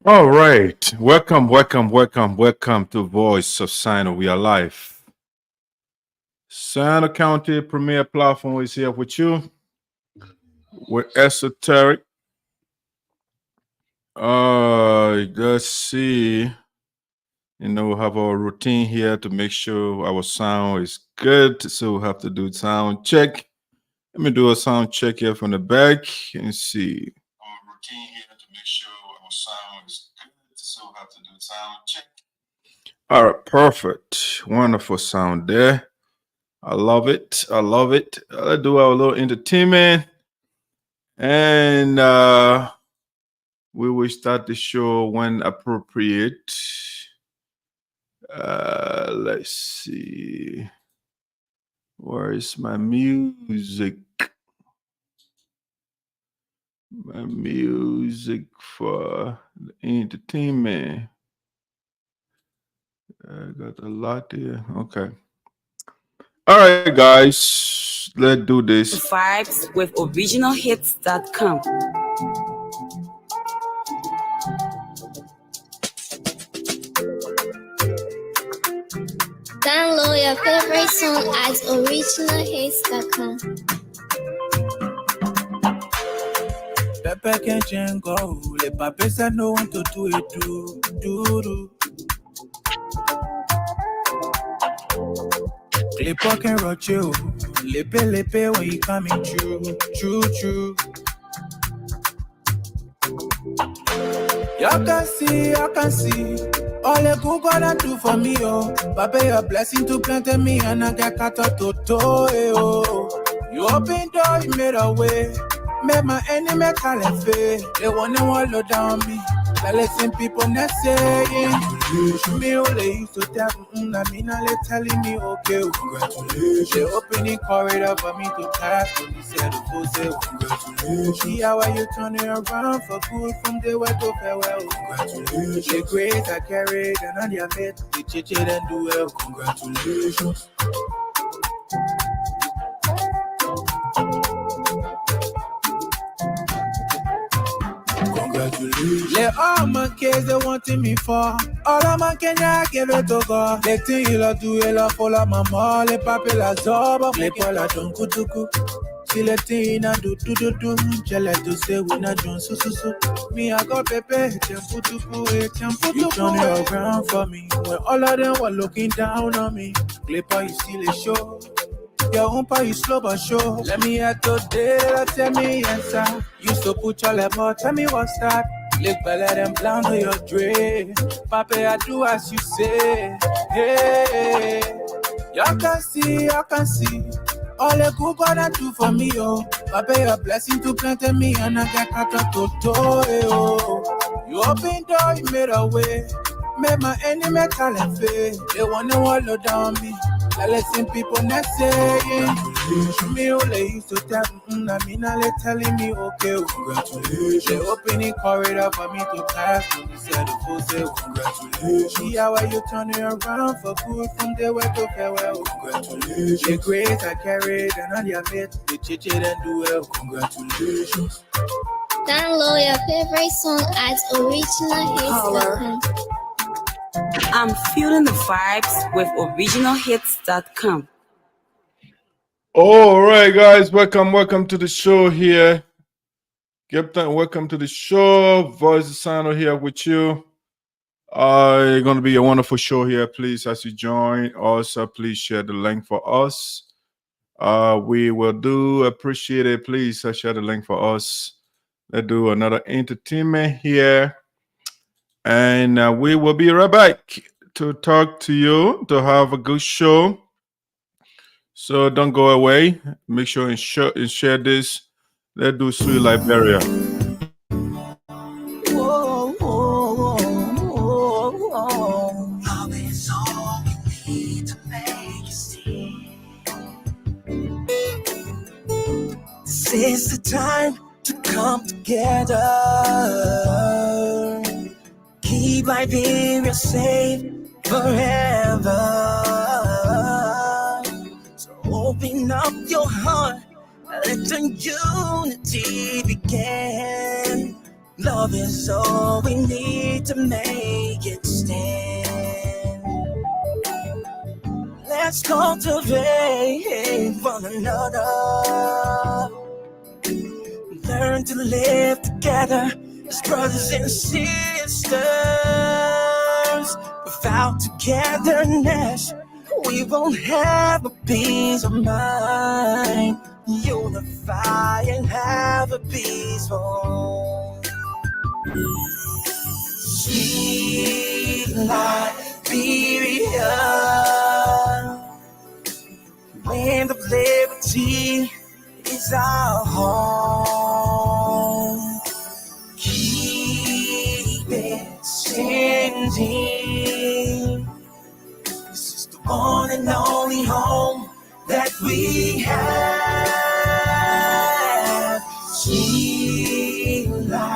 All right. Welcome to Voice of Sinoe. We are live. Sinoe County Premier Platform is here with you. We're esoteric. Let's see. We have our routine here to make sure our sound is good. So we have to do sound check. Let me do a sound check here from the back and see. Our routine here to make sure our sound is good. So we have to do sound check. All right, perfect. Wonderful sound there. I love it. Let's do our little entertainment. And we will start the show when appropriate. Let's see. Where is my music? My music for the entertainment. I got a lot here. Okay. All right, guys. Let's do this. Vibes with originalhits.com. Download your favorite song at originalhits.com. Pepe can go. The papa said no one to do it. Do. Clip can roach you. Lepe when you coming true. You can see. All the good gonna do for me, oh. Papa, your blessing to plant me and I get cut out to oh. You open door, you made a way. Made my enemy call it fair. They wanna wallow down me. I listen people not saying. Me only used to tell I mean, they telling me okay. Congratulations. They opening corridor for me to pass. But he said the fool say congratulations. See how you turn it around for good from the way to farewell. Congratulations. The grace I carried and on their mate, they chit and do well. Congratulations. Let all my kids they wanting me for. All of my Kenya give it to God. They think you love do it, follow my mom. Les papi la zoba, les pola don kutuku. Si le tina do. Jelle to say we not doing so. Me I got pepe, temputupu. You turn it around for me. When all of them were looking down on me. Clipper you see the show. Your umpa you slow but sure. Let me hear today, tell me answer. Used to put your level, tell me what's that. Lick better than blind to your dream. Papa, I do as you say. Hey, you can see. All the good gonna do for me, oh. Papa, your blessing to plant me and I get cut out to oh. You open door, you made a way. Made my enemy call it fair. They wanna wallow down me. I listen people not saying. Me only used to tell I mean, they telling me okay. Congratulations. They opening corridor for me to pass. But he said the fool say congratulations. See how you turn it around for good from the way to farewell. Congratulations. The grace I carried and on your mate, they chit and do well. Congratulations. Download your favorite song at originalhits.com. I'm feeling the vibes with originalhits.com. All right, guys, welcome to the show here. Captain, welcome to the show. Voice of Sinoe here with you. It's going to be a wonderful show here. Please, as you join, also please share the link for us. We will do appreciate it. Please share the link for us. Let's do another entertainment here. And we will be right back to talk to you, to have a good show. So don't go away. Make sure and share this. Let's do Sweet Liberia. Love is all we need to make you see. This is the time to come together. Keep Liberia safe forever. So open up your heart, let the unity begin. Love is all we need to make it stand. Let's cultivate one another. Learn to live together as brothers and sisters. Without togetherness, we won't have a peace of mind. Unify and have a peaceful, sweet Liberia. Land of liberty is our home. Keep it standing. This is the one and only home that we have. Sweet Liberia.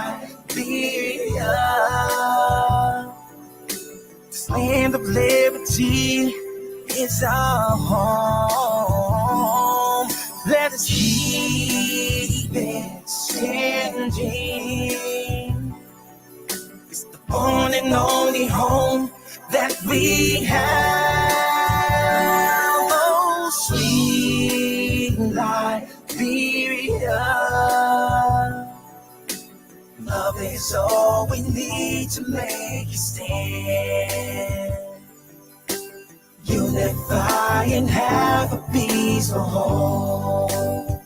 This land of liberty is our home. Let us keep it standing. It's the one and only home that we have. Oh, sweet Liberia. Love is all we need to make it stand. Unify and have a peaceful home.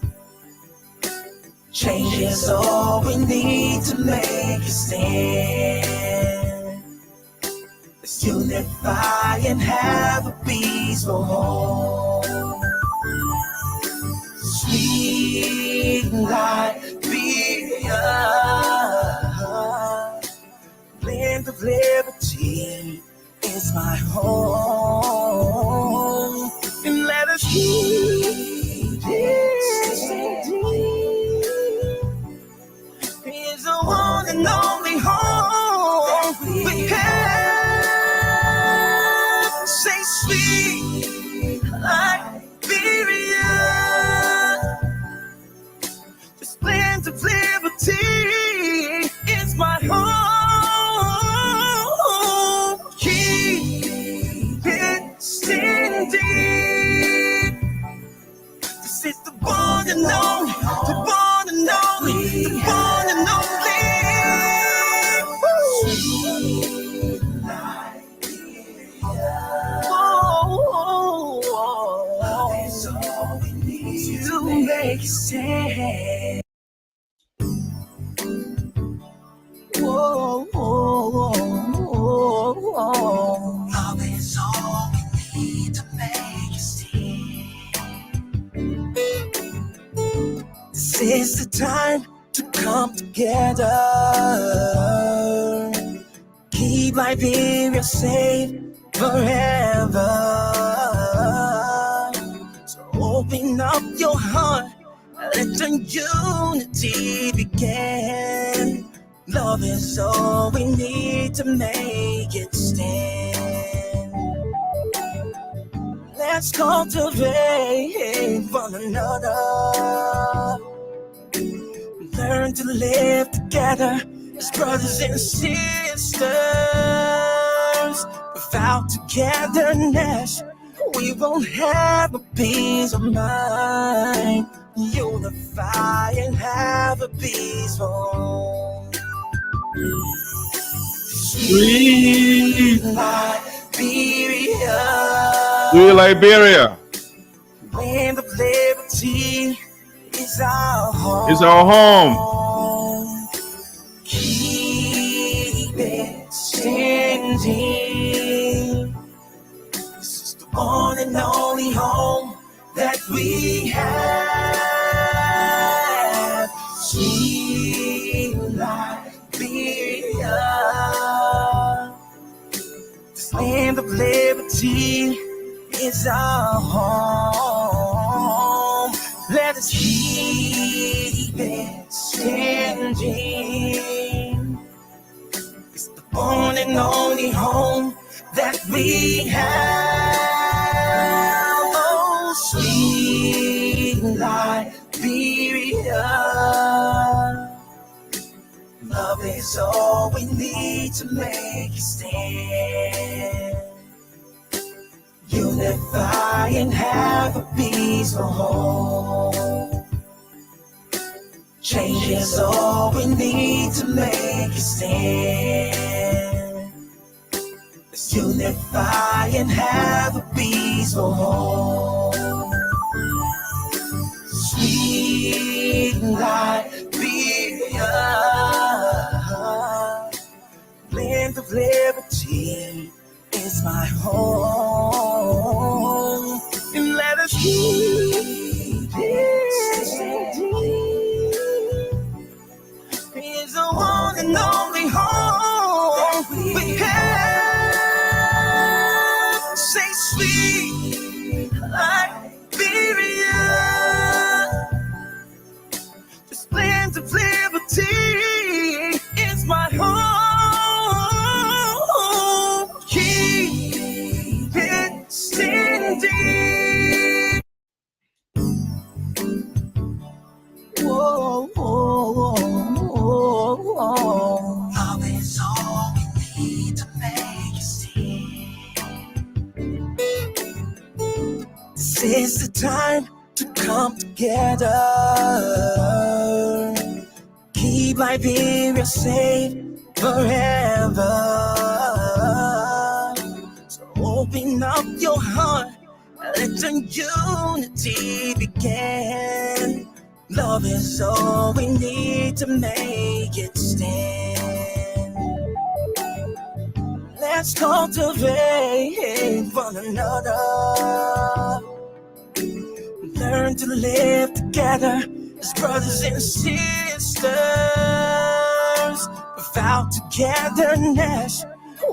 Change is all we need to make it stand. Let's unify and have a peaceful home. Sweet Liberia, land of liberty is my home, and let us keep it standing. It's the one and only home we have. Say sweet Liberia, this land of liberty is my home. This is the one and only, the one and only, the one and only. Sweet Liberia. Love is all we need to make it stand. Whoa, whoa, whoa, whoa. Love is all we need to make it stand. This is the time to come together. Keep Liberia safe forever. So open up your heart, let the unity begin. Love is all we need to make it stand. Let's cultivate one another. Learn to live together as brothers and sisters. Without togetherness, we won't have a peace of mind. Unify and have a peaceful, Sweet Liberia. Liberia Land of liberty is our home. is our home. Keep it standing. This is the one and only home that we have. Sweet Liberia. This land of liberty is our home. Let us keep it standing. It's the one and only home that we have. Oh, sweet Liberia. Love is all we need to make a stand. Unify and have a peaceful home. Change is all we need to make a stand. Let's unify and have a peaceful home. Sweet Liberia, land of liberty is my home. And let us keep it standing. It's the one and only home we have. Say sweet Liberia, this land of liberty is my home. Keep it standing. Whoa, whoa, whoa, whoa. Love is all we need to make a stand. This is the time to come together. Keep Liberia safe forever. So open up your heart, let the unity begin. Love is all we need to make it stand. Let's cultivate one another. Learn to live together as brothers and sisters. Without togetherness,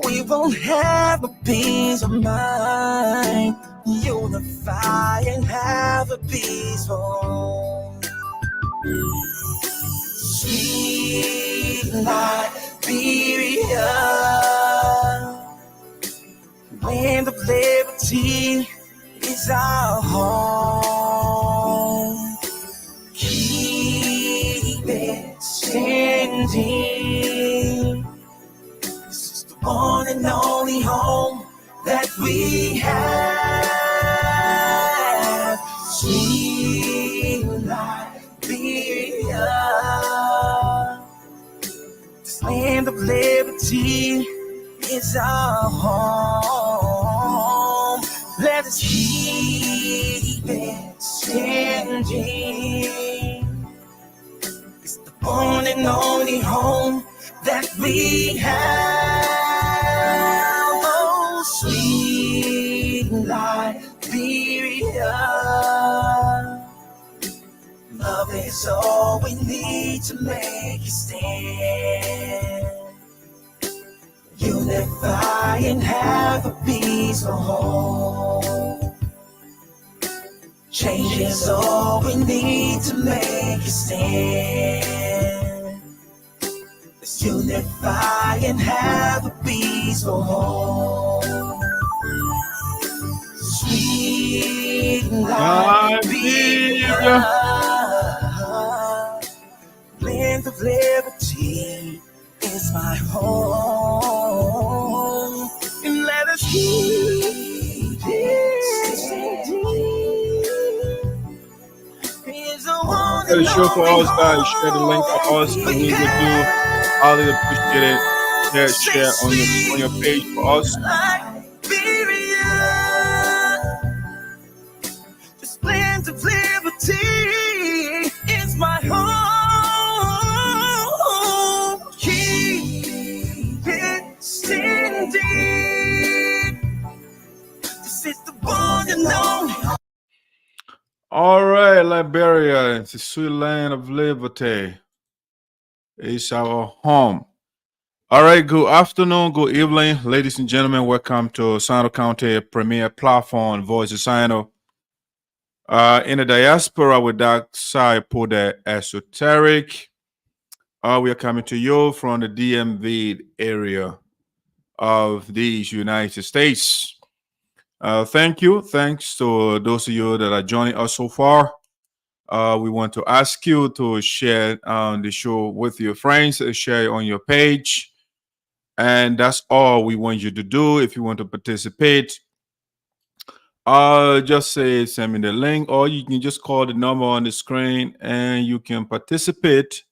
we won't have a peace of mind. Unify and have a peaceful home. Sweet Liberia, land of liberty is our home. Keep it standing. This is the one and only home that we have. Sweet Liberia, this land of liberty is our home. Let us keep it standing. It's the one and only home that we have. Oh, sweet Liberia, love is all we need to make a stand. Unify and have a peaceful home. Change is all we need to make a stand. Let's unify and have a peaceful home. Sweet Liberia, land of liberty is my home. And let us keep it standing. Share the show for us, guys. Share the link for us. We need to do. Highly appreciate it. Share on your page for us. This land of liberty is my home. Keep it standing. This is the one and only. All right, Liberia, it's the sweet land of liberty. It's our home. All right, good afternoon, good evening, ladies and gentlemen. Welcome to Sinoe County Premier Platform, Voice of Sinoe. In the diaspora with that Sarpo ESOTERIC. We are coming to you from the DMV area of these United States. Thank you. Thanks to those of you that are joining us so far. we want to ask you to share the show with your friends, share it on your page. And that's all we want you to do. If you want to participate, just say send me the link, or you can just call the number on the screen and you can participate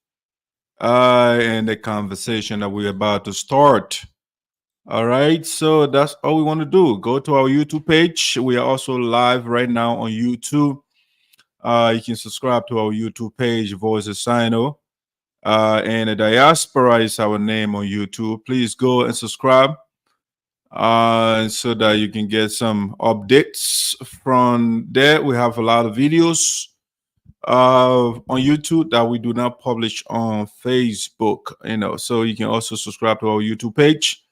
in the conversation that we're about to start. All right, so that's all we want to do. Go to our YouTube page. We are also live right now on YouTube. You can subscribe to our YouTube page, Voice of Sinoe. And the Diaspora is our name on YouTube. Please go and subscribe so that you can get some updates from there. We have a lot of videos on YouTube that we do not publish on Facebook, so you can also subscribe to our YouTube page,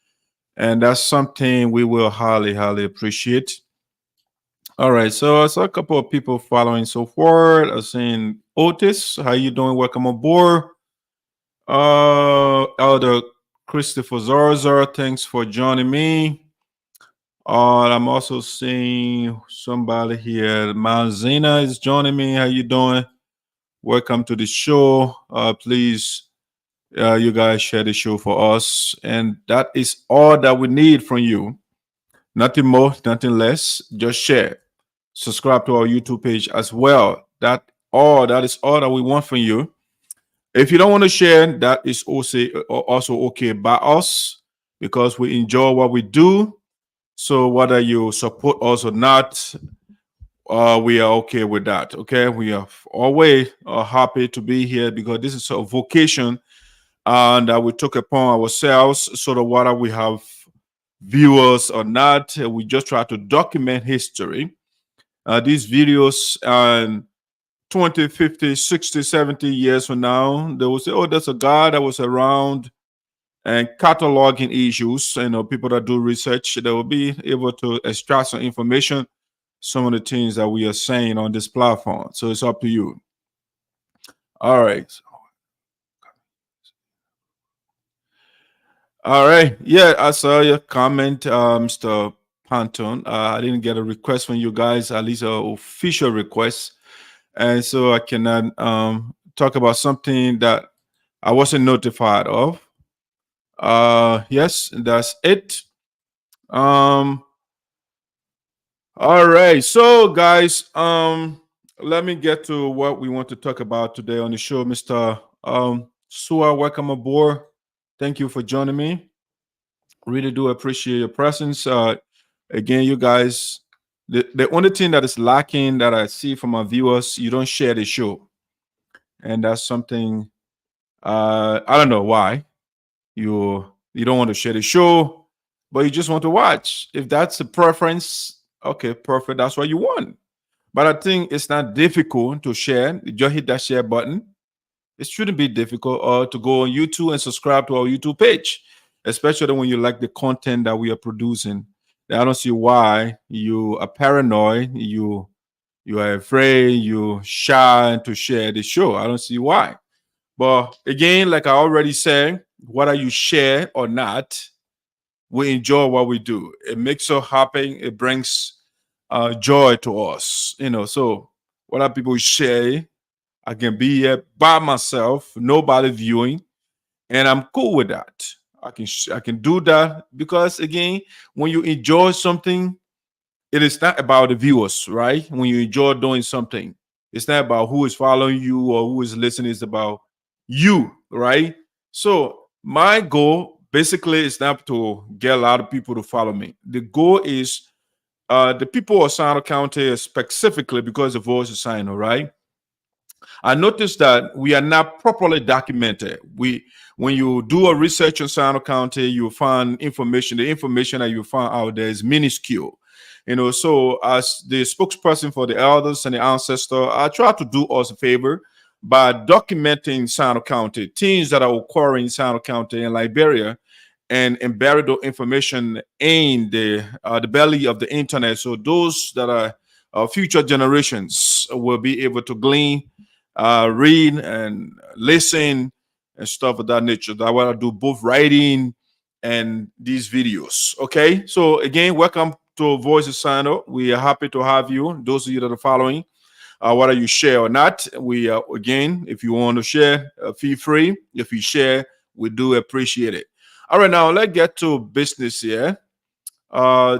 and that's something we will highly appreciate. All right, so I saw a couple of people following so far. I'm saying, Otis, how you doing? Welcome aboard. Elder Christopher Zarzar, thanks for joining me. I'm also seeing somebody here. Manzina is joining me. How you doing? Welcome to the show. Please, you guys share the show for us, and that is all that we need from you. Nothing more, nothing less. Just share. Subscribe to our YouTube page as well. That is all that we want from you. If you don't want to share, that is also okay by us, because we enjoy what we do. So whether you support us or not, we are okay with that. Okay, we are always happy to be here, because this is a vocation that we took upon ourselves. So that whether we have viewers or not, we just try to document history. These videos, 20, 50, 60, 70 years from now, they will say, oh, there's a guy that was around and cataloging issues. People that do research, they will be able to extract some information, some of the things that we are saying on this platform. So it's up to you. All right. All right. Yeah, I saw your comment, Mr. Pantone. I didn't get a request from you guys, at least an official request. And so I cannot talk about something that I wasn't notified of. Yes, that's it. All right. So guys, let me get to what we want to talk about today on the show. Mr. Sua, welcome aboard. Thank you for joining me. Really do appreciate your presence. Again, you guys, the only thing that is lacking that I see from our viewers, you don't share the show. And that's something, I don't know why. You don't want to share the show, but you just want to watch. If that's a preference, okay, perfect. That's what you want. But I think it's not difficult to share. You just hit that share button. It shouldn't be difficult to go on YouTube and subscribe to our YouTube page, especially when you like the content that we are producing. I don't see why you are paranoid, you are afraid, you shy to share the show. I don't see why. But again, like I already said, whether you share or not, we enjoy what we do. It makes us happy. It brings joy to us. So whether people share, I can be here by myself, nobody viewing, and I'm cool with that. I can do that because, again, when you enjoy something, it is not about the viewers, right? When you enjoy doing something, it's not about who is following you or who is listening. It's about you, right? So my goal basically is not to get a lot of people to follow me. The goal is the people of Sinoe County, specifically because the voice is Sinoe, right? I noticed that we are not properly documented. When you do a research on Sinoe County, you find information. The information that you find out there is minuscule. So as the spokesperson for the elders and the ancestors, I try to do us a favor by documenting Sinoe County, things that are occurring in Sinoe County and Liberia, and embedded the information in the belly of the internet. So those that are future generations will be able to glean, read and listen and stuff of that nature. That what I do, both writing and these videos. Okay, so again, welcome to Voice of Sinoe. We are happy to have you. Those of you that are following, whether you share or not. We again, if you want to share, feel free. If you share, we do appreciate it. All right, now let's get to business here.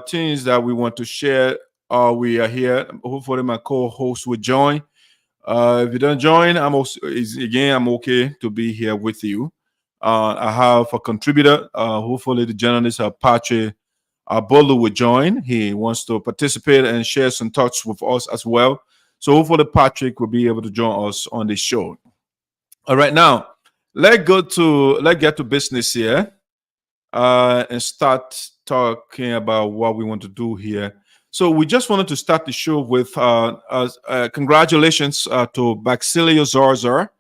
Things that we want to share. We are here. Hopefully, my co-host will join. If you don't join, I'm okay to be here with you. I have a contributor. Hopefully, the journalist Patrick Bolu will join. He wants to participate and share some thoughts with us as well. So hopefully, Patrick will be able to join us on this show. All right, now let's get to business here and start talking about what we want to do here. So we just wanted to start the show with congratulations to Barcelious Zarzar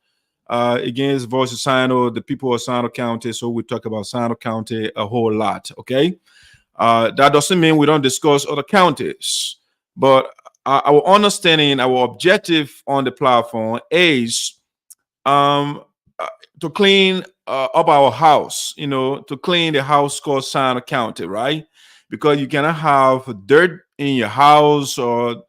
against Voice of Sinoe, the people of Sinoe County. So we talk about Sinoe County a whole lot, okay? That doesn't mean we don't discuss other counties, but our understanding, our objective on the platform is to clean up our house, to clean the house called Sinoe County, right? Because you cannot have dirt in your house or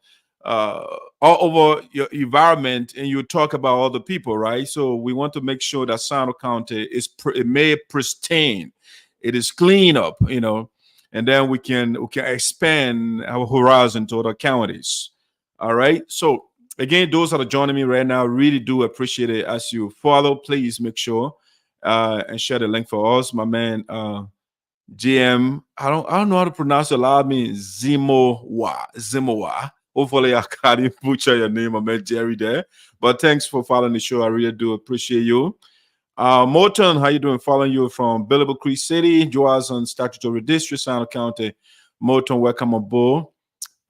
all over your environment, and you talk about other people, right? So we want to make sure that Sinoe County is made pristine, it is clean up, and then we can expand our horizon to other counties. All right. So again, those that are joining me right now, really do appreciate it. As you follow, please make sure and share the link for us, my man. GM, I don't know how to pronounce your last name. Zimowa. Hopefully I can't butcher your name. I met Jerry there. But thanks for following the show. I really do appreciate you. Morton, how you doing? Following you from Billable Creek City, Joazon Statutory District, Sinoe County. Morton, welcome aboard.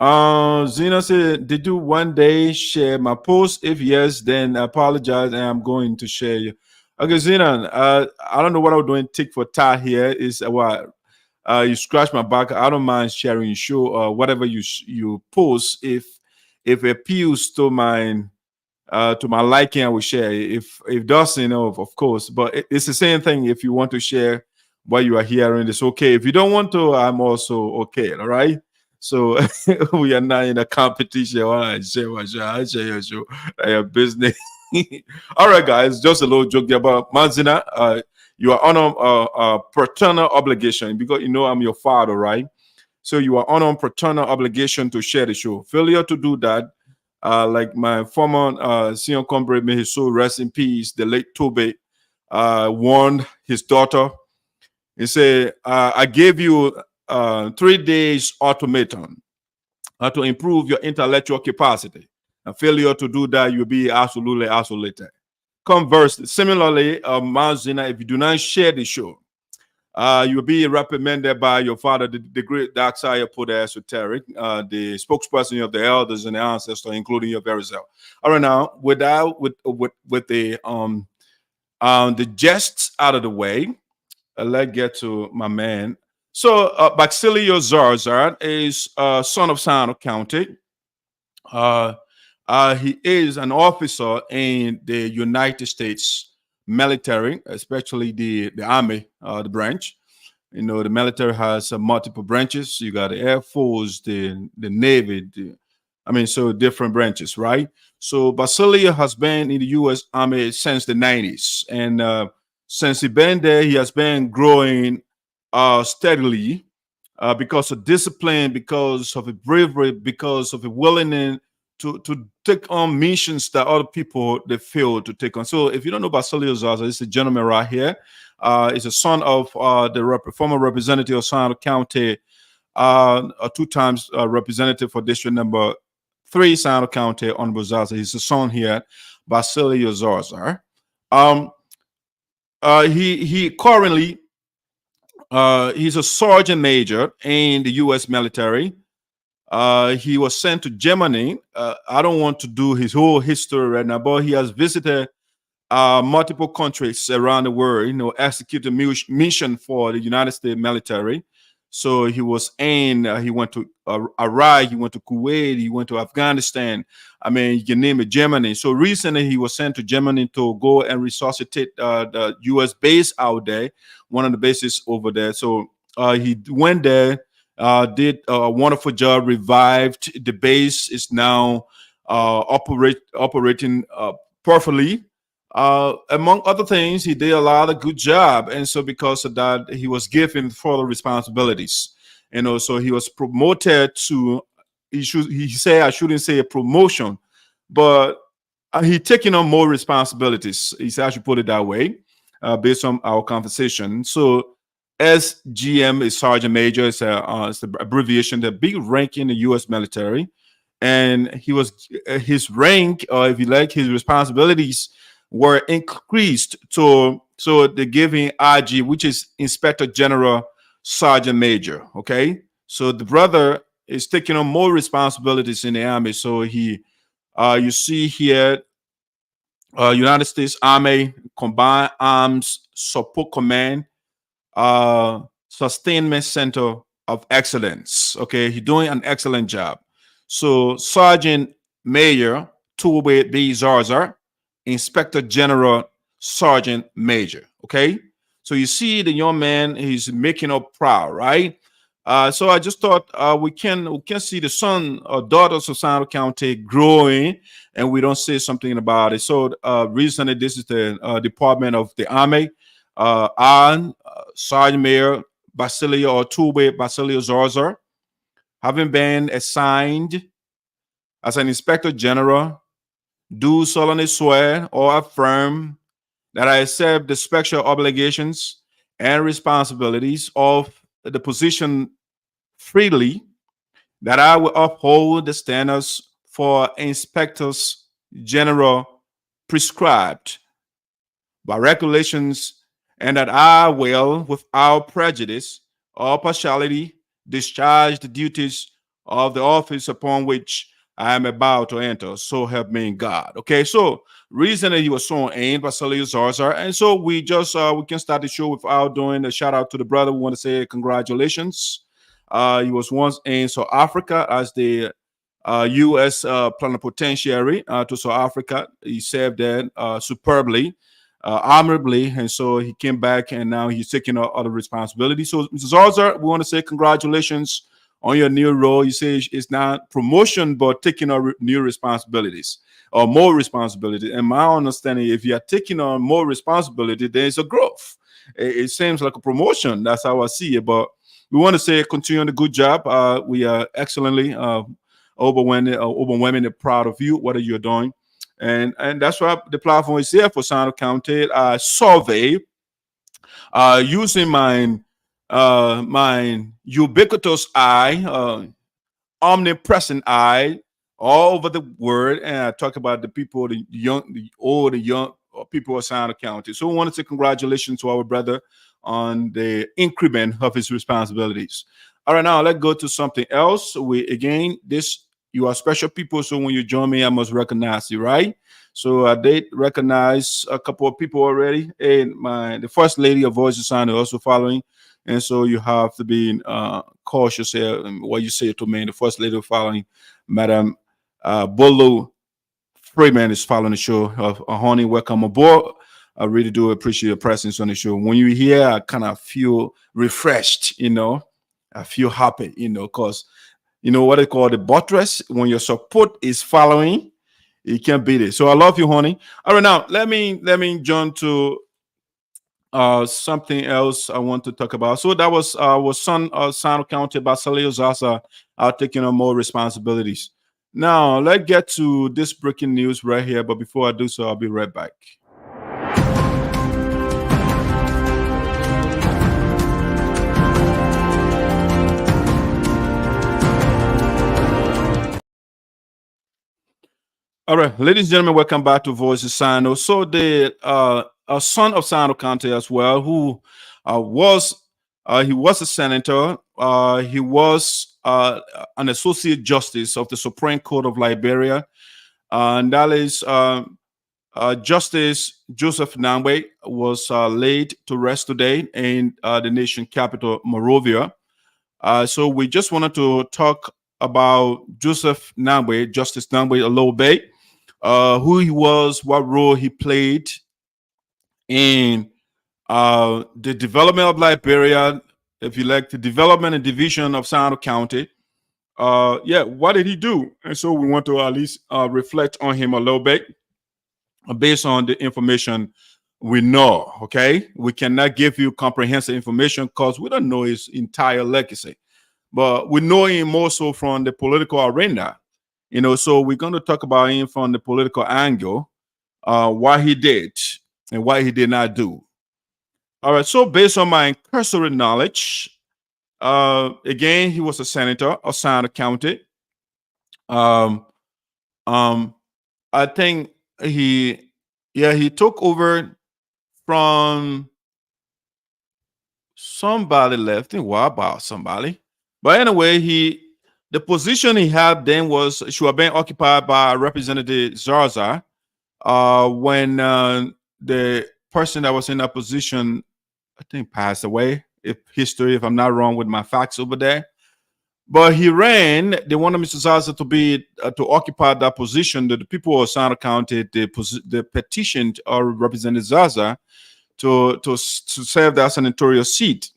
Zena said, did you one day share my post? If yes, then I apologize and I'm going to share you. Okay, Zena, I don't know what I'm doing tick for tat here. Is what you scratch my back. I don't mind sharing your show or whatever you post. If it appeals to my liking, I will share. If doesn't, of course. But it's the same thing. If you want to share what you are hearing, it's okay. If you don't want to, I'm also okay. All right. So we are not in a competition. I share your show, your business. All right, guys, just a little joke there. But Manzina, you are on a paternal obligation because I'm your father, right? So you are on paternal obligation to share the show. Failure to do that, like my former senior comrade, may his soul rest in peace, the late Tobe, warned his daughter. He said, I gave you 3 days ultimatum to improve your intellectual capacity. And failure to do that, you'll be absolutely isolated. Conversely, similarly, Mazina, if you do not share the show, you'll be reprimanded by your father, the great dark side of the esoteric, the spokesperson of the elders and the ancestors, including your very self. All right, now, with the jests out of the way, let's get to my man. So, Barcelious Zarzar is son of Sinoe County. He is an officer in the United States military, especially the Army, the branch. The military has multiple branches. You got the Air Force, the Navy, so different branches, right? So Barcelious has been in the U.S. Army since the 90s. And since he's been there, he has been growing steadily because of discipline, because of a bravery, because of a willingness to take on missions that other people they fail to take on. So if you don't know Barcelious Zarzar, it's a gentleman right here. He's a son of the former representative of Sinoe County, a 2 times representative for District Number 3, Sinoe County, Honorable Zarzar. He's a son here, Barcelious Zarzar. He currently he's a sergeant major in the U.S. military. He was sent to Germany. I don't want to do his whole history right now, but he has visited multiple countries around the world, executed mission for the United States military. So he was he went to Iraq, he went to Kuwait, he went to Afghanistan. You can name it, Germany. So recently he was sent to Germany to go and resuscitate the U.S. base out there, one of the bases over there. So he went there, did a wonderful job, revived the base. Is now operating perfectly. Among other things, he did a lot of good job, and so because of that, he was given further responsibilities. So he was promoted to. He said I shouldn't say a promotion, but he taking on more responsibilities. He said I should put it that way, based on our conversation. So SGM is Sergeant Major. It's the abbreviation, the big rank in the U.S. military, and his rank, or if you like, his responsibilities were increased to, so they're giving IG, which is Inspector General Sergeant Major. Okay, so the brother is taking on more responsibilities in the army. So he, you see here, United States Army Combined Arms Support Command, Sustainment Center of Excellence. Okay, he's doing an excellent job. So Sergeant Major Tougbay Zarzar, Inspector General Sergeant Major. Okay, so you see the young man, he's making up proud, right? So I just thought we can see the son or daughters of Sinoe County growing, and we don't say something about it. So recently, this is the Department of the Army, Sergeant Major Barcelious Tougbay Zarzar, having been assigned as an Inspector General, do solemnly swear or affirm that I accept the special obligations and responsibilities of the position freely, that I will uphold the standards for inspectors general prescribed by regulations, and that I will, without prejudice or partiality, discharge the duties of the office upon which I am about to enter. So help me God. Okay, so recently he was sworn in, Barcelious Zarzar, and so we just we can start the show without doing a shout out to the brother. We want to say congratulations. He was once in South Africa as the U.S. plenipotentiary to South Africa. He served there superbly, honorably, and so he came back, and now he's taking other responsibilities. So, Mr. Zarzar, we want to say congratulations on your new role. You say it's not promotion, but taking on new responsibilities or more responsibility. And my understanding, if you are taking on more responsibility, there's a growth. It seems like a promotion. That's how I see it, but we want to say continue on the good job. We are excellently overwhelmingly proud of you, what you're doing. And that's why the platform is here for Sinoe County. Survey using my ubiquitous eye, omnipresent eye all over the world, and I talk about the people, the young, the old, the young people of Sinoe County. So we want to say congratulations to our brother on the increment of his responsibilities. All right, now let's go to something else. You are special people, so when you join me, I must recognize you, right? So I did recognize a couple of people already, and the first lady of Voice of Sinoe also following, and so you have to be cautious here in what you say to me. The first lady following, Madam Bolo Freeman, is following the show. Honey, welcome aboard. I really do appreciate your presence on the show. When you're here, I kind of feel refreshed, I feel happy, because you know what they call the buttress. When your support is following, you can't beat it. So I love you, honey. All right, now let me jump to something else I want to talk about. So that was son of Sinoe County, Barcelious Zarzar, taking on more responsibilities. Now let's get to this breaking news right here. But before I do so, I'll be right back. All right, ladies and gentlemen, welcome back to Voice of Sinoe. So the son of Sinoe County as well, who was a senator. He was an associate justice of the Supreme Court of Liberia, and that is Justice Joseph Nagbe was laid to rest today in the nation capital, Monrovia. So we just wanted to talk about Joseph Nagbe, Justice Nagbe, a little bit. Who he was, what role he played in the development of Liberia, if you like, the development and division of Sinoe County, yeah, what did he do? And so we want to at least reflect on him a little bit based on the information we know. Okay, we cannot give you comprehensive information because we don't know his entire legacy, but we know him more so from the political arena. So we're going to talk about him from the political angle, what he did and what he did not do. All right, so based on my cursory knowledge, again, he was a senator of Sinoe County. Um, I think he took over from somebody left. What about somebody? But anyway, the position he had then was should have been occupied by Representative Zarzar. When the person that was in that position, I think, passed away. If I'm not wrong with my facts over there. But he ran. They wanted Mr. Zarzar to be to occupy that position. The people of Sinoe County, the petitioned or Representative Zarzar to serve that senatorial seat.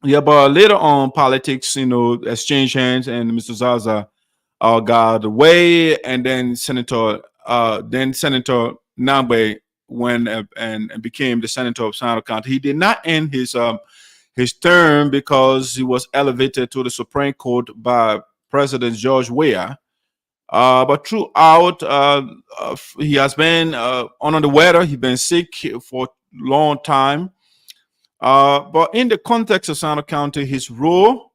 Yeah, but later on, politics, exchange hands, and Mr. Zarzar got away, and then Senator Nagbe went and became the senator of Sinoe County. He did not end his term because he was elevated to the Supreme Court by President George Weah. But throughout, he has been under the weather. He's been sick for a long time. But in the context of Sinoe County, his role,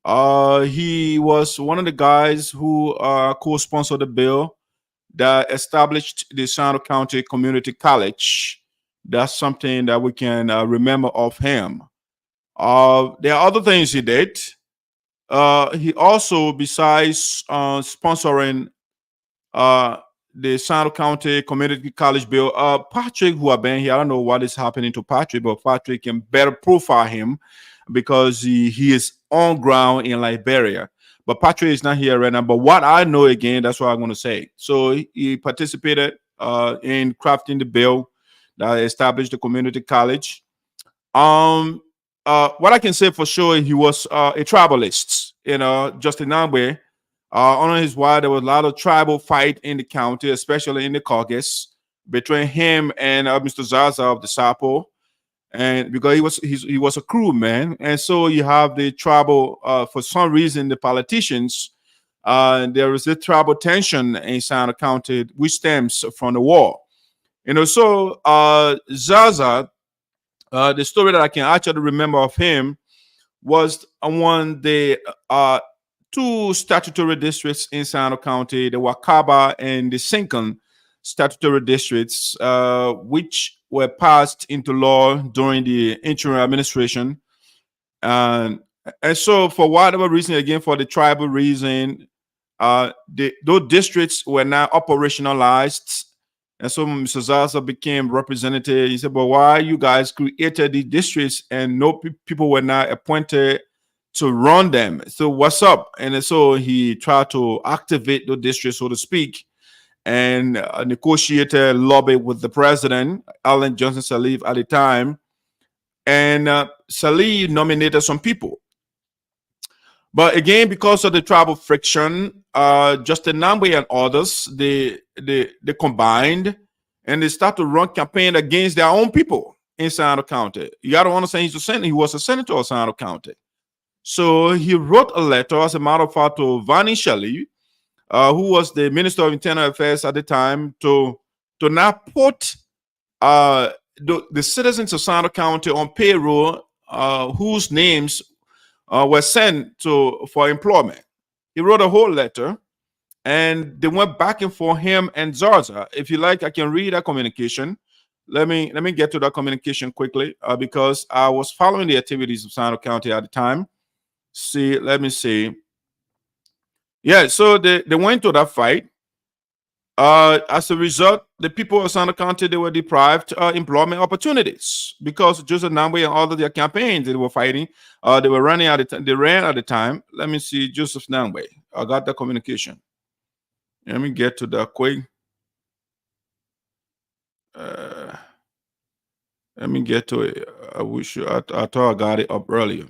he was one of the guys who co-sponsored the bill that established the Sinoe County Community College. That's something that we can remember of him. There are other things he did. He also, besides sponsoring the Sinoe County Community College bill, Patrick, who have been here, I don't know what is happening to Patrick, but Patrick can better profile him because he is on ground in Liberia. But Patrick is not here right now. But what I know, again, that's what I'm going to say. So he participated in crafting the bill that established the community college. What I can say for sure, he was a tribalist. Justice Nagbe, under his wife, there was a lot of tribal fight in the county, especially in the caucus, between him and Mr. Zarzar of the Sarpo, and because he was a crew man, and so you have the tribal. For some reason, the politicians, there is a tribal tension in Sinoe County, which stems from the war. So Zarzar. The story that I can actually remember of him was on the two statutory districts in Sinoe County, the Wakaba and the Sinkin statutory districts, which were passed into law during the interim administration. And so for whatever reason, again, for the tribal reason, those districts were now operationalized. And so Mr. Zarzar became representative. He said, but why you guys created the districts and no people were not appointed to run them? So what's up? And so he tried to activate the districts, so to speak, and negotiated, lobbied with the president, Allen Johnson Sirleaf at the time. And Sirleaf nominated some people. But again, because of the tribal friction, Justice Nagbe and others, they combined and they start to run campaign against their own people in Sinoe County. You got to understand, he was a senator of Sinoe County. So he wrote a letter, as a matter of fact, to Vani Shelley, who was the Minister of Internal Affairs at the time, to not put the citizens of Sinoe County on payroll whose names were sent for employment. He wrote a whole letter, and they went back and forth, him and Zarzar. If you like, I can read that communication. Let me get to that communication quickly because I was following the activities of Sinoe County at the time. Let me see. Yeah, so they went to that fight. As a result, the people of Sinoe County, they were deprived employment opportunities because Joseph Nagbe and all of their campaigns they were fighting, they were running at the time. They ran at the time. Let me see, Joseph Nagbe. I got the communication. Let me get to that quick. Let me get to it. I thought I got it up earlier.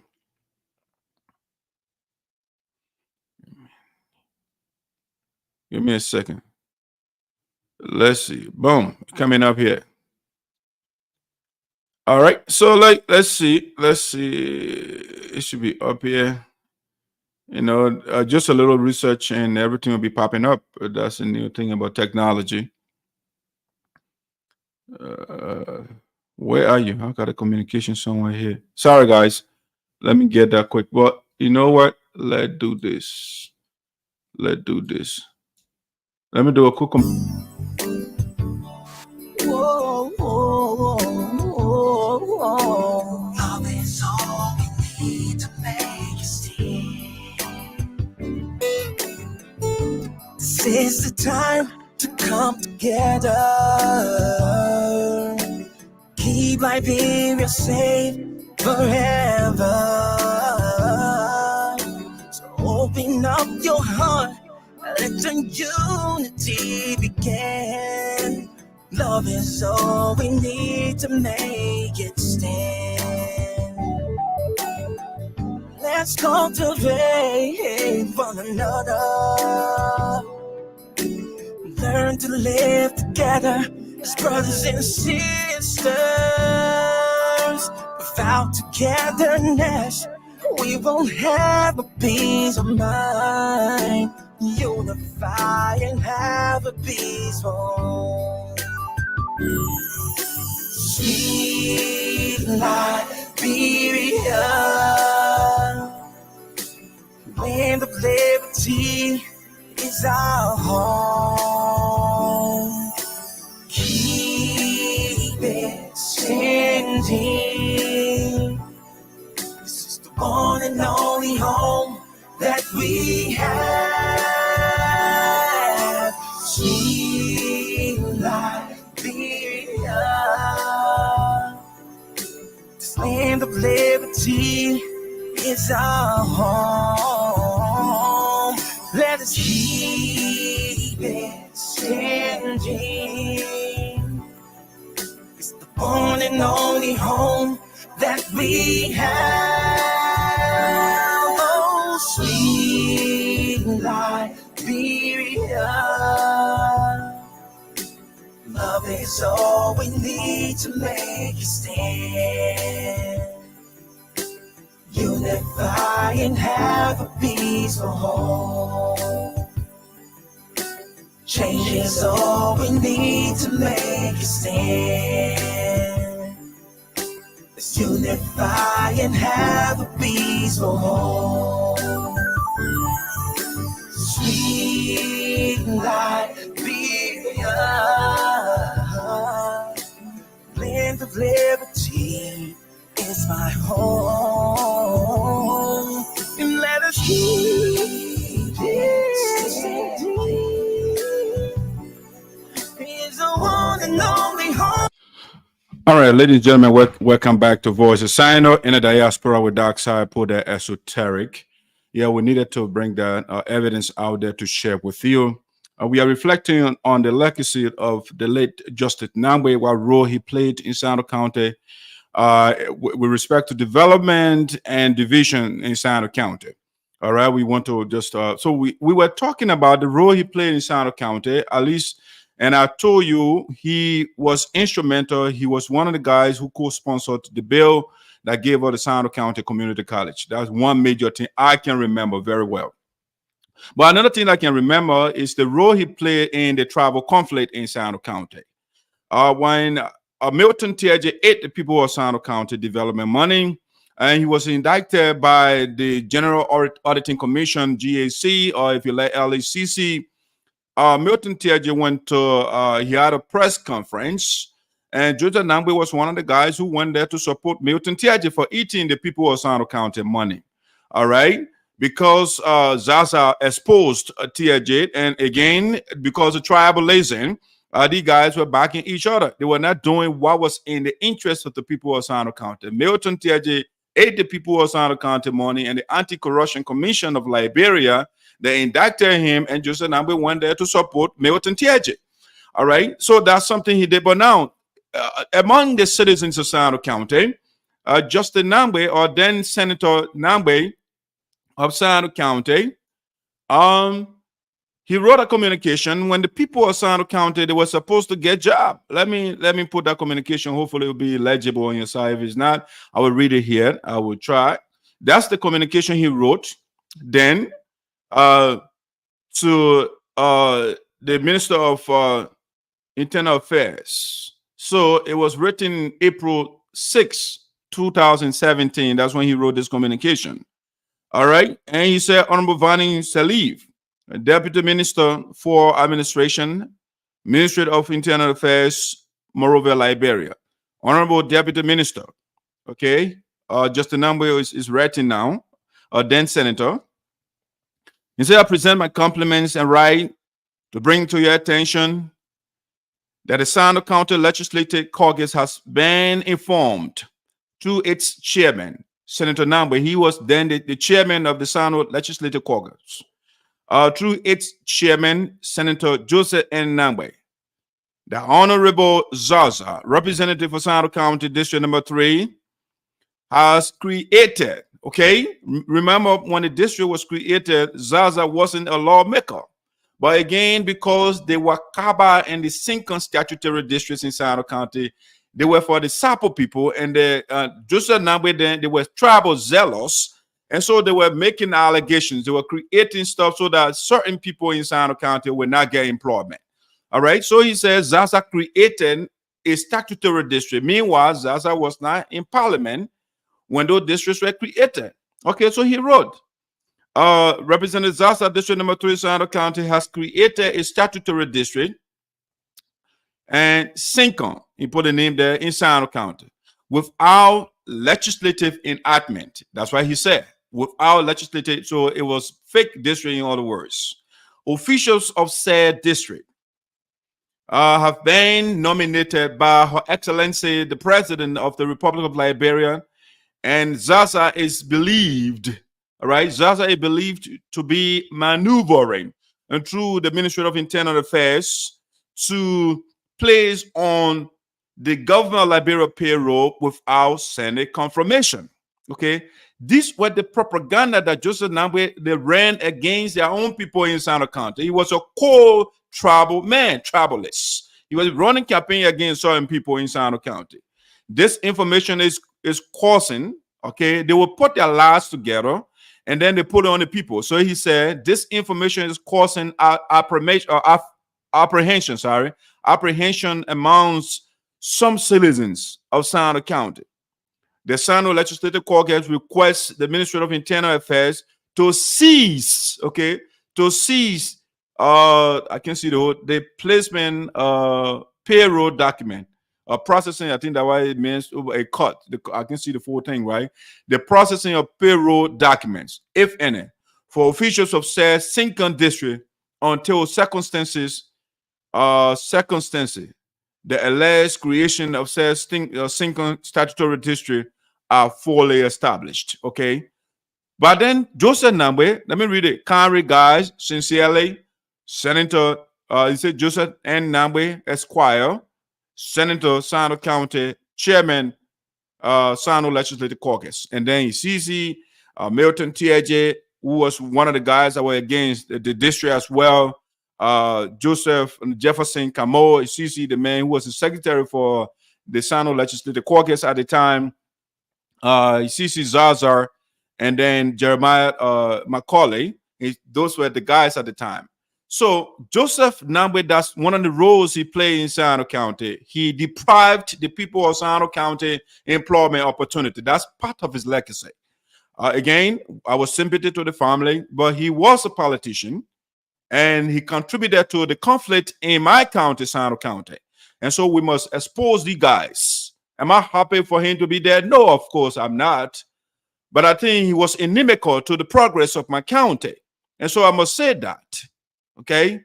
Give me a second. Let's see. Boom. Coming up here. All right. So let's see. It should be up here. You know, just a little research and everything will be popping up. That's a new thing about technology. Where are you? I got a communication somewhere here. Sorry, guys. Let me get that quick. But you know what? Let's do this. Let me do a quick. Whoa, whoa, whoa, whoa. Love is all we need to make it stay. This is the time to come together. Keep Liberia safe forever. So open up your heart, let the unity begin. Love is all we need to make it stand. Let's cultivate one another. Learn to live together as brothers and sisters. Without togetherness, we won't have a peace of mind. Unify and have a peaceful. Sweet Liberia, land of liberty is our home. Keep it standing. This is the one and only home that we have. Sweet Liberia, this land of liberty is our home. Let us keep it standing. It's the one and only home that we have. Oh, sweet Liberia, love is all we need to make it stand. Unify and have a peaceful home. Change is all we need to make it stand. Let's unify and have a peaceful home. Sweet Liberia, land of liberty is my home. And let us keep it standing. It's the one and only home. All right, ladies and gentlemen, welcome back to Voice of Sinoe in the diaspora with Sarpo the Esoteric. Yeah, we needed to bring that evidence out there to share with you. We are reflecting on the legacy of the late Justice Nagbe, what role he played in Sinoe County with respect to development and division in Sinoe County. All right, we want to just, so we were talking about the role he played in Sinoe County, at least, and I told you he was instrumental. He was one of the guys who co-sponsored the bill that gave us the Sinoe County Community College. That's one major thing I can remember very well. But another thing I can remember is the role he played in the tribal conflict in Sinoe County. When Milton Tiaje ate the people of Sinoe County development money, and he was indicted by the General Auditing Commission, GAC, or if you like, LACC. Milton Tiaje went to, he had a press conference, and Joseph Nagbe was one of the guys who went there to support Milton Tiaje for eating the people of Sinoe County money. All right? Because Zarzar exposed Tiaje, and again, because of tribalism, these guys were backing each other. They were not doing what was in the interest of the people of Sinoe County. Milton Tiaje ate the people of Sinoe County money, and the Anti-Corruption Commission of Liberia, they indicted him, and Joseph Nagbe went there to support Milton Tiaje. All right, so that's something he did. But now, among the citizens of Sinoe County, Justice Nagbe, or then Senator Nagbe of Sinoe County, he wrote a communication when the people of Sinoe County, they were supposed to get job. Let me put that communication. Hopefully it will be legible on your side. If it's not, I will read it here. I will try. That's the communication he wrote. Then to the Minister of Internal Affairs. So it was written April 6, 2017. That's when he wrote this communication. All right. And he said, Honorable Vani Saliv, Deputy Minister for Administration, Ministry of Internal Affairs, Monrovia, Liberia. Honorable Deputy Minister, okay, Justice Nagbe is writing now, then Senator. He said, I present my compliments and right to bring to your attention that the Sinoe County Legislative Caucus has been informed through its chairman, Senator Nagbe. He was then the chairman of the Sinoe Legislative Caucus. Through its chairman, Senator Joseph N. Nagbe, the Honorable Zarzar, representative for Sinoe County District Number 3, has created, okay? Remember when the district was created, Zarzar wasn't a lawmaker. But again, because they were Kaba and the Sinkin statutory districts in Sinoe County, they were for the Sarpo people, and the Joseph Nagbe, then they were tribal zealous. And so they were making allegations. They were creating stuff so that certain people in Sinoe County would not get employment. All right. So he says Zarzar created a statutory district. Meanwhile, Zarzar was not in parliament when those districts were created. Okay. So he wrote, Representative Zarzar, District Number 3, Sinoe County has created a statutory district and Sinkin, he put the name there, in Sinoe County without legislative enactment. That's why he said without legislative, so it was fake district in other words. Officials of said district have been nominated by Her Excellency the President of the Republic of Liberia, and Zarzar is believed, all right, Zarzar is believed to be maneuvering and through the Ministry of Internal Affairs to place on the government of Liberia payroll without Senate confirmation. Okay, this was the propaganda that Joseph Nagbe, they ran against their own people in Sinoe County. He was a cold tribal man, tribalist. He was running campaign against certain people in Sinoe County. This information is causing, okay, they will put their lies together and then they put it on the people. So he said this information is causing apprehension amongst some citizens of Sinoe County. The Sinoe Legislative Caucus requests the Ministry of Internal Affairs to cease, okay, to cease, I can see the placement payroll document, processing, I think that why it means a cut. I can see the full thing, right? The processing of payroll documents, if any, for officials of said Sinkin district until circumstances, the alleged creation of said Sinkin statutory district are fully established. Okay. But then Joseph Nagbe, let me read it. Kind regards, sincerely, Senator, he said Joseph N. Nagbe, Esquire, Senator, Sinoe County, Chairman, Sinoe Legislative Caucus. And then CC Milton T.A.J., who was one of the guys that were against the district as well. Joseph Jefferson Camo, CC, the man who was the secretary for the Sinoe Legislative Caucus at the time, CC Zarzar, and then Jeremiah Macaulay. Those were the guys at the time. So Joseph Nagbe, that's one of the roles he played in Sinoe County. He deprived the people of Sinoe County employment opportunity. That's part of his legacy. Again, our sympathy to the family, but he was a politician. And he contributed to the conflict in my county, Sinoe County. And so we must expose the guys. Am I happy for him to be there? No, of course I'm not. But I think he was inimical to the progress of my county. And so I must say that, okay?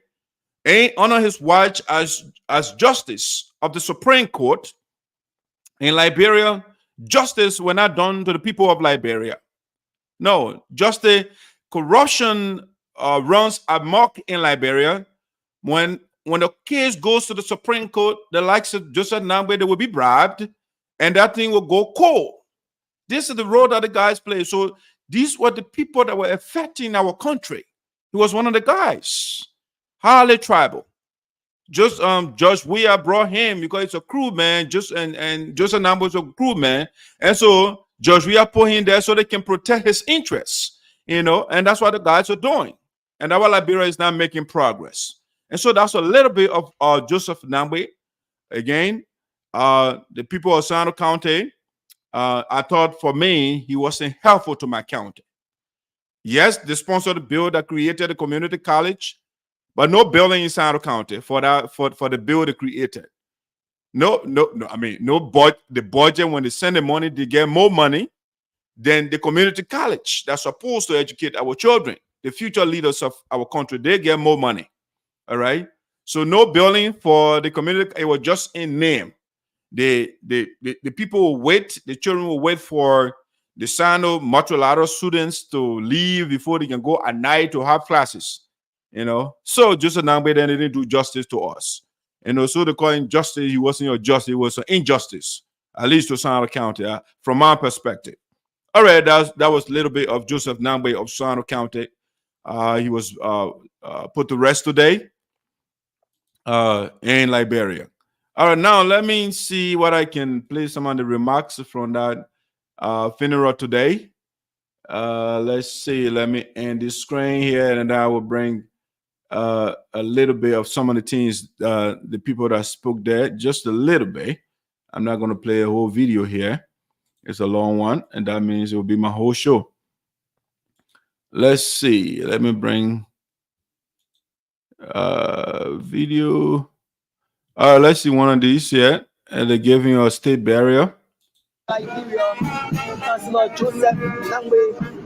And under his watch as justice of the Supreme Court in Liberia, justice were not done to the people of Liberia. No, just the corruption runs amok in Liberia. When the case goes to the Supreme Court, the likes of Joseph Nagbe, they will be bribed, and that thing will go cold. This is the role that the guys play. So these were the people that were affecting our country. He was one of the guys. highly tribal. Just Judge Weah brought him because it's a crew man. And Joseph Nagbe was a crew man, and so Judge Weah put him there so they can protect his interests, and that's what the guys are doing, and that's why Liberia is not making progress. And so that's a little bit of Joseph Nagbe. Again, the people of Sinoe County, I thought for me he wasn't helpful to my county. Yes, they sponsored the bill that created a community college. But no building in Sinoe County for the bill they created. No. I mean, the budget, when they send the money, they get more money than the community college that's supposed to educate our children, the future leaders of our country. They get more money. All right. So no building for the community. It was just in name. The people will wait. The children will wait for the Sinoe multilateral students to leave before they can go at night to have classes. So Joseph Nagbe then didn't do justice to us. So they call him justice. He wasn't your justice. It was an injustice, at least to Sinoe County, from my perspective. All right, that was a little bit of Joseph Nagbe of Sinoe County. He was put to rest today in Liberia. All right, now let me see what I can play some of the remarks from that funeral today. Let's see. Let me end this screen here, and I will bring a little bit of some of the things, the people that spoke there, just a little bit. I'm not going to play a whole video here. It's a long one, and that means it will be my whole show. Let's see. Let me bring video. Let's see one of these here. And they're giving you a state barrier. Councillor Joseph Nagbe.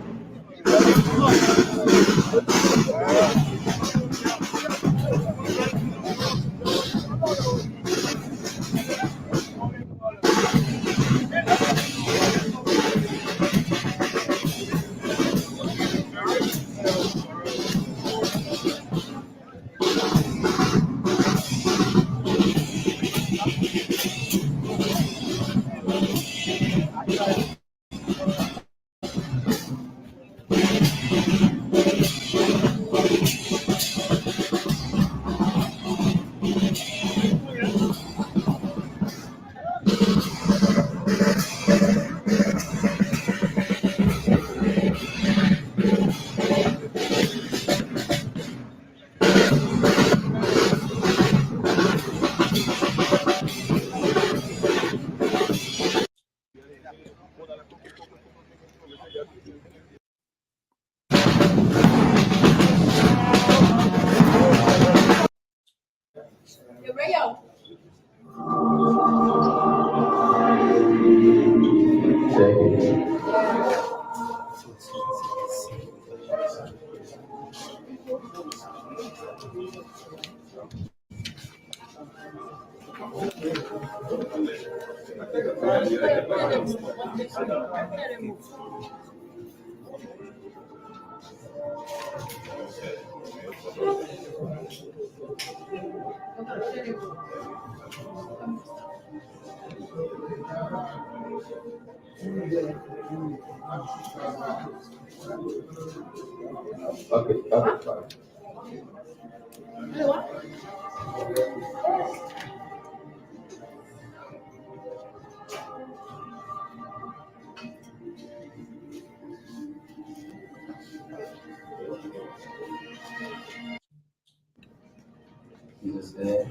Jesus said,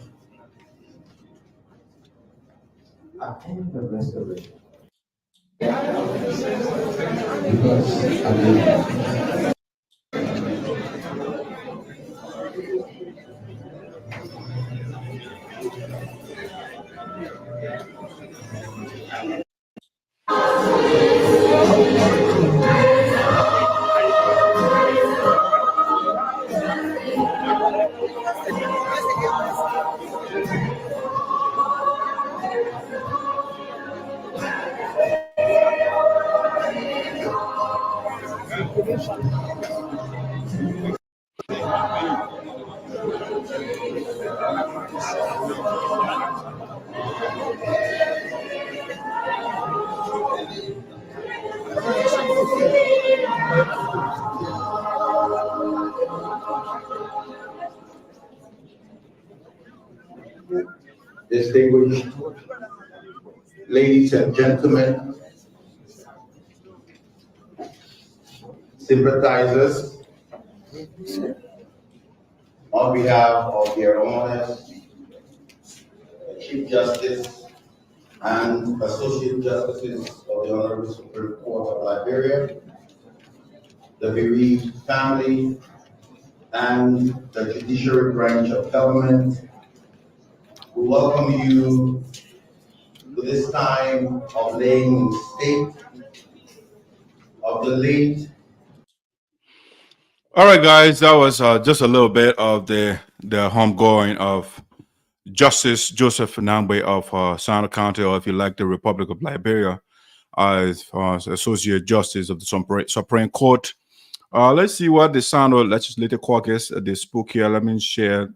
I am the restoration. Because I live. distinguished ladies and gentlemen, sympathizers, on behalf of their honors, the Chief Justice and Associate Justices of the Honorable Supreme Court of Liberia, the bereaved family, and the judiciary branch of government, we welcome you to this time of laying in state of the late. All right, guys, that was just a little bit of the homegoing of Justice Joseph Nagbe of Sinoe County, or if you like, the Republic of Liberia, as Associate Justice of the Supreme Court. Let's see what the Sinoe Legislative Caucus they spoke here. Let me share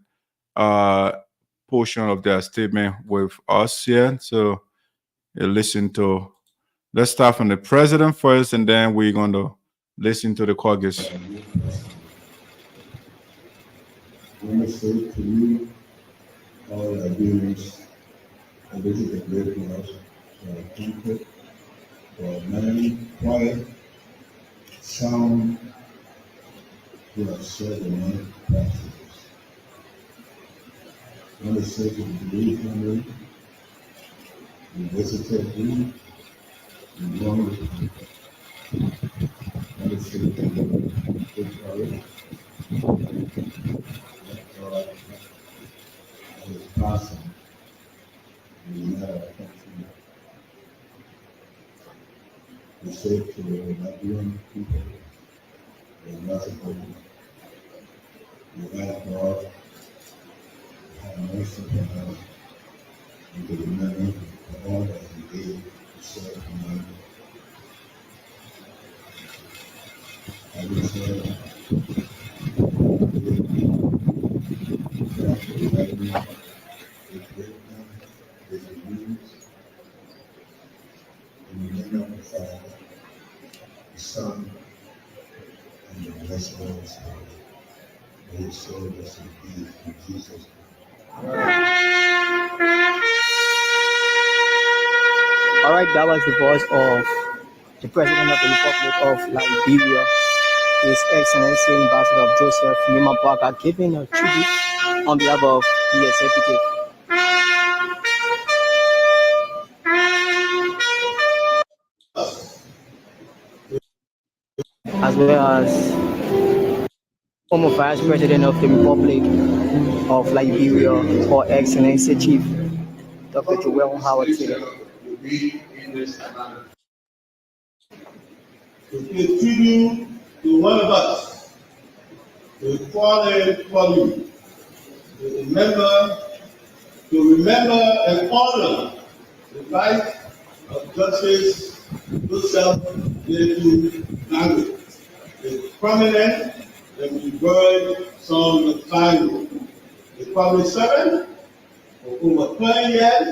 portion of their statement with us here. So you listen to. Let's start from the president first, and then we're going to listen to the caucus. I want to say to you, all Liberians, and this is a great loss for our country, for a man, quiet, sound, who has served the man practices. I want to say to the bereaved family, we visited you, we wronged you. I want to say to you, good courage. God is passing in the matter of country. We say to the Liberian people, they are merciful. We ask God to have mercy on us and to remember all that He did to serve humanity. I will say, in the name of the Father, the Son, and the blessed Holy Spirit, may His soul rest in peace in Jesus' name. All right, that was the voice of the President of the Republic of Liberia, His Excellency Ambassador Joseph Nagbe, giving a tribute on behalf of the executive. As well as former Vice President of the Republic of Liberia, or Excellency Chief Dr. Joel Howard Taylor. To be in this manner. To pay tribute to one of us, to call you, to remember and honor the life of Justice Joseph Nagbe, a prominent and revered son of Sinoe, a public servant for over 20 years,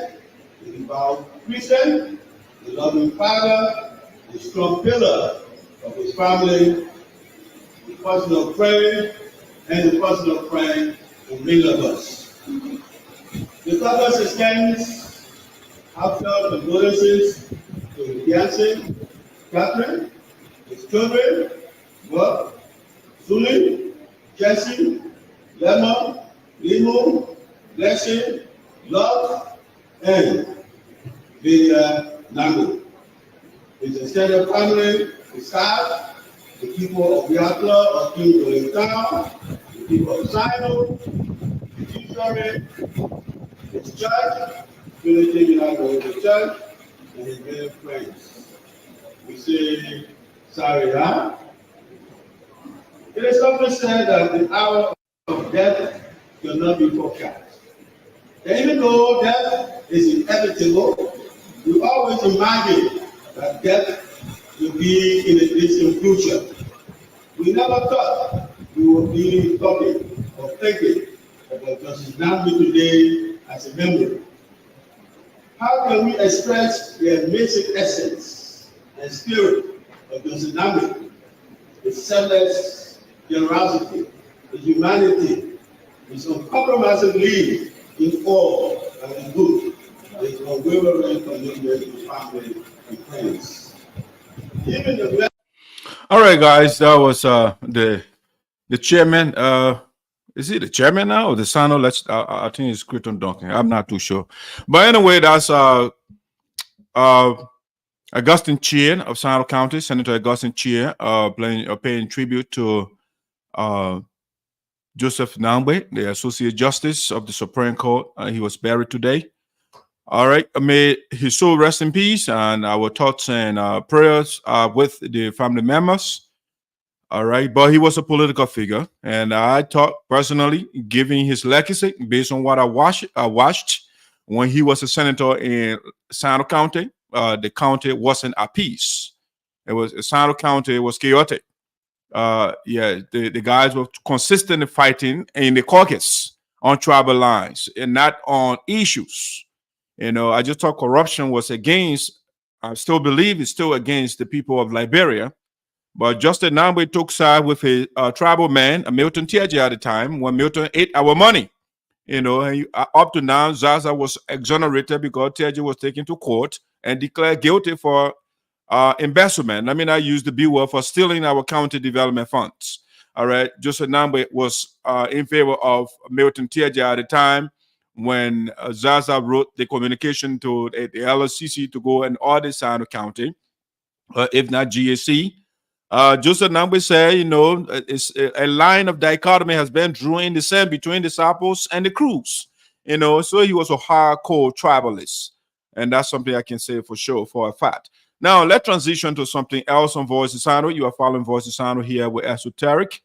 a devout Christian, a loving father, a strong pillar of his family, the person of prayer, and the person of praying for many of us. The caucus extends heartfelt condolences to the fiancé, Catherine, his children, Bob, Zuli, Jesse, Lemon, Limo, Blessing, Love, and Lydia Nagbe. His extended family, his staff, the people of Yatla, of King Town, the people of Sinoe, the judiciary, his church, Trinity United Church, and his many friends. We say, sorry, huh? It is often said that the hour of death cannot be forecast. And even though death is inevitable, we always imagine that death will be in a distant future. We never thought we would be talking or thinking about Justice Nagbe today as a memory. How can we express the amazing essence and spirit of Justice Nagbe, his selfless generosity, his humanity, his uncompromising belief in all that is good, with unwavering commitment to family and friends. Even the All right, guys, that was the chairman. Is he the chairman now or the Sinoe? I think it's Crichton Duncan. I'm not too sure. But anyway, that's Augustine Chia of Sinoe County, Senator Augustine Chia, paying tribute to Joseph Nagbe, the Associate Justice of the Supreme Court. He was buried today. All right, may his soul rest in peace, and our thoughts and prayers with the family members. All right, but he was a political figure, and I thought personally, given his legacy, based on what I watched when he was a senator in Sinoe County, the county wasn't at peace. It was Sinoe County was chaotic. The guys were consistently fighting in the caucus on tribal lines and not on issues. You know, I just thought corruption was against. I still believe it's still against the people of Liberia. But Justice Nagbe took side with a tribal man, Milton Tiaji at the time, when Milton ate our money. You know, and up to now, Zarzar was exonerated because Tiaji was taken to court and declared guilty for embezzlement. I mean, I used the B word for stealing our county development funds. All right, Justice Nagbe was in favor of Milton Tiaji at the time when Zarzar wrote the communication to the LSCC to go and audit Sinoe County, if not GAC. Joseph Nagbe said, you know, it's a line of dichotomy has been drawn in the sand between the Sarpos and the Crews. You know, so he was a hardcore tribalist. And that's something I can say for sure, for a fact. Now, let's transition to something else on Voice of Sinoe. You are following Voice of Sinoe here with ESOTERIC.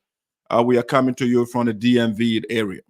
We are coming to you from the DMV area.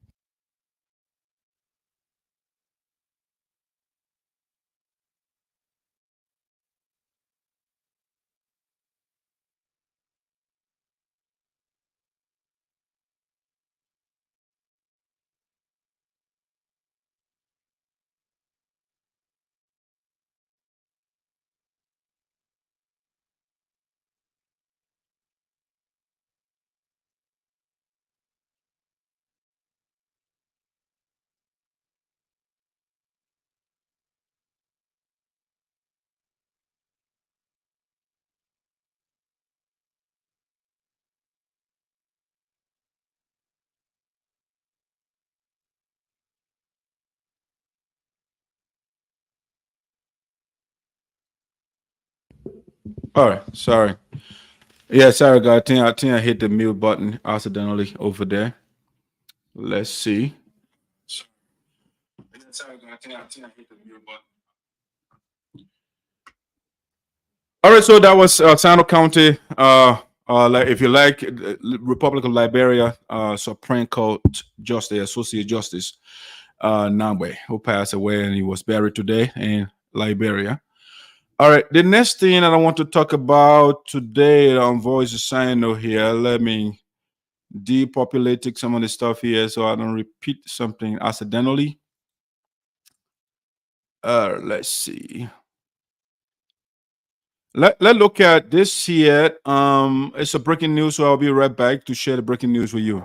All right, sorry. Yeah, sorry, guys. I think I hit the mute button accidentally over there. Let's see. All right, so that was Sinoe County. Like if you like, Republic of Liberia, Supreme Court Justice, Associate Justice Nagbe, who passed away, and he was buried today in Liberia. All right, the next thing that I want to talk about today on Voice of Sinoe here, let me depopulate some of the stuff here so I don't repeat something accidentally. Let's see. Let's look at this here. It's a breaking news, so I'll be right back to share the breaking news with you.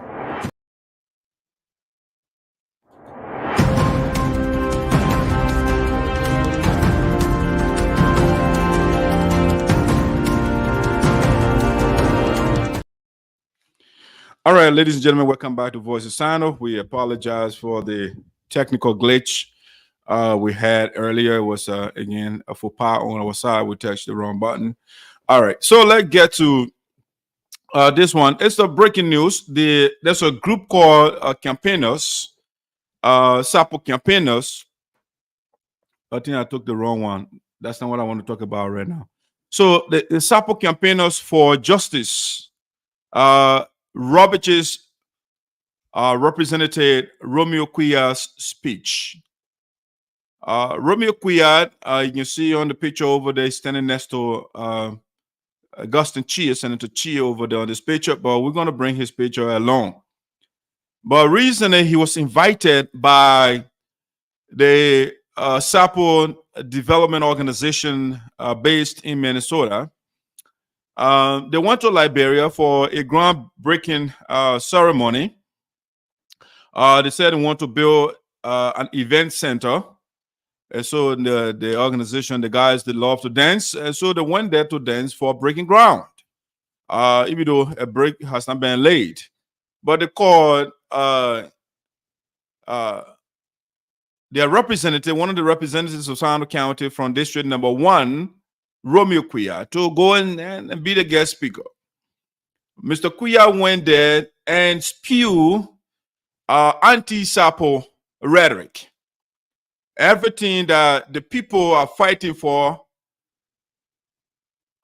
All right, ladies and gentlemen, welcome back to Voice of Sinoe. We apologize for the technical glitch we had earlier. It was, again, a faux pas on our side. We touched the wrong button. All right, so let's get to this one. It's a breaking news. There's a group called Campaigners, Sarpo Campaigners. I think I took the wrong one. That's not what I want to talk about right now. So the Sarpo Campaigners for Justice, Robert's Representative Romeo Quioh's speech. Romeo Quioh, you can see on the picture over there, standing next to Augustine Chia, Senator Chia over there on this picture, but we're going to bring his picture along. But recently, he was invited by the Sarpo Development Organization based in Minnesota. They went to Liberia for a groundbreaking ceremony. They said they want to build an event center. And so the organization, the guys that love to dance, and so they went there to dance for breaking ground. Even though a break has not been laid, but they called their representative, one of the representatives of Sinoe County from District Number 1, Romeo Quioh, to go and be the guest speaker. Mr. Quioh went there and spewed anti-Sarpo rhetoric. Everything that the people are fighting for,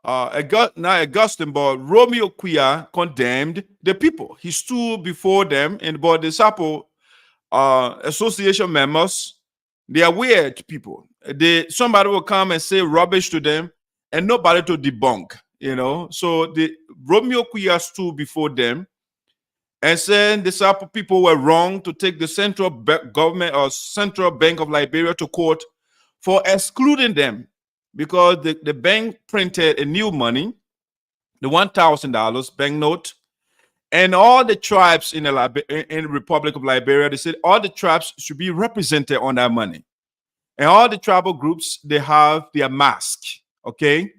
not Augustine, but Romeo Quioh condemned the people. He stood before them, and but the Sarpo association members, they are weird people. Somebody will come and say rubbish to them, and nobody to debunk. So the Romeo Quioh stood before them and said the Sarpo people were wrong to take the central government or Central Bank of Liberia to court for excluding them, because the bank printed a new money, the $1,000 banknote, and all the tribes in the Republic of Liberia, they said all the tribes should be represented on that money. And all the tribal groups, they have their mask, okay?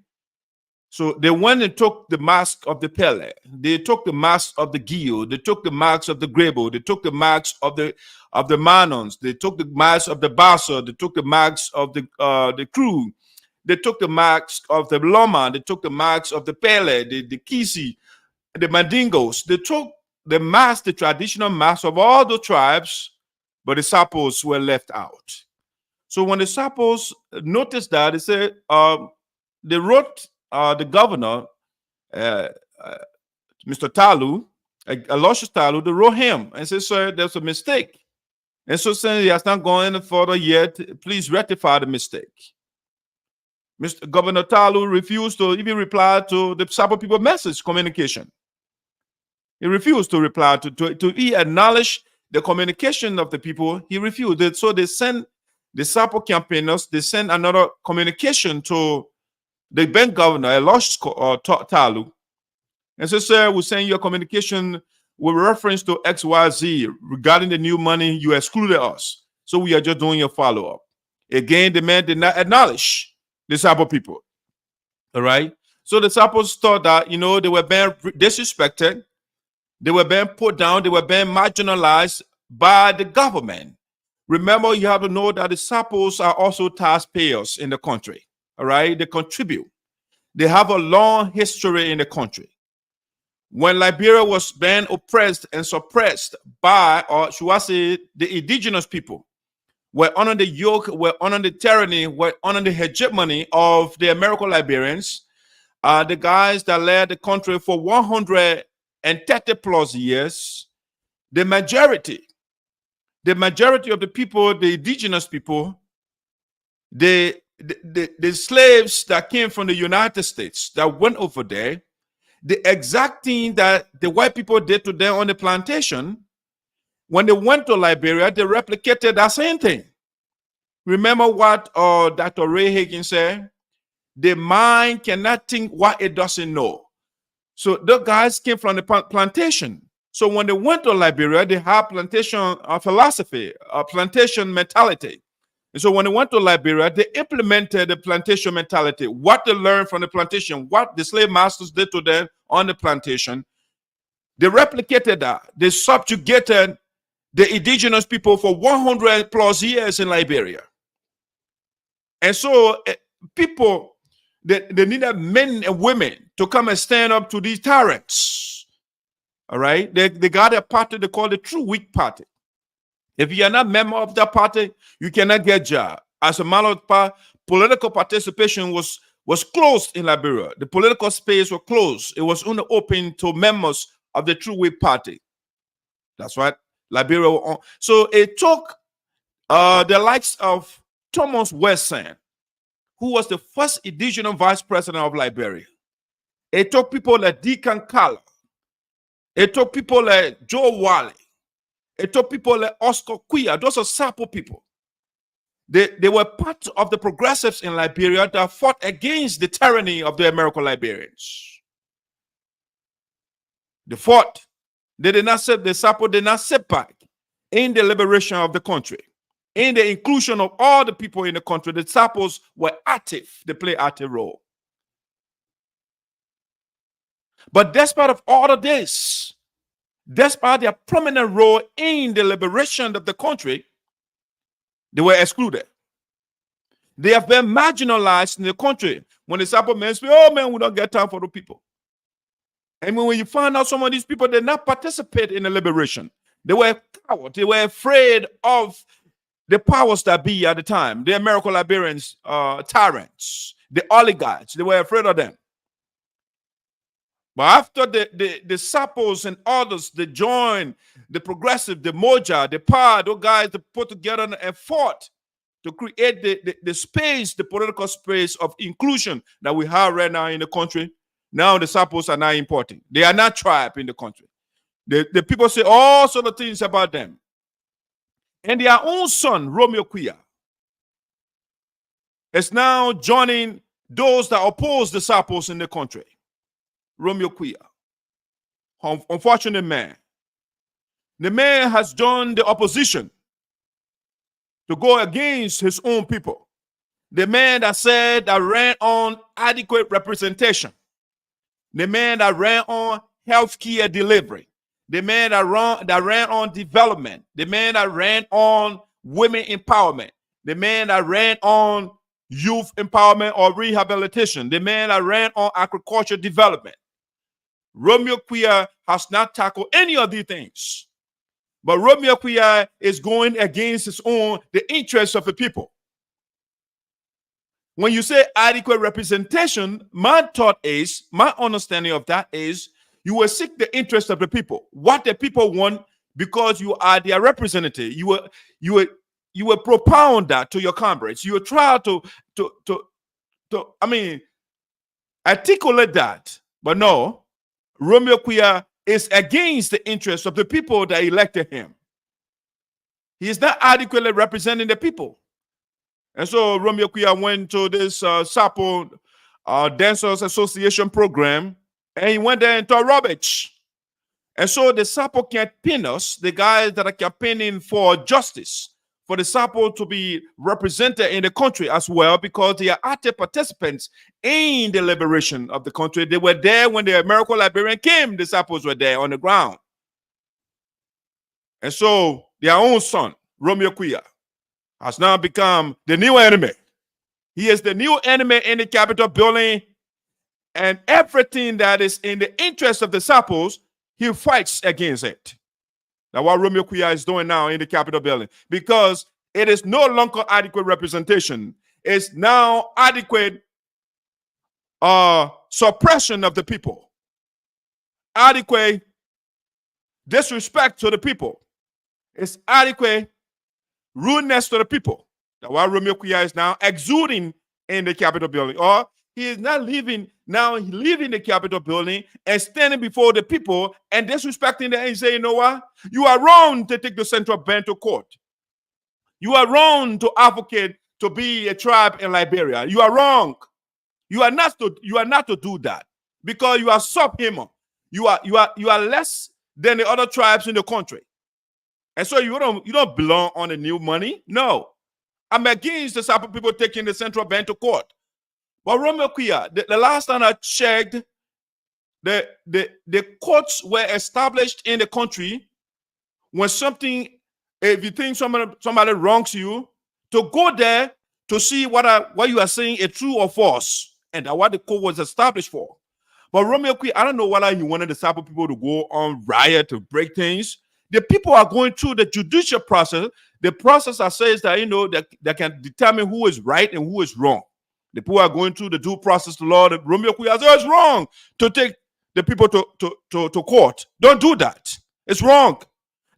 So they went and took the mask of the Pele, they took the mask of the Guioh, they took the mask of the Grebo, they took the mask of the Manons, they took the mask of the Bassa, they took the mask of the Crew, they took the mask of the Loma, they took the mask of the Pele, the Kisi, the Mandingos. They took the mask, the traditional mask of all the tribes, but the Sarpos were left out. So when the Sarpos noticed that, they said, they wrote the governor, Mr. Talu, Aloysius Talu, they wrote him and said, sir, there's a mistake. And so saying he has not gone any further yet, please rectify the mistake. Mr. Governor Talu refused to even reply to the Sarpo people message communication. He refused to reply to acknowledge the communication of the people. He refused. So they sent the Sarpo campaigners, they sent another communication to the bank governor, Aloysius Talu, and said, sir, we're sending you a communication with reference to XYZ regarding the new money. You excluded us. So we are just doing a follow-up. Again, the man did not acknowledge the Sarpo people. All right. So the Sarpos thought that, they were being disrespected. They were being put down. They were being marginalized by the government. Remember, you have to know that the Sarpos are also taxpayers in the country. All right. They contribute. They have a long history in the country. When Liberia was being oppressed and suppressed by, or should I say, the indigenous people, were under the yoke, were under the tyranny, were under the hegemony of the American Liberians, the guys that led the country for 130 plus years, the majority of the people, the indigenous people, the slaves that came from the United States that went over there, the exact thing that the white people did to them on the plantation, when they went to Liberia, they replicated that same thing. Remember what Dr. Ray Higgins said? The mind cannot think what it doesn't know. So the guys came from the plantation. So when they went to Liberia, they had plantation philosophy, plantation mentality. And so when they went to Liberia, they implemented the plantation mentality. What they learned from the plantation, what the slave masters did to them on the plantation, they replicated that. They subjugated the indigenous people for 100 plus years in Liberia. And so people, they needed men and women to come and stand up to these tyrants. All right? They got a party they call the True Weak Party. If you are not a member of that party, you cannot get a job. As a matter of fact, political participation was closed in Liberia. The political space was closed. It was only open to members of the True Weak Party. That's right. Liberia. So it took the likes of Thomas Wesson, who was the first indigenous vice president of Liberia. It took people like Deacon Kala. It took people like Joe Wally. It took people like Oscar Quioh. Those are Sarpo people. They were part of the progressives in Liberia that fought against the tyranny of the American Liberians. They fought. They did not sit, the Sarpo did not sit back in the liberation of the country. in the inclusion of all the people in the country. The Sarpos were active. They play active role. But despite of all of this, despite their prominent role in the liberation of the country, they were excluded. They have been marginalized in the country. When the Sarpo men say, oh man, we don't get time for the people. And when you find out some of these people did not participate in the liberation, they were cowards. They were afraid of the powers that be at the time, the American Liberians, tyrants, the oligarchs. They were afraid of them. But after the Sarpos and others, they joined the progressive, the Moja, the PA, those guys that put together and fought to create the space, the political space of inclusion that we have right now in the country. Now the Sarpos are not important. They are not tribe in the country. The people say all sort of things about them. And their own son, Romeo Quioh, is now joining those that oppose the Sarpos in the country. Romeo Quioh, unfortunate man. The man has joined the opposition to go against his own people. The man that said that ran on adequate representation. The man that ran on healthcare delivery. The man that ran on development. The man that ran on women empowerment. The man that ran on youth empowerment or rehabilitation. The man that ran on agriculture development. Romeo Quioh has not tackled any of these things. But Romeo Quioh is going against the interests of the people. When you say adequate representation, my understanding of that is you will seek the interest of the people, what the people want, because you are their representative. You will propound that to your comrades. You will try to articulate that. But no, Romeo Quioh is against the interests of the people that elected him. He is not adequately representing the people. And so Romeo Quioh went to this Sarpo Dancers Association program, and he went there and talked rubbish. And so the Sarpo campaigners, the guys that are campaigning for justice, for the Sarpo to be represented in the country as well, because they are active participants in the liberation of the country. They were there when the American Liberian came. The Sarpos were there on the ground. And so their own son, Romeo Quioh, has now become the new enemy. He is the new enemy in the Capitol building, and everything that is in the interest of the Sarpos, he fights against it. That's what Romeo Quioh is doing now in the Capitol building, because it is no longer adequate representation. It's now adequate suppression of the people, adequate disrespect to the people. It's adequate rudeness to the people. That's why Romeo Quioh is now exuding in the Capitol building. Or he is not leaving, now he's leaving the Capitol building and standing before the people and disrespecting them and saying, you know what? You are wrong to take the central bank to court. You are wrong to advocate to be a tribe in Liberia. You are wrong. You are not to do that, because you are subhuman. You are less than the other tribes in the country. And so you don't belong on the new money. No. I'm against the Sarpo people taking the central bank to court. But Romeo Quioh, the last time I checked, the courts were established in the country when if you think somebody wrongs you, to go there to see what you are saying is true or false. And that's what the court was established for. But Romeo Quioh, I don't know whether he wanted the Sarpo people to go on riot to break things. The people are going through the judicial process, the process that says that, that can determine who is right and who is wrong. The people are going through the due process, the law. Romeo Quioh says it's wrong to take the people to court. Don't do that. It's wrong.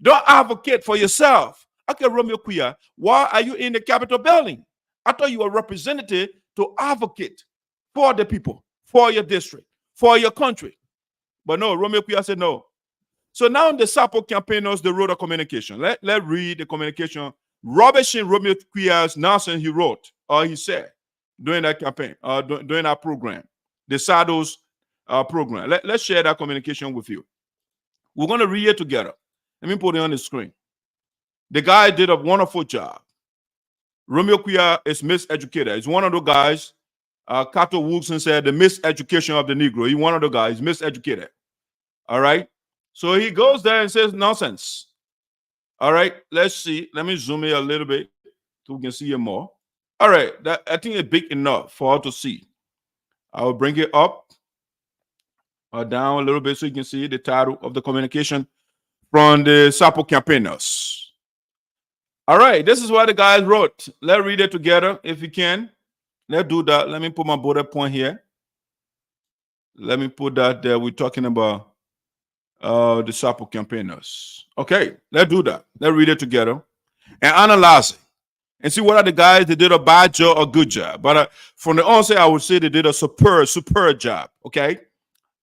Don't advocate for yourself. Okay, Romeo Quioh, why are you in the Capitol building? I thought you were a representative to advocate for the people, for your district, for your country. But no, Romeo Quioh said no. So now the Sarpo campaigners, they wrote a communication. Let's read the communication. Rubbishing Romeo Quioh's nonsense he wrote, or he said, during that campaign, during that program, the SADOS program. Let's share that communication with you. We're going to read it together. Let me put it on the screen. The guy did a wonderful job. Romeo Quioh is miseducated. He's one of those guys. Cato Wilson said the miseducation of the Negro. He's one of the guys, miseducated. All right. So he goes there and says nonsense. All right. Let's see. Let me zoom in a little bit so we can see it more. All right. That, I think it's big enough for us to see. I will bring it up or down a little bit so you can see the title of the communication from the Sarpo Campaigners. All right. This is what the guys wrote. Let's read it together if you can. Let's do that. Let me put my bullet point here. Let me put that there. We're talking about the Sarpo Campaigners. Okay, let's do that. Let's read it together and analyze it and see what are the guys that did a bad job or good job. But from the onset, I would say they did a superb job. Okay,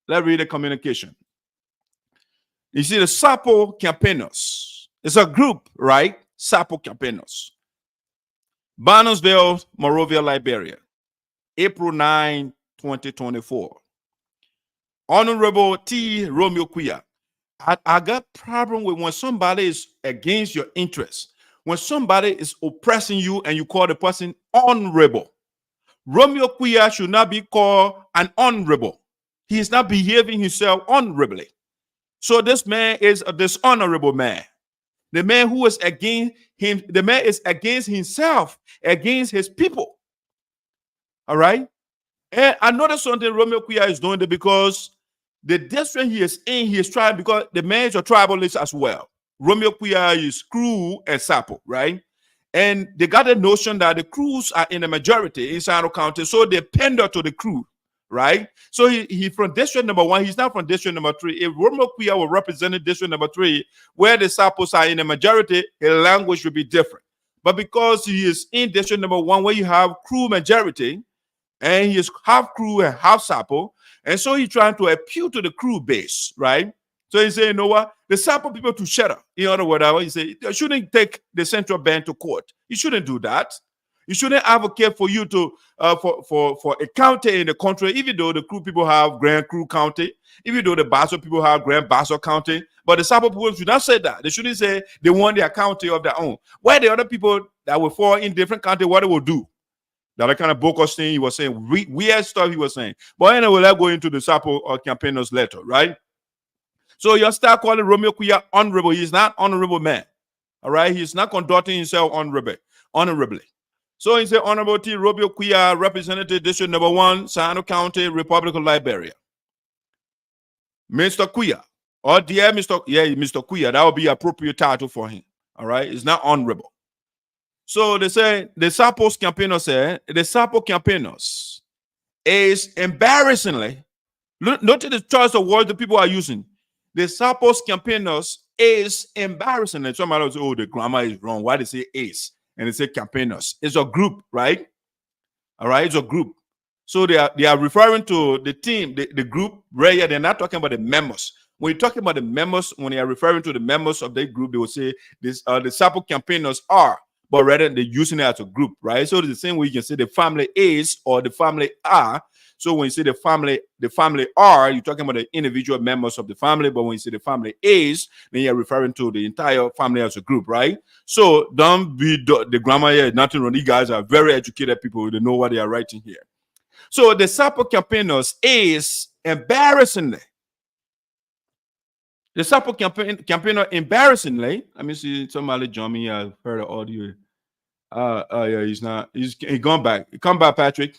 let's read the communication. You see, the Sarpo Campaigners. It's a group, right? Sarpo Campaigners. Barnesville, Monrovia, Liberia, April 9, 2024. Honorable T. Romeo Quioh. I got problem with when somebody is against your interests, when somebody is oppressing you and you call the person honorable. Romeo Quioh should not be called an honorable. He is not behaving himself honorably. So this man is a dishonorable man. The man who is against him, the man is against himself, against his people. All right. And I noticed something Romeo Quioh is doing there because the district he is in, he is trying, because the man is a tribalist as well. Romeo Quioh is Crew and Sarpo, right? And they got the notion that the Crews are in the majority in Sinoe County, so they pander to the Crew, right? So he from district number 1, he's not from district number 3. If Romeo Quioh will represent district number 3, where the Sarpos are in the majority, his language would be different. But because he is in district number 1, where you have Crew majority, and he is half Crew and half Sarpo, and so he's trying to appeal to the Crew base, right? So he said, you know what? The Sarpo people to shut up. In other words, he said, you shouldn't take the central bank to court. You shouldn't do that. You shouldn't advocate for you to for a county in the country, even though the Crew people have Grand Crew County, even though the Basso people have Grand Basso County. But the Sarpo people should not say that. They shouldn't say they want their county of their own. Why the other people that will fall in different counties, what they will do? That kind of bogus thing he was saying, weird stuff he was saying. But anyway, let's go into the Sarpo Campaigners letter, right? So you start calling Romeo Quioh honorable. He's not honorable man. All right, he's not conducting himself honorably. So he said, Honorable T. Romeo Quioh, Representative District Number 1, Sinoe County, Republic of Liberia. Mr. Quioh, or dear Mr. Quioh, that would be appropriate title for him. All right, it's not honorable. So they say the Sarpo Campaigners say the Sarpo Campaigners is embarrassingly, notice the choice of words the people are using. The Sarpo Campaigners is embarrassingly. Somebody will say, oh, the grammar is wrong. Why they say is and they say campaigners? It's a group, right? All right, it's a group. So they are referring to the team, the group, right here. They're not talking about the members. When you're talking about the members, when they are referring to the members of the group, they will say this the Sarpo Campaigners are. But rather they're using it as a group, right? So it's the same way you can say the family is or the family are. So when you say the family are, you're talking about the individual members of the family. But when you say the family is, then you're referring to the entire family as a group, right? So don't be the grammar here is nothing wrong. These guys are very educated people. They know what they are writing here. So the Sarpo Campaigners is embarrassingly. The Sarpo campaigner embarrassingly. Let me see somebody join me. I've heard the audio. Yeah, he's not. He's gone back. Come back, Patrick.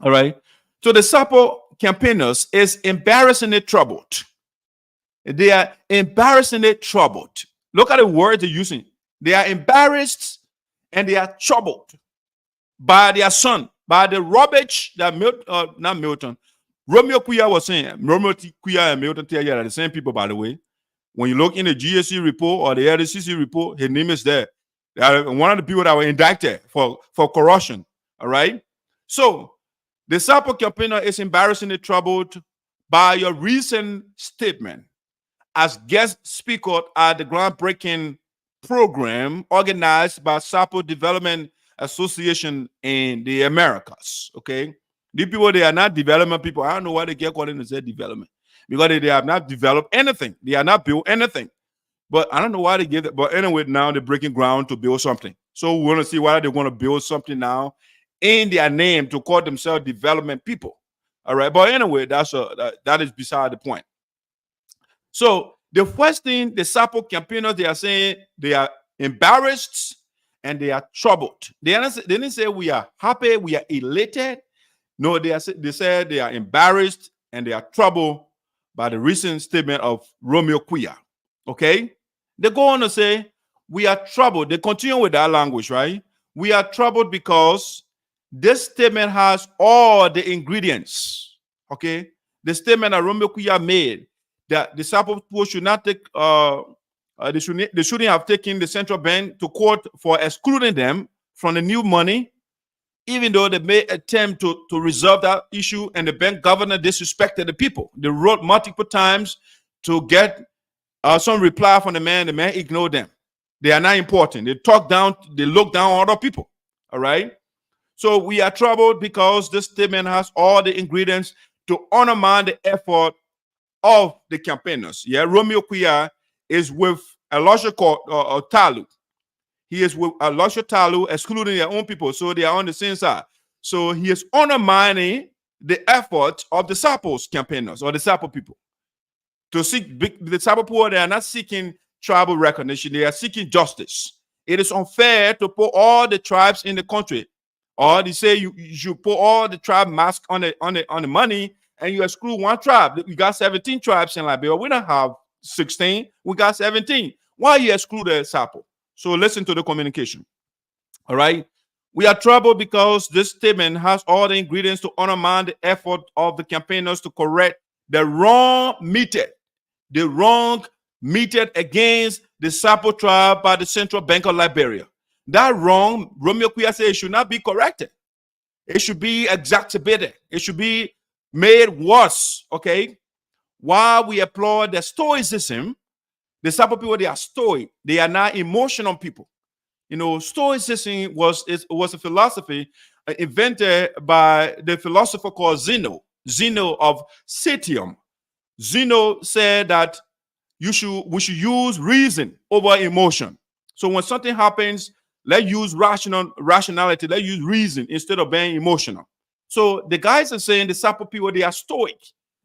All right. So the Sarpo campaigners is embarrassingly troubled. They are embarrassingly troubled. Look at the words they're using. They are embarrassed and they are troubled by their son, by the rubbish that not Milton. Romeo Quioh was saying, Romeo Quioh and Milton Taylor are the same people, by the way. When you look in the GSC report or the LDCC report, his name is there. They are one of the people that were indicted for corruption. All right. So the Sarpo campaigner is embarrassingly troubled by your recent statement as guest speaker at the groundbreaking program organized by Sarpo Development Association in the Americas. Okay. These people, they are not development people. I don't know why they get calling themselves development. Because they have not developed anything. They are not built anything. But I don't know why they give it. But anyway, now they're breaking ground to build something. So we want to see whether they're going to build something now in their name to call themselves development people. All right. But anyway, that is beside the point. So the first thing the Sarpo campaigners, they are saying they are embarrassed and they are troubled. They didn't say we are happy, we are elated. No, they said they are embarrassed and they are troubled by the recent statement of Romeo Quioh. Okay? They go on to say, we are troubled. They continue with that language, right? We are troubled because this statement has all the ingredients. Okay? The statement that Romeo Quioh made, that the Sarpo people should not take, they shouldn't have taken the central bank to court for excluding them from the new money, even though they made attempt to resolve that issue, and the bank governor disrespected the people. They wrote multiple times to get some reply from the man ignored them. They are not important. They look down on other people. All right. So we are troubled because this statement has all the ingredients to undermine the effort of the campaigners. Yeah, Romeo Quioh is with Elisha Talu. He is with Elisha Talu, excluding their own people, so they are on the same side. So he is undermining the effort of the Sarpo's campaigners or the Sarpo people to seek the Sarpo people. They are not seeking tribal recognition; they are seeking justice. It is unfair to put all the tribes in the country, or they say you should put all the tribe mask on the money, and you exclude one tribe. We got 17 tribes in Liberia. We don't have 16. We got 17. Why you exclude the Sarpo? So listen to the communication. All right. We are troubled because this statement has all the ingredients to undermine the effort of the campaigners to correct the wrong meted against the Sarpo tribe by the Central Bank of Liberia. That wrong, Romeo Quioh said, it should not be corrected. It should be exacerbated. It should be made worse. Okay. While we applaud the stoicism, the Sarpo people, they are stoic. They are not emotional people. You know, stoicism was a philosophy invented by the philosopher called Sinoe of Citium. Sinoe said that we should use reason over emotion. So when something happens, let's use rationality. Let's use reason instead of being emotional. So the guys are saying the Sarpo people, they are stoic.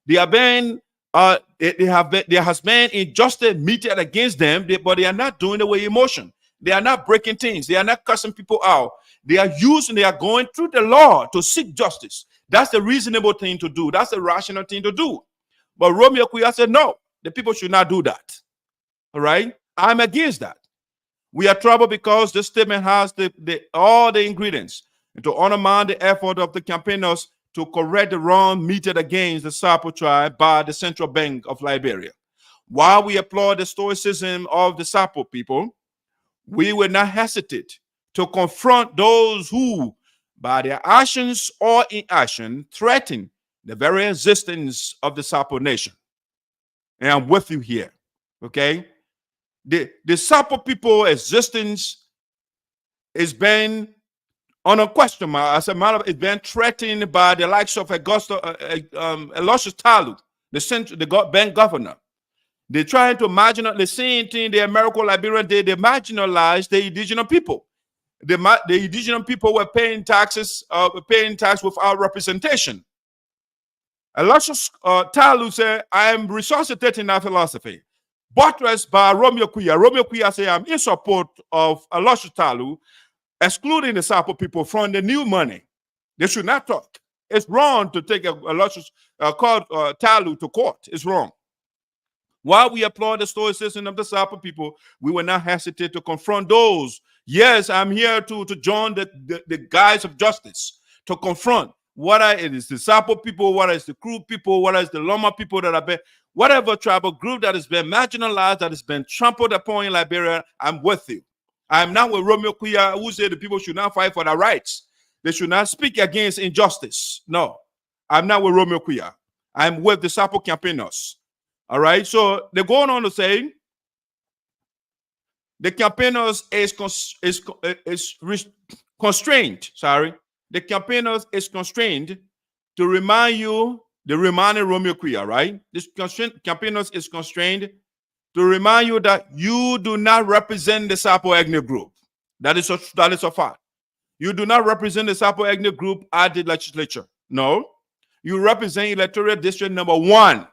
They are being there has been injustice meted against them, but they are not doing it with emotion. They are not breaking things. They are not cussing people out. They are going through the law to seek justice. That's the reasonable thing to do. That's the rational thing to do. But Romeo Quioh said, no, the people should not do that. All right? I'm against that. We are troubled because this statement has all the ingredients to undermine the effort of the campaigners to correct the wrong meted against the Sarpo tribe by the Central Bank of Liberia. While we applaud the stoicism of the Sarpo people, we will not hesitate to confront those who, by their actions or inaction, threaten the very existence of the Sarpo nation. And I'm with you here, okay? The Sarpo people existence is being on a question mark. As a matter of, it's been threatened by the likes of Elisha Talu, the bank governor. They're trying to marginalize the same thing the American Liberian did. They marginalized the indigenous people. The indigenous people were paying tax without representation. Elisha Talu said, I am resuscitating that philosophy. Buttressed by Romeo Quioh. Romeo Quioh said, I'm in support of Elisha Talu, excluding the Sarpo people from the new money. They should not talk. It's wrong to take Elisha Talu to court. It's wrong. While we applaud the stoicism of the Sarpo people, we will not hesitate to confront those. Yes, I'm here to join the guys of justice, to confront whether it is the Sarpo people, whether it's the Kru people, whether it's the Loma people that have been, whatever tribal group that has been marginalized, that has been trampled upon in Liberia. I'm with you. I'm not with Romeo Quioh, who said the people should not fight for their rights. They should not speak against injustice. No, I'm not with Romeo Quioh. I'm with the Sarpo campaigners. All right, so they're going on to say the campaigners is constrained. Sorry, the campaigners is constrained to remind you. They reminded Romeo Quioh, right? This campaigners is constrained to remind you that you do not represent the Sarpo ethnic group. That is a fact. You do not represent the Sarpo ethnic group at the legislature. No. You represent electoral district number 1,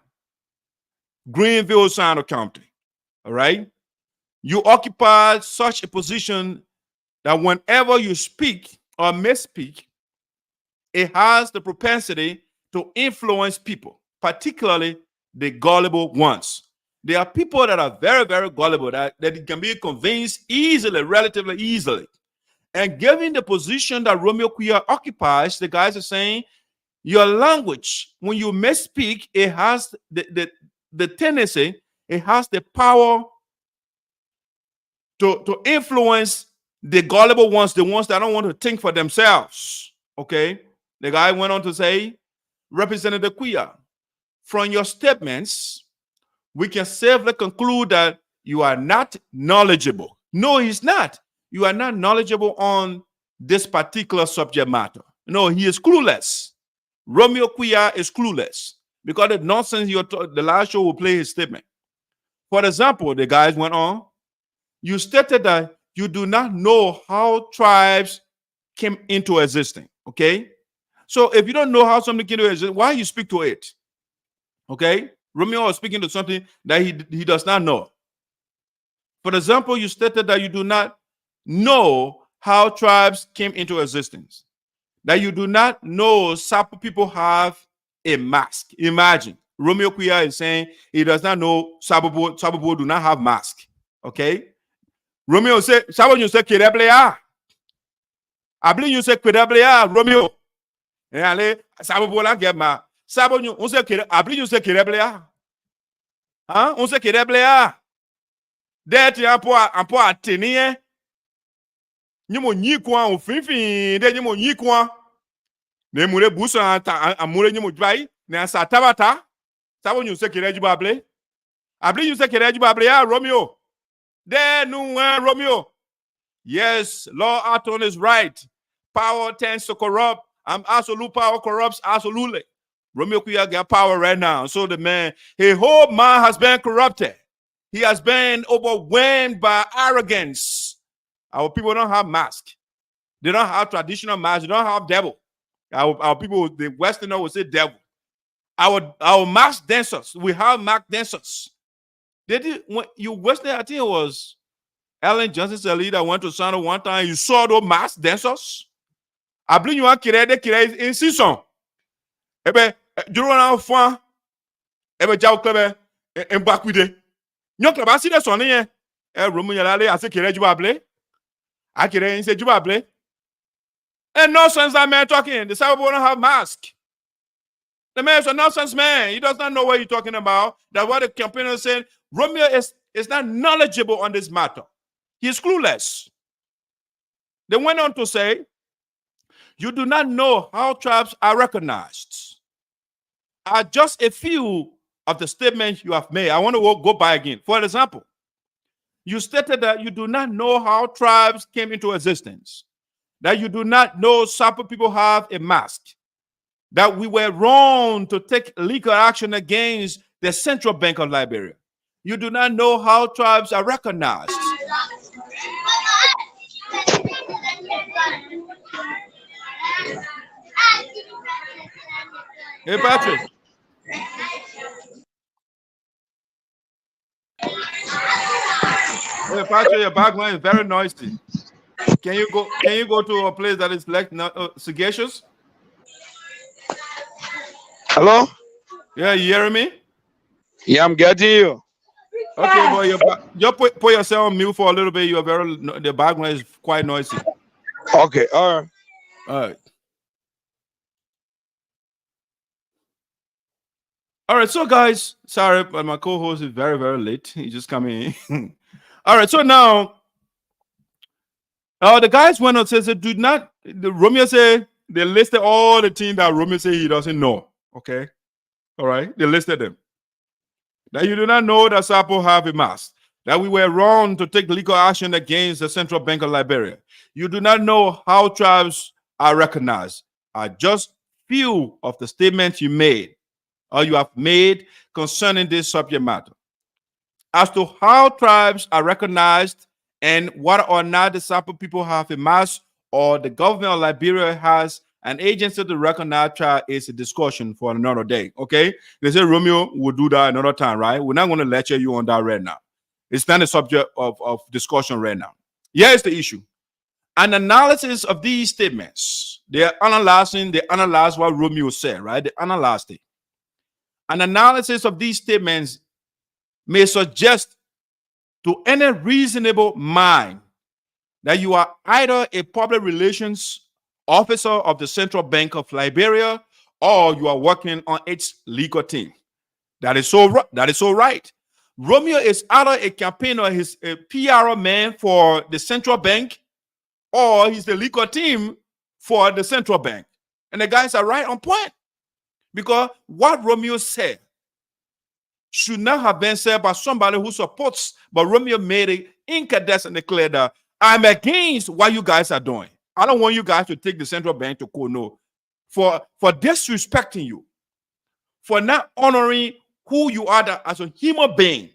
Greenville, Sinoe County. All right. You occupy such a position that whenever you speak or misspeak, it has the propensity to influence people, particularly the gullible ones. There are people that are very, very gullible that can be convinced easily, relatively easily. And given the position that Romeo Quioh occupies, the guys are saying your language, when you misspeak, it has the tendency, it has the power to influence the gullible ones, the ones that don't want to think for themselves. Okay? The guy went on to say, Representative Quioh, from your statements, we can safely conclude that you are not knowledgeable. No, he's not. You are not knowledgeable on this particular subject matter. No, he is clueless. Romeo Quioh is clueless because the nonsense the last show will play his statement. For example, the guys went on. You stated that you do not know how tribes came into existence. Okay? So if you don't know how something came into existence, why you speak to it? Okay? Romeo is speaking to something that he does not know. For example, you stated that you do not know how tribes came into existence. That you do not know Sarpo people have a mask. Imagine. Romeo Quioh is saying he does not know Sarpo people do not have mask. Okay? Romeo said, Sarpo you say Kereblea. I believe you say Kereblea, Romeo. And I Sarpo people get ma. Sarpo you say I believe you say Kereblea. Huh? On say Kereblea. Deti ampo atenie. Nyimo nyikwa ofinfin de nyimo nyikwa ne mure busa amure nyimo dwai ne satabata sabo nyu se kere jubable abli nyu se kere jubable ya Romeo de nu Romeo. Yes, Law Aton is right. Power tends to corrupt. Absolute power corrupts absolutely. Romeo Quioh got power right now. So the man, his whole mind has been corrupted. He has been overwhelmed by arrogance. Our people don't have masks. They don't have traditional masks. They don't have devil. Our people, the Westerner will say devil. Our mask dancers, we have mask dancers. They did when you Westerner, I think it was Ellen Johnson's leader went to Sinoe one time. You saw those mask dancers. I believe you want to in season. Ebe Jurona Fan, Ebe Jaw Club, and back with it. Your club, I see that son here. Romeo Lale, I say Kirejubable. I can't say Jubable. And nonsense that man talking. The Sarpo don't have mask. The man is a nonsense man. He does not know what you're talking about. That's what the campaigner said. Romeo is not knowledgeable on this matter. He is clueless. They went on to say, you do not know how tribes are recognized. Are just a few of the statements you have made. I want to go by again. For example, you stated that you do not know how tribes came into existence, that you do not know Sarpo people have a mask, that we were wrong to take legal action against the Central Bank of Liberia. You do not know how tribes are recognized. Hey, Patrick. Hey, Patrick, your background is very noisy. Can you go to a place that is like sagacious? Hello? Yeah, you hearing me? Yeah, I'm getting you. Okay, boy, you put yourself on mute for a little bit. The background is quite noisy. Okay, all right. All right. All right, so guys, sorry, but my co-host is very, very late. He just coming in. All right, so now, the guys went on and said, Romeo said, they listed all the things that Romeo said he doesn't know. Okay. All right. They listed them. That you do not know that Sarpo have a mask. That we were wrong to take legal action against the Central Bank of Liberia. You do not know how tribes are recognized. Are just few of the statements you made or you have made concerning this subject matter. As to how tribes are recognized and whether or not the Sarpo people have a mass or the government of Liberia has an agency to recognize trial is a discussion for another day. Okay, they say Romeo will do that another time, right? We're not going to lecture you on that right now. It's not a subject of discussion right now. Here's the issue. An analysis of these statements, they analyze what Romeo said, right? They analyzed it. An analysis of these statements may suggest to any reasonable mind that you are either a public relations officer of the Central Bank of Liberia or you are working on its legal team. That is so right. Romeo is either a campaigner, he's a PR man for the Central Bank, or he's the legal team for the Central Bank. And the guys are right on point. Because what Romeo said should not have been said by somebody who supports, but Romeo made it incandescently clear that I'm against what you guys are doing. I don't want you guys to take the Central Bank to court, no. For disrespecting you, for not honoring who you are as a human being,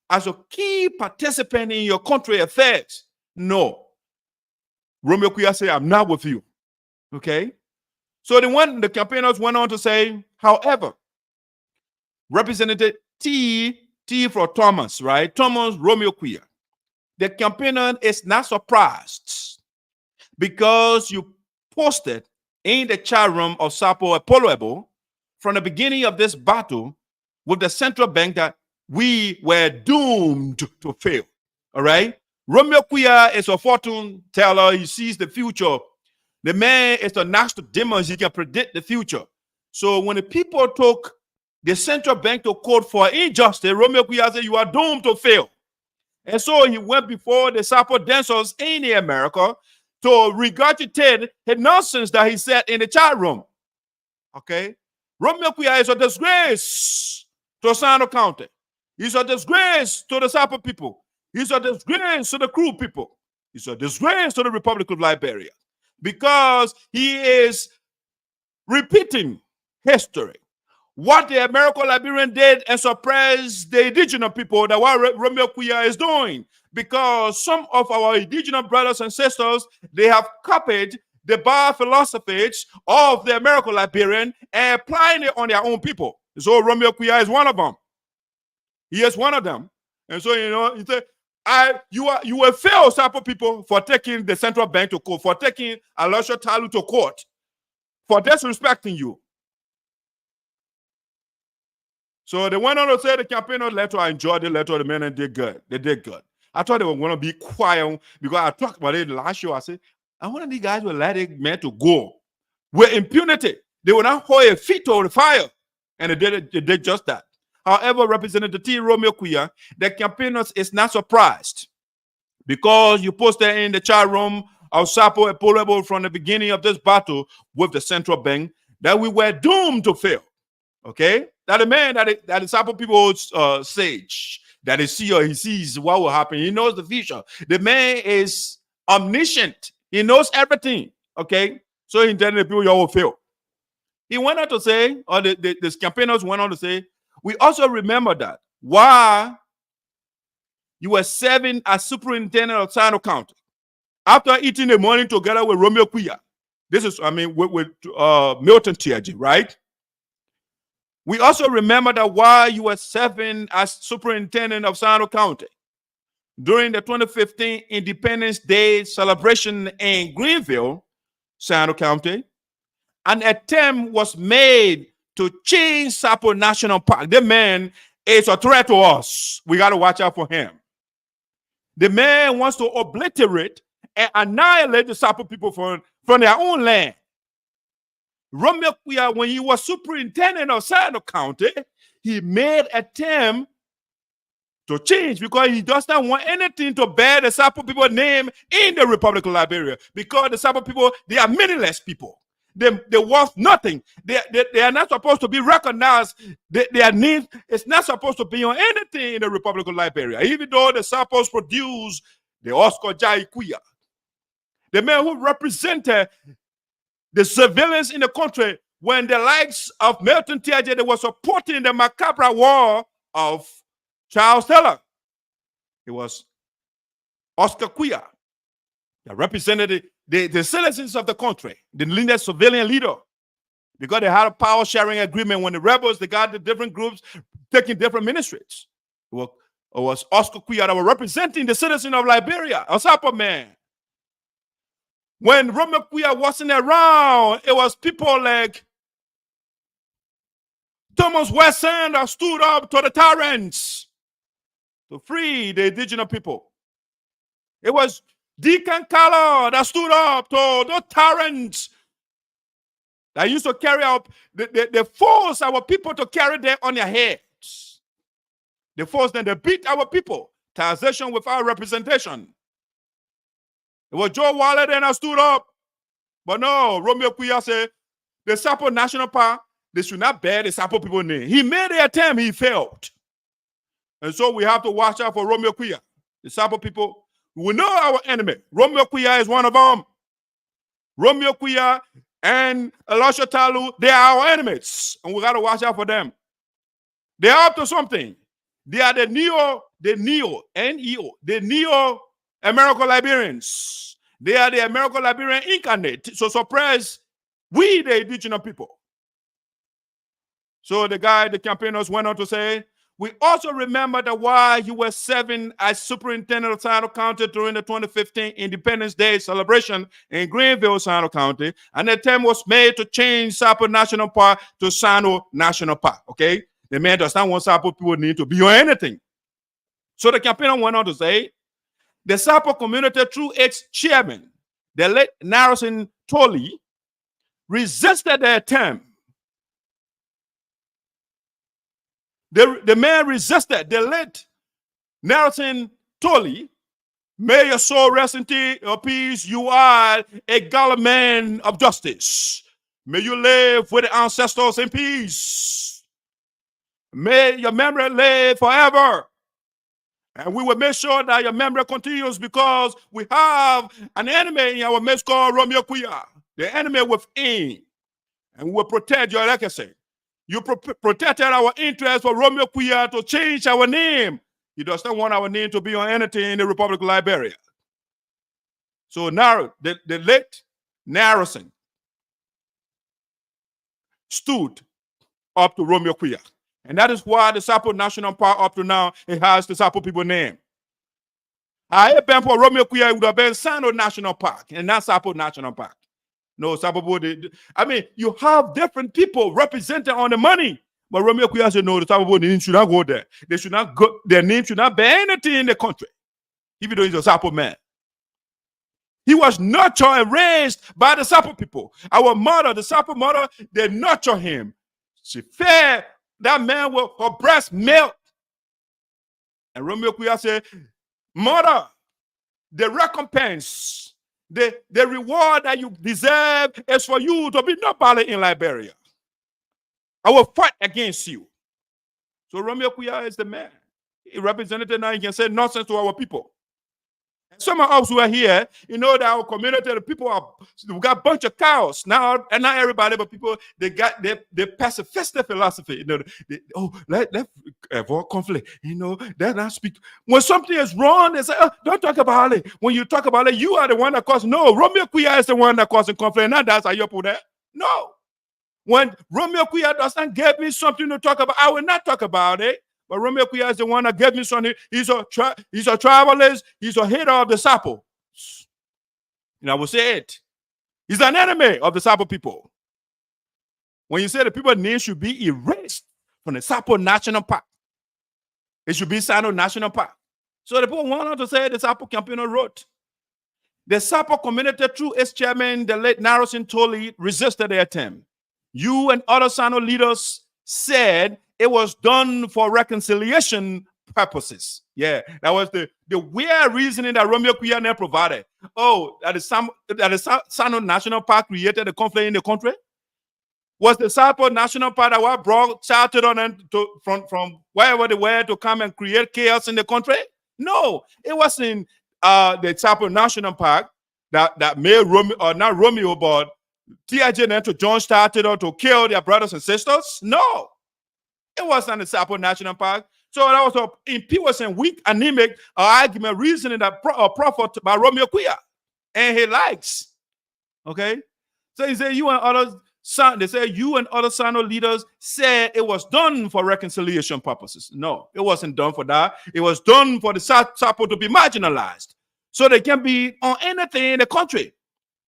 as a key participant in your country affairs. No. Romeo Quioh said, I'm not with you. Okay? So the campaigners went on to say, however, Representative T for Thomas, right? Thomas Romeo Quioh. The campaigner is not surprised because you posted in the chat room of Sarpo Campaigners from the beginning of this battle with the central bank that we were doomed to fail. All right? Romeo Quioh is a fortune teller. He sees the future. The man is the next to demons. He can predict the future. So when the people took the central bank to court for injustice, Romeo Quioh said, you are doomed to fail. And so he went before the Sarpo dancers in America to regurgitate the nonsense that he said in the chat room. Okay? Romeo Quioh is a disgrace to Sinoe County. He's a disgrace to the Sarpo people. He's a disgrace to the Crew people. He's a disgrace to the Republic of Liberia because he is repeating history. What the American Liberian did and suppressed the indigenous people, that what Romeo Quioh is doing. Because some of our indigenous brothers and sisters, they have copied the bar philosophies of the American Liberian and applying it on their own people. So Romeo Quioh is one of them. He is one of them. And so, you know, he said, you will fail Sarpo people for taking the central bank to court, for taking Alusha Talu to court, for disrespecting you. So they went on to say the campaigners letter, I enjoyed the letter, the men did good. They did good. I thought they were going to be quiet because I talked about it last show. I said, I wanted these guys would let it man to go with impunity. They would not hold a feet to the fire. And they did just that. However, Representative T. Romeo Quioh, the campaigners is not surprised because you posted in the chat room of Sarpo Campaigners from the beginning of this battle with the central bank that we were doomed to fail. Okay? That the man that the Sarpo people sage, that he sees what will happen. He knows the future. The man is omniscient. He knows everything. Okay? So he telling the people you will fail. He went on to say, or the campaigners went on to say, we also remember that while you were serving as superintendent of Sinoe County, after eating the morning together with Romeo Quioh, this is, I mean, with Milton Tiaji, right? We also remember that while you were serving as superintendent of Sinoe County during the 2015 Independence Day celebration in Greenville, Sinoe County, an attempt was made to change Sarpo National Park. The man is a threat to us. We got to watch out for him. The man wants to obliterate and annihilate the Sarpo people from their own land. Romeo Quioh, when he was superintendent of Sinoe County, he made an attempt to change because he does not want anything to bear the Sarpo people name in the Republic of Liberia because the Sarpo people, they are meaningless people. They're worth nothing. They are not supposed to be recognized. Their name is not supposed to be on anything in the Republic of Liberia, even though the Sarpos produce the Oscar Jai Quioh, the man who represented the civilians in the country when the likes of Milton Tiaji, they were supporting the macabre war of Charles Taylor. It was Oscar Quioh, that represented the citizens of the country, the leading civilian leader, because they had a power sharing agreement. When the rebels, they got the different groups taking different ministries. It was Oscar Quioh that was representing the citizens of Liberia, a Sarpo man. When Romeo Quioh wasn't around, it was people like Thomas Wesson that stood up to the tyrants to free the indigenous people. It was Deacon Carlo that stood up to the tyrants that used to carry out, they force our people to carry them on their heads. They force them, they beat our people. Taxation without representation. It was Joe Waller then that stood up. But no, Romeo Quioh said, the Sarpo National Park, they should not bear the Sarpo people name. He made the attempt, he failed. And so we have to watch out for Romeo Quioh. The Sarpo people, we know our enemy. Romeo Quioh is one of them. Romeo Quioh and Elisha Talu, they are our enemies. And we got to watch out for them. They are up to something. They are the Neo-American Liberians. They are the American Liberian incarnate. So suppress we, the indigenous people. So the campaigners went on to say, we also remember that while he was serving as superintendent of Sinoe County during the 2015 Independence Day celebration in Greenville, Sinoe County, an attempt was made to change Sarpo National Park to Sinoe National Park. Okay? The man does not want Sarpo people need to be on anything. So the campaigner went on to say, the Sarpo community, through its chairman, the late Narrison Tolly, resisted the attempt. The man resisted. The late Narrison Tolly, may your soul rest in peace. You are a gallant man of justice. May you live with the ancestors in peace. May your memory live forever. And we will make sure that your memory continues, because we have an enemy in our midst called Romeo Quioh, the enemy within. And we will protect your legacy. You protected our interest for Romeo Quioh to change our name. He does not want our name to be on anything in the Republic of Liberia. So now, the late Narrison stood up to Romeo Quioh. And that is why the Sarpo National Park, up to now, it has the Sarpo people name. I had been for Romeo Quioh, it would have been Sinoe National Park, and not Sarpo National Park. No, Sarpo, I mean, you have different people represented on the money. But Romeo Quioh said, no, the Sarpo name should not go there. They should not go, their name should not bear anything in the country, even though he's a Sarpo man. He was nurtured and raised by the Sarpo people. Our mother, the Sarpo mother, they nurture him. She fed that man with her breast milk. And Romeo Quioh said, mother, the recompense, the reward that you deserve is for you to be nobody in Liberia. I will fight against you. So Romeo Quioh is the man. He represented now, he can say nonsense to our people. Some of us who are here, you know that our community, the people we got a bunch of cows now, and not everybody, but people, they got their pacifistic philosophy. You know, let's avoid conflict. You know, that not speak. When something is wrong, they say, oh, don't talk about it. When you talk about it, you are the one that caused. No, Romeo Quioh is the one that causing conflict. Not that's how you put that. No. When Romeo Quioh does not give me something to talk about, I will not talk about it. But Romeo Quioh is the one that gave me something. He's a tribalist. He's a hater of the Sarpo. And I will say it. He's an enemy of the Sarpo people. When you say the people's name should be erased from the Sarpo National Park, it should be Sinoe National Park. So the people wanted to say the Sarpo campaigner wrote. The Sarpo community, through its chairman, the late Narrison Tolly, resisted the attempt. You and other Sinoe leaders said it was done for reconciliation purposes. Yeah, that was the weird reasoning that Romeo Quioh never provided. Oh, that is Sinoe National Park created a conflict in the country? Was the Sarpo National Park that was brought, chartered on them from wherever they were to come and create chaos in the country? No, it wasn't the Sarpo National Park that made Romeo, or not Romeo, but T.I.J. and to John started or to kill their brothers and sisters. No. It wasn't the Sarpo National Park. So that was a impious and weak, anemic argument, reasoning that proffered by Romeo Quioh and his likes. Okay, so he said you and others. They say you and other Sinoe leaders said it was done for reconciliation purposes. No, it wasn't done for that. It was done for the Sarpo to be marginalized, so they can be on anything in the country.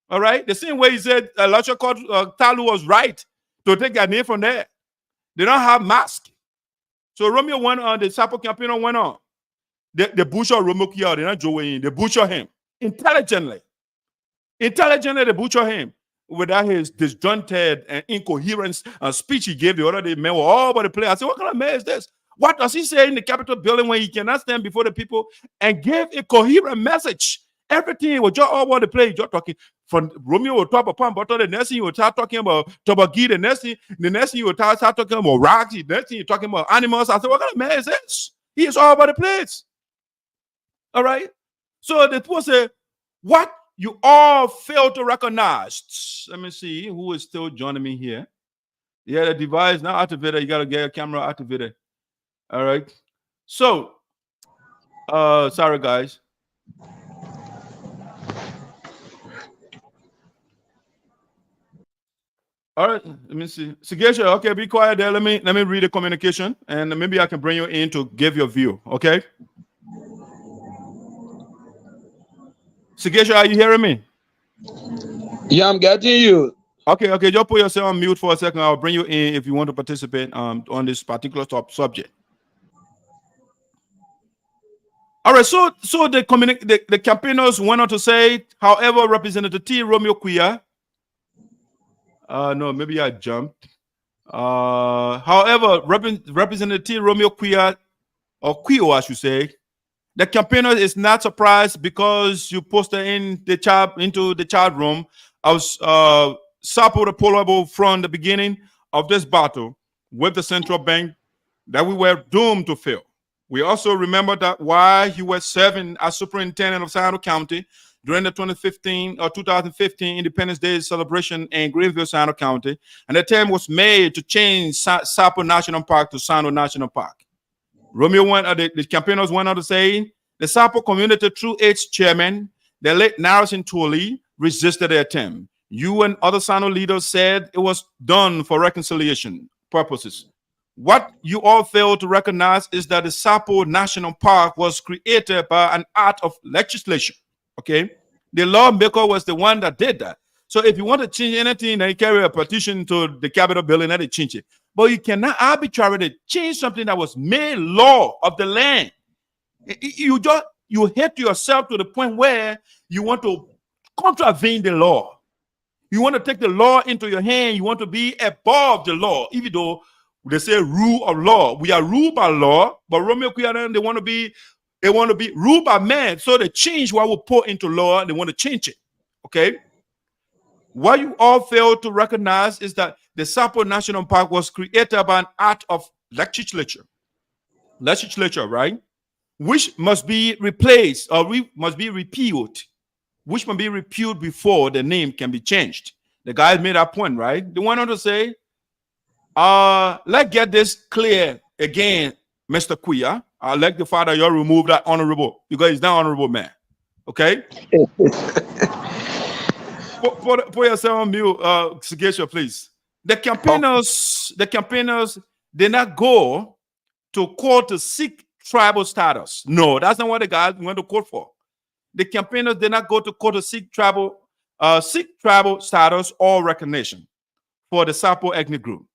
All right, the same way he said Elijah Talu was right to take their name from there. They don't have mask. So Romeo went on, the Sarpo campaigner went on. They butcher Romeo Quioh, they're not joking. They butcher him intelligently. Intelligently, they butcher him. Without his disjointed and incoherent speech he gave the other day, men were all over the place. I said, what kind of man is this? What does he say in the Capitol building when he cannot stand before the people and give a coherent message? Everything was just all over the place. Just talking. From Romeo will talk about butter, the next thing you will start talking about toboggy, the next thing you will start talking about rocks, the next thing you're talking about animals. I said, what kind of man is this? He is all over the place. All right. So the people say, what you all fail to recognize. Let me see who is still joining me here. Yeah, the device now activated. You got to get your camera activated. All right. So, sorry, guys. All right, let me see. Sigesha, okay, be quiet there. Let me read the communication, and maybe I can bring you in to give your view. Okay. Sigesha, are you hearing me? Yeah, I'm getting you. Okay, just put yourself on mute for a second. I'll bring you in if you want to participate on this particular subject. All right, so the campaigners went on to say, however, Representative T. Romeo Quioh, no, maybe I jumped. However, Representative T. Romeo Quioh, or Quioh, I should say, the campaigner is not surprised because you posted in the chat into the chat room of Sarpo the Polable from the beginning of this battle with the central bank that we were doomed to fail. We also remember that while he was serving as superintendent of Sinoe County during the 2015 Independence Day celebration in Greenville, Sinoe County, and the attempt was made to change Sarpo National Park to Sinoe National Park. Romeo the campaigners went on to say the Sarpo community, through its chairman, the late Narrison Tuli, resisted the attempt. You and other Sinoe leaders said it was done for reconciliation purposes. What you all fail to recognize is that the Sarpo National Park was created by an act of legislation. Okay, the lawmaker was the one that did that. So if you want to change anything, then you carry a petition to the Capitol building and they change it. But you cannot arbitrarily change something that was made law of the land. You hate yourself to the point where you want to contravene the law. You want to take the law into your hand. You want to be above the law, even though they say rule of law. We are ruled by law, but Romeo Quioh, they want to be ruled by man. So they change what we put into law and they want to change it. Okay. What you all fail to recognize is that the Sarpo National Park was created by an act of legislature, right? Which must be replaced or must be repealed, which must be repealed before the name can be changed. The guys made that point, right? They went on to say, let's get this clear again, Mr. Quioh. I'll let the father you remove that honorable because he's not honorable man. Okay? Put yourself on mute, Sigesha, please. The campaigners did not go to court to seek tribal status. No, that's not what the guys went to court for. The campaigners did not go to court to seek tribal status or recognition for the Sarpo ethnic group.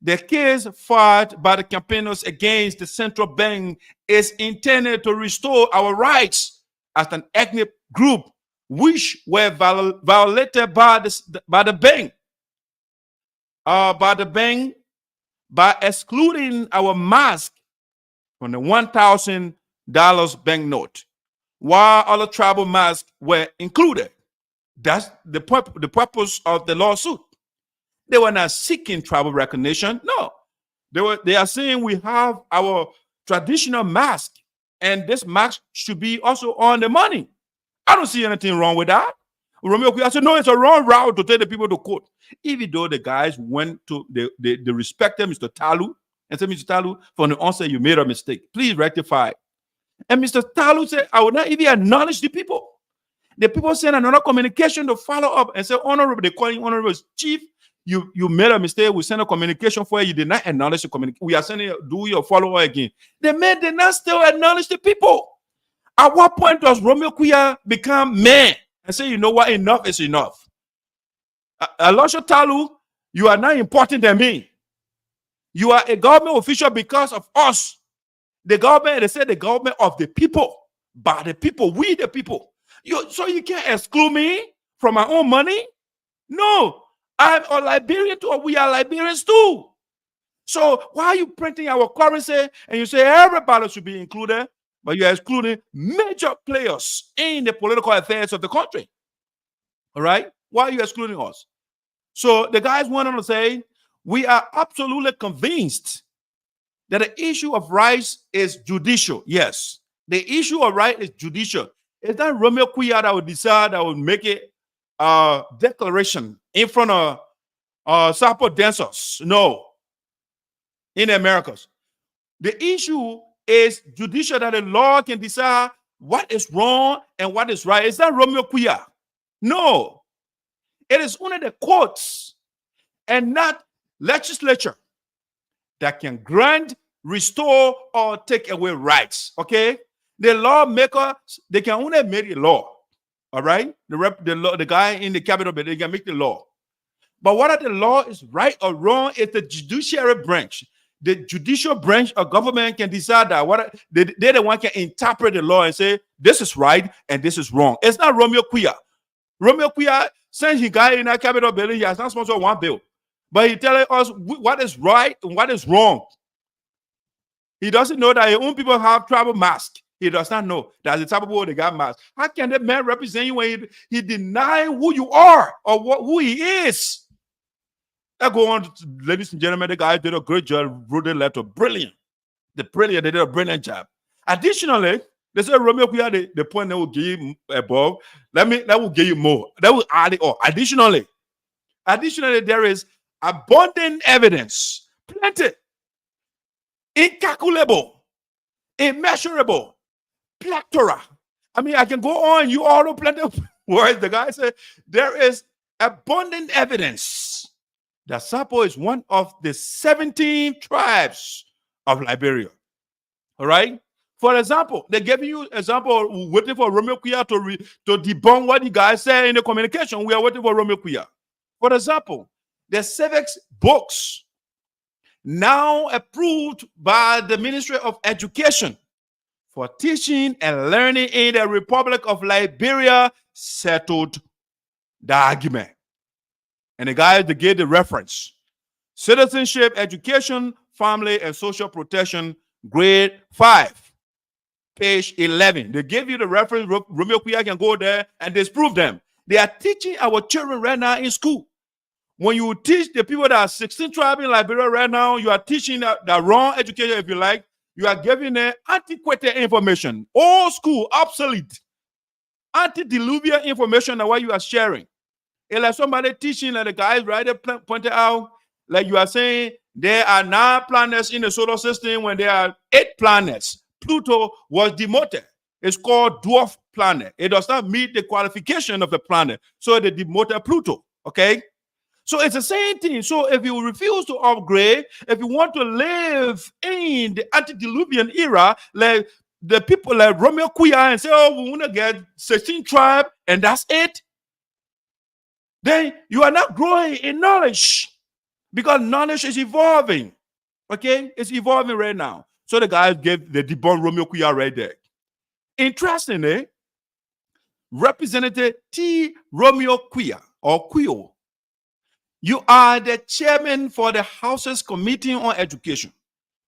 The case filed by the campaigners against the central bank is intended to restore our rights as an ethnic group, which were violated by the bank by excluding our mask from the $1,000 banknote, while other tribal masks were included. That's the purpose of the lawsuit. They were not seeking tribal recognition. No, they are saying we have our traditional mask, and this mask should be also on the money. I don't see anything wrong with that. Romeo Quioh said, no, it's a wrong route to take the people to court. Even though the guys went to, they respected Mr. Talu, and said, Mr. Talu, from the onset, you made a mistake. Please rectify it. And Mr. Talu said, I will not even acknowledge the people. The people sent another communication to follow up and say, Honorable, they call you Honorable Chief, you made a mistake. We sent a communication for you. You did not acknowledge the communication. We are sending you, do your follow-up again. The man did not still acknowledge the people. At what point does Romeo Quioh become man and say, you know what, enough is enough? Elisha Talu, you are not important than me. You are a government official because of us. The government, they say the government of the people, by the people, we the people. So you can't exclude me from my own money? No, I'm a Liberian too, or we are Liberians too. So why are you printing our currency and you say everybody should be included, but you're excluding major players in the political affairs of the country? All right? Why are you excluding us? So the guys went on to say, we are absolutely convinced that the issue of rights is judicial. Yes, the issue of right is judicial. It's not Romeo Quioh that will decide, that will make it a declaration in front of Sarpo dancers. No, in the Americas. The issue is judicial, that the law can decide what is wrong and what is right. It's not Romeo Quioh. No, it is only the courts and not legislature that can grant, restore, or take away rights. Okay, the lawmaker, they can only make a law. All right, the guy in the Capitol, they can make the law. But whether the law is right or wrong, it's the judiciary branch. The judicial branch of government can decide that. They're the one can interpret the law and say this is right and this is wrong. It's not Romeo Quioh. Romeo Quioh, since he got in that Capitol building, he has not sponsored one bill. But he's telling us what is right and what is wrong. He doesn't know that his own people have tribal masks. He does not know that the type of people they got masks. How can that man represent you when he deny who you are or who he is? I go on, ladies and gentlemen, the guy did a great job, wrote the letter. Brilliant. They did a brilliant job. Additionally, they said Romeo Quioh, the point that will give you above, that will give you more. That will add it all. Additionally, there is abundant evidence, plenty, incalculable, immeasurable, plethora. I mean, I can go on. You all know plenty of words. The guy said there is abundant evidence that Sarpo is one of the 17 tribes of Liberia. All right? For example, they gave you example, waiting for Romeo Quioh to debunk what the guy said in the communication. We are waiting for Romeo Quioh. For example, the civics books now approved by the Ministry of Education for teaching and learning in the Republic of Liberia settled the argument. And the guys, they gave the reference. Citizenship, Education, Family, and Social Protection, grade 5, page 11. They gave you the reference. Romeo Quioh can go there and disprove them. They are teaching our children right now in school. When you teach the people that are 16 tribes in Liberia right now, you are teaching the wrong education, if you like. You are giving them antiquated information, old school, obsolete, antediluvian information that what you are sharing. It's like somebody teaching, like the guys right there pointed out, like you are saying, there are 9 planets in the solar system when there are 8 planets. Pluto was demoted. It's called dwarf planet. It does not meet the qualification of the planet. So they demoted Pluto, okay? So it's the same thing. So if you refuse to upgrade, if you want to live in the antediluvian era, like the people like Romeo Quioh and say, oh, we want to get 16 tribes and that's it, then you are not growing in knowledge because knowledge is evolving. Okay? It's evolving right now. So the guys gave the debunked Romeo Quioh right there. Interestingly, Representative T. Romeo Quioh or Quioh, you are the chairman for the House's Committee on Education.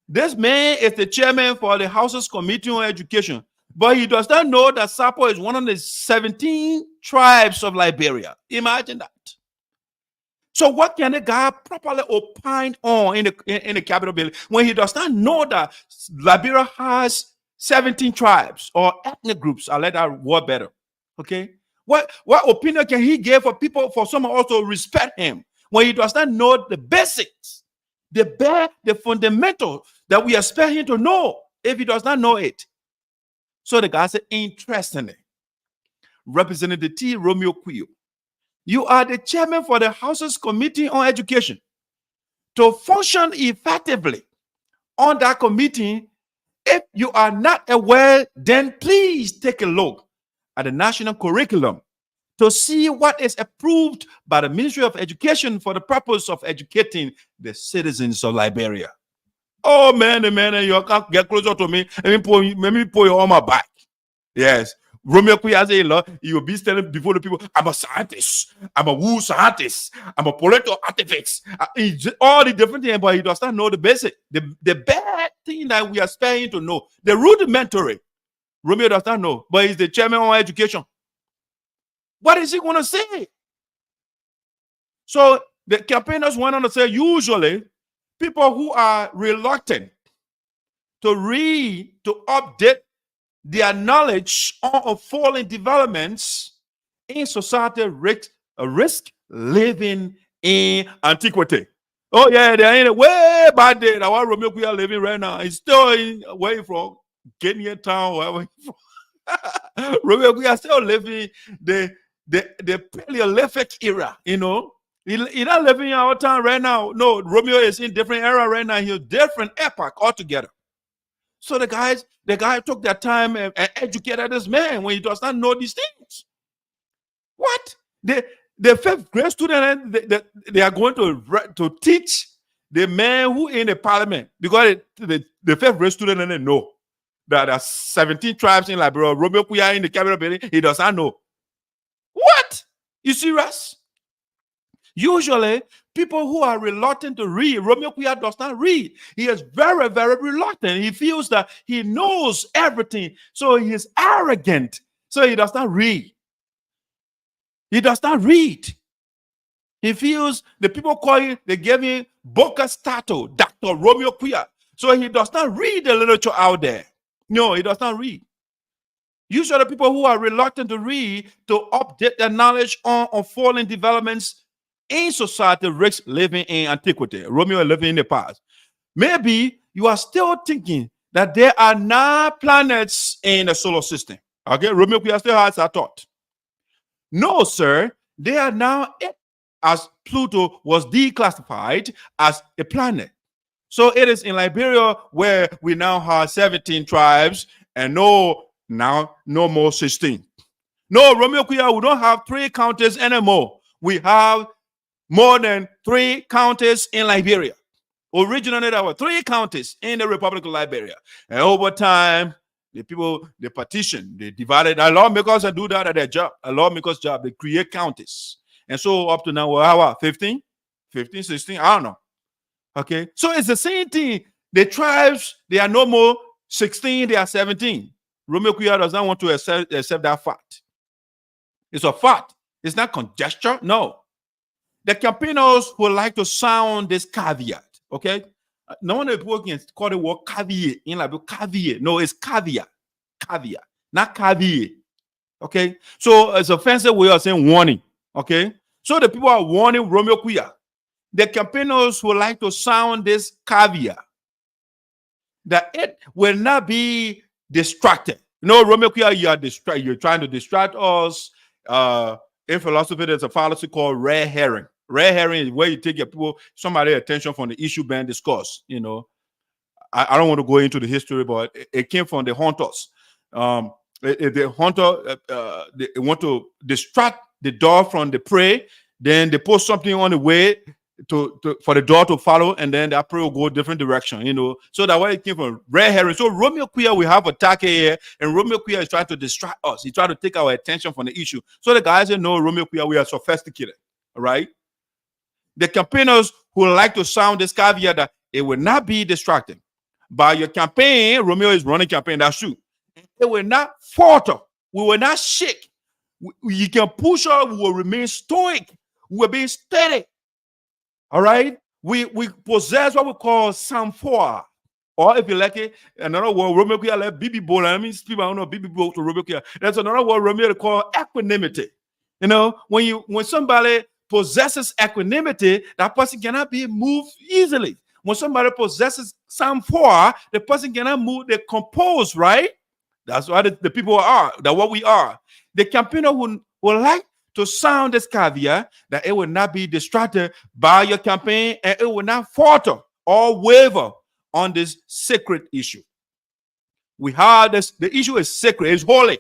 This man is the chairman for the House's Committee on Education, but he does not know that Sarpo is one of the 17 tribes of Liberia. Imagine that. So what can the guy properly opine on in the Capitol building when he does not know that Liberia has 17 tribes or ethnic groups? I'll let that word better. Okay. What opinion can he give for people, for someone also respect him when he does not know the basics They bear the fundamental that we expect him to know if he does not know it. So the guy said, interestingly, Representative T. Romeo Quioh, you are the chairman for the House's Committee on Education. To function effectively on that committee, if you are not aware, then please take a look at the national curriculum to see what is approved by the Ministry of Education for the purpose of educating the citizens of Liberia. Oh man, you can't get closer to me. Let me pull you on my back. Yes. Romeo Quioh said, you will be standing before the people. I'm a scientist. I'm a woo scientist. I'm a political activist. All the different things, but he does not know the basic. The bad thing that we are expecting to know, the rudimentary, Romeo does not know, but he's the chairman on education. What is he going to say? So the campaigners went on to say, usually, people who are reluctant to read, to update their knowledge on unfolding developments in society risk living in antiquity. Oh yeah, they're in a way bad day. That's why Romeo Quioh living right now. He's still away from Kenya town, wherever he's from. Romeo Quioh still living the Paleolithic era, you know. He's not living in our town right now. No, Romeo is in different era right now. He's different epoch altogether. So the guy took their time and educated this man when he does not know these things. What? The fifth grade student, they are going to teach the man who in the parliament, because the fifth grade student didn't know that there are 17 tribes in Liberia. Romeo Quioh in the cabinet building, he does not know. What? You serious? Usually, people who are reluctant to read, Romeo Quioh does not read. He is very, very reluctant. He feels that he knows everything. So he is arrogant. So he does not read. He does not read. He feels the people call him, they gave him Boca Stato, Dr. Romeo Quioh. So he does not read the literature out there. No, he does not read. Usually, people who are reluctant to read, to update their knowledge on unfolding developments in society risk living in antiquity. Romeo living in the past. Maybe you are still thinking that there are 9 planets in the solar system. Okay, Romeo Quioh still has that thought. No, sir. There are now 8, as Pluto was declassified as a planet. So it is in Liberia where we now have 17 tribes and no more 16. No, Romeo Quioh, we don't have 3 counties anymore. We have more than 3 counties in Liberia. Originally, there were 3 counties in the Republic of Liberia. And over time, the people, they partition, they divided. A lawmakers do that at their job. A lawmaker's job, they create counties. And so up to now, we're what, 15, 16? I don't know. Okay. So it's the same thing. The tribes, they are no more 16, they are 17. Romeo Quioh does not want to accept that fact. It's a fact. It's not conjecture. No. The campaigners would like to sound this caveat, okay? No one people can call the word caveat in like caveat. No, it's caveat. Caveat, not caveat. Okay? So it's a fancy way of saying warning. Okay? So the people are warning Romeo Quioh. The campaigners would like to sound this caveat that it will not be distracted. You know, Romeo Quioh, you're trying to distract us. In philosophy, there's a fallacy called red herring. Red herring is where you take somebody's attention from the issue being discussed. You know, I don't want to go into the history, but it came from the hunters. The hunter they want to distract the dog from the prey. Then they put something on the way for the dog to follow, and then that prey will go a different direction. You know, so that's why it came from red herring. So Romeo Quioh, we have a attack here, and Romeo Quioh is trying to distract us. He's trying to take our attention from the issue. So the guys say, no, Romeo Quioh, we are sophisticated. All right. The campaigners who like to sound this caveat that it will not be distracting. By your campaign, Romeo is running campaign, that's true. It will not falter. We will not shake. You can push us, we will remain stoic. We will be steady. All right? We possess what we call sang-froid. Or if you like it, another word, Romeo Quioh like BB Bowl. I mean, people don't know BB Bowl to Romeo Quioh. That's another word Romeo called equanimity. You know, when somebody possesses equanimity, that person cannot be moved easily. When somebody possesses Psalm 4, the person cannot move, they compose, right? That's what the people are, that's what we are. The campaigner would like to sound this caveat that it will not be distracted by your campaign and it will not falter or waver on this sacred issue. We have this, the issue is sacred, it's holy,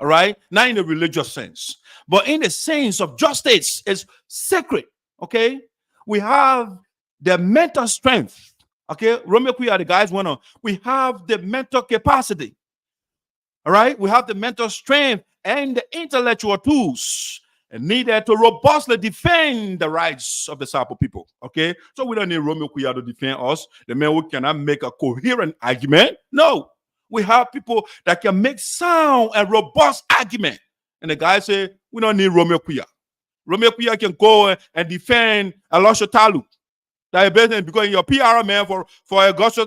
all right? Not in the religious sense, but in the sense of justice, it's sacred, okay? We have the mental strength, okay? Romeo Quioh, the guys went on. We have the mental capacity, all right? We have the mental strength and the intellectual tools needed to robustly defend the rights of the Sarpo people, okay? So we don't need Romeo Quioh to defend us, the man who cannot make a coherent argument. No. We have people that can make sound and robust argument. And the guy say, we don't need Romeo Quioh. Romeo Quioh can go and defend Elisha Talu. That is basically because you're a PR man for Elisha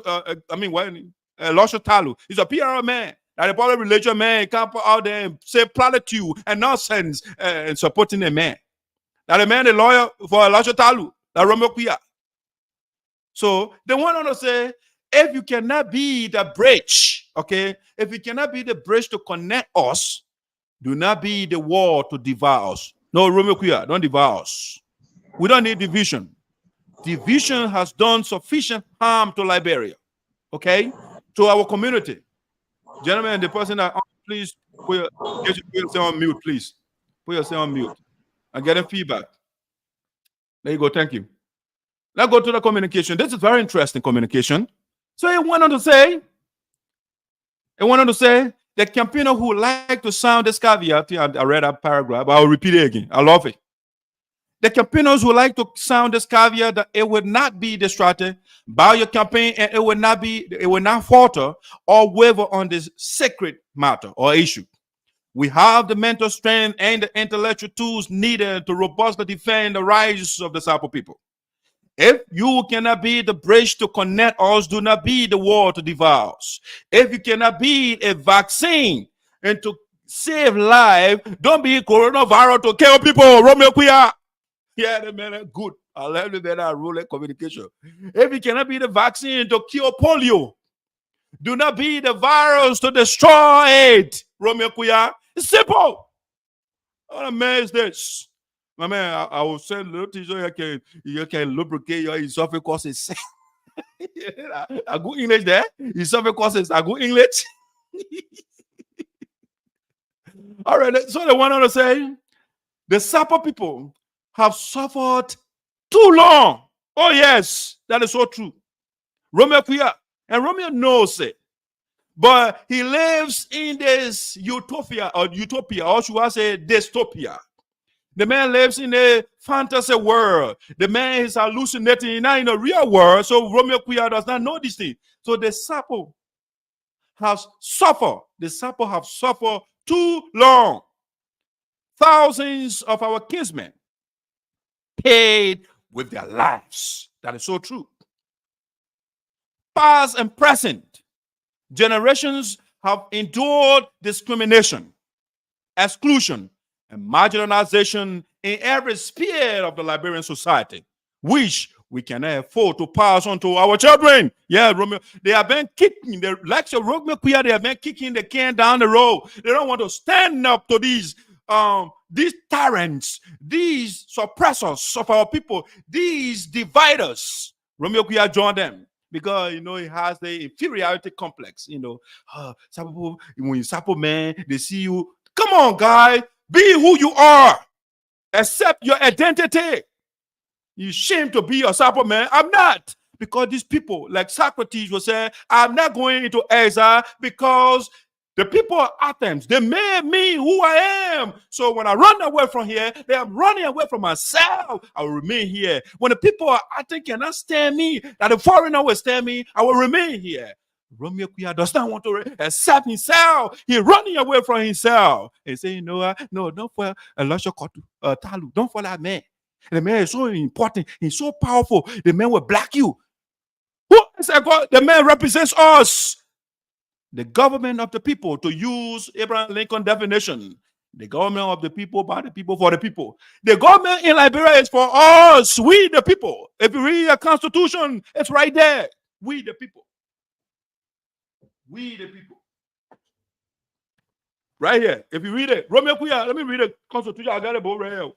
Talu. He's a PR man. That a public religion man can't put out there and say platitude and nonsense and supporting a man. That a man, a lawyer for Elisha Talu, that Romeo Quioh. So they want to say, if you cannot be the bridge, okay, if you cannot be the bridge to connect us, do not be the wall to devour us. No, Romeo Quioh, don't devour us. We don't need division. Division has done sufficient harm to Liberia, okay, to our community. Gentlemen, the person that, please put yourself on mute, please. Put yourself on mute. I'm getting feedback. There you go, thank you. Let's go to the communication. This is very interesting communication. So he went on to say, the campaigner who like to sound this caveat, I read that paragraph, but I'll repeat it again. I love it. The campaigners who like to sound this caveat that it would not be distracted by your campaign and it will not falter or waver on this sacred matter or issue. We have the mental strength and the intellectual tools needed to robustly defend the rights of the Sarpo people. If you cannot be the bridge to connect us, do not be the wall to devour us. If you cannot be a vaccine and to save life, don't be coronavirus to kill people. Romeo Quioh. Yeah, the man, good. I love the better rule of communication. If you cannot be the vaccine to cure polio, do not be the virus to destroy it. Romeo Quioh. It's simple. What a man is this? My man, I will send little teacher you can lubricate your esophagus. I go English there. Esophagus, I go English. All right, so the one on to say, the Sarpo people have suffered too long. Oh yes, that is so true. Romeo Quioh, and Romeo knows it. But he lives in this utopia, or should I say dystopia. The man lives in a fantasy world. The man is hallucinating, not in the real world. So Romeo Quioh does not know this thing. So the Sarpo has suffered. The Sarpo have suffered too long. Thousands of our kinsmen paid with their lives. That is so true. Past and present generations have endured discrimination, exclusion, and marginalization in every sphere of the Liberian society, which we cannot afford to pass on to our children. Yeah, Romeo, they have been kicking, the likes of Romeo Quioh, they have been kicking the can down the road. They don't want to stand up to these tyrants, these suppressors of our people, these dividers. Romeo Quioh joined them because, he has the inferiority complex. When you Sarpo man, they see you. Come on, guy. Be who you are. Accept your identity. You shame to be a Sarpo man. I'm not. Because these people, like Socrates will say, I'm not going into exile because the people of Athens, they made me who I am. So when I run away from here, they are running away from myself. I will remain here. When the people of Athens cannot stand me, that the foreigner will stand me, I will remain here. Romeo Quioh does not want to accept himself. He's running away from himself. He say, no, don't follow Elisha Talu. Don't follow that man. The man is so important. He's so powerful. The man will block you. Who is that? The man represents us. The government of the people, to use Abraham Lincoln definition. The government of the people, by the people, for the people. The government in Liberia is for us, we the people. If you read the Constitution, it's right there. We the people. We the people. Right here. If you read it, Romeo Quioh, let me read the Constitution. I got it both right here.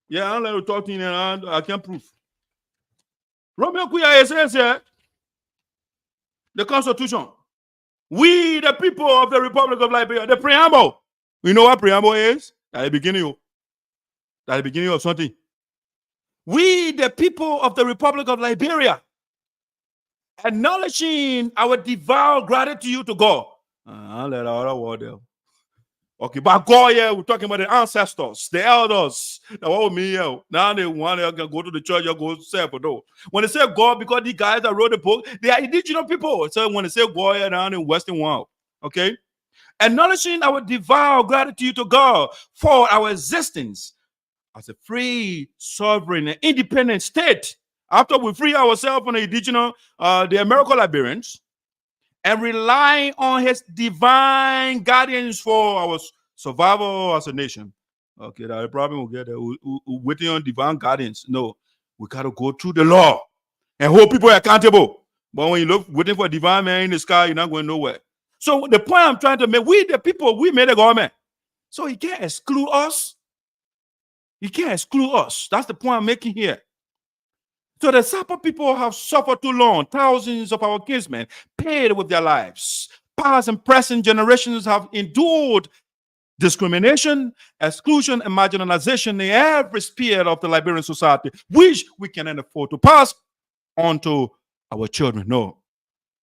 Yeah, I don't let you talk to you and I can't prove. Romeo Quioh says here, the Constitution. We the people of the Republic of Liberia. The preamble. You know what preamble is? At the beginning. At the beginning of something. We the people of the Republic of Liberia, acknowledging our devout gratitude to God. I'll let our word there. Okay, but God, yeah, we're talking about the ancestors, the elders. Now, what with me, yeah? Now they want to go to the church, you go serve, no. When they say God, because the guys that wrote the book, they are indigenous people. So when they say God, yeah, down in Western world, okay? Acknowledging our devout gratitude to God for our existence as a free, sovereign, and independent state. After we free ourselves from the indigenous, the American Liberians, and rely on his divine guidance for our survival as a nation. Okay, that problem will get there. Waiting on divine guidance. No, we got to go through the law and hold people accountable. But when you look waiting for a divine man in the sky, you're not going nowhere. So the point I'm trying to make, we the people, we made the government. So he can't exclude us. He can't exclude us. That's the point I'm making here. So the Sarpo people have suffered too long. Thousands of our kinsmen paid with their lives. Past and present generations have endured discrimination, exclusion, and marginalization in every sphere of the Liberian society, which we cannot afford to pass on to our children. No.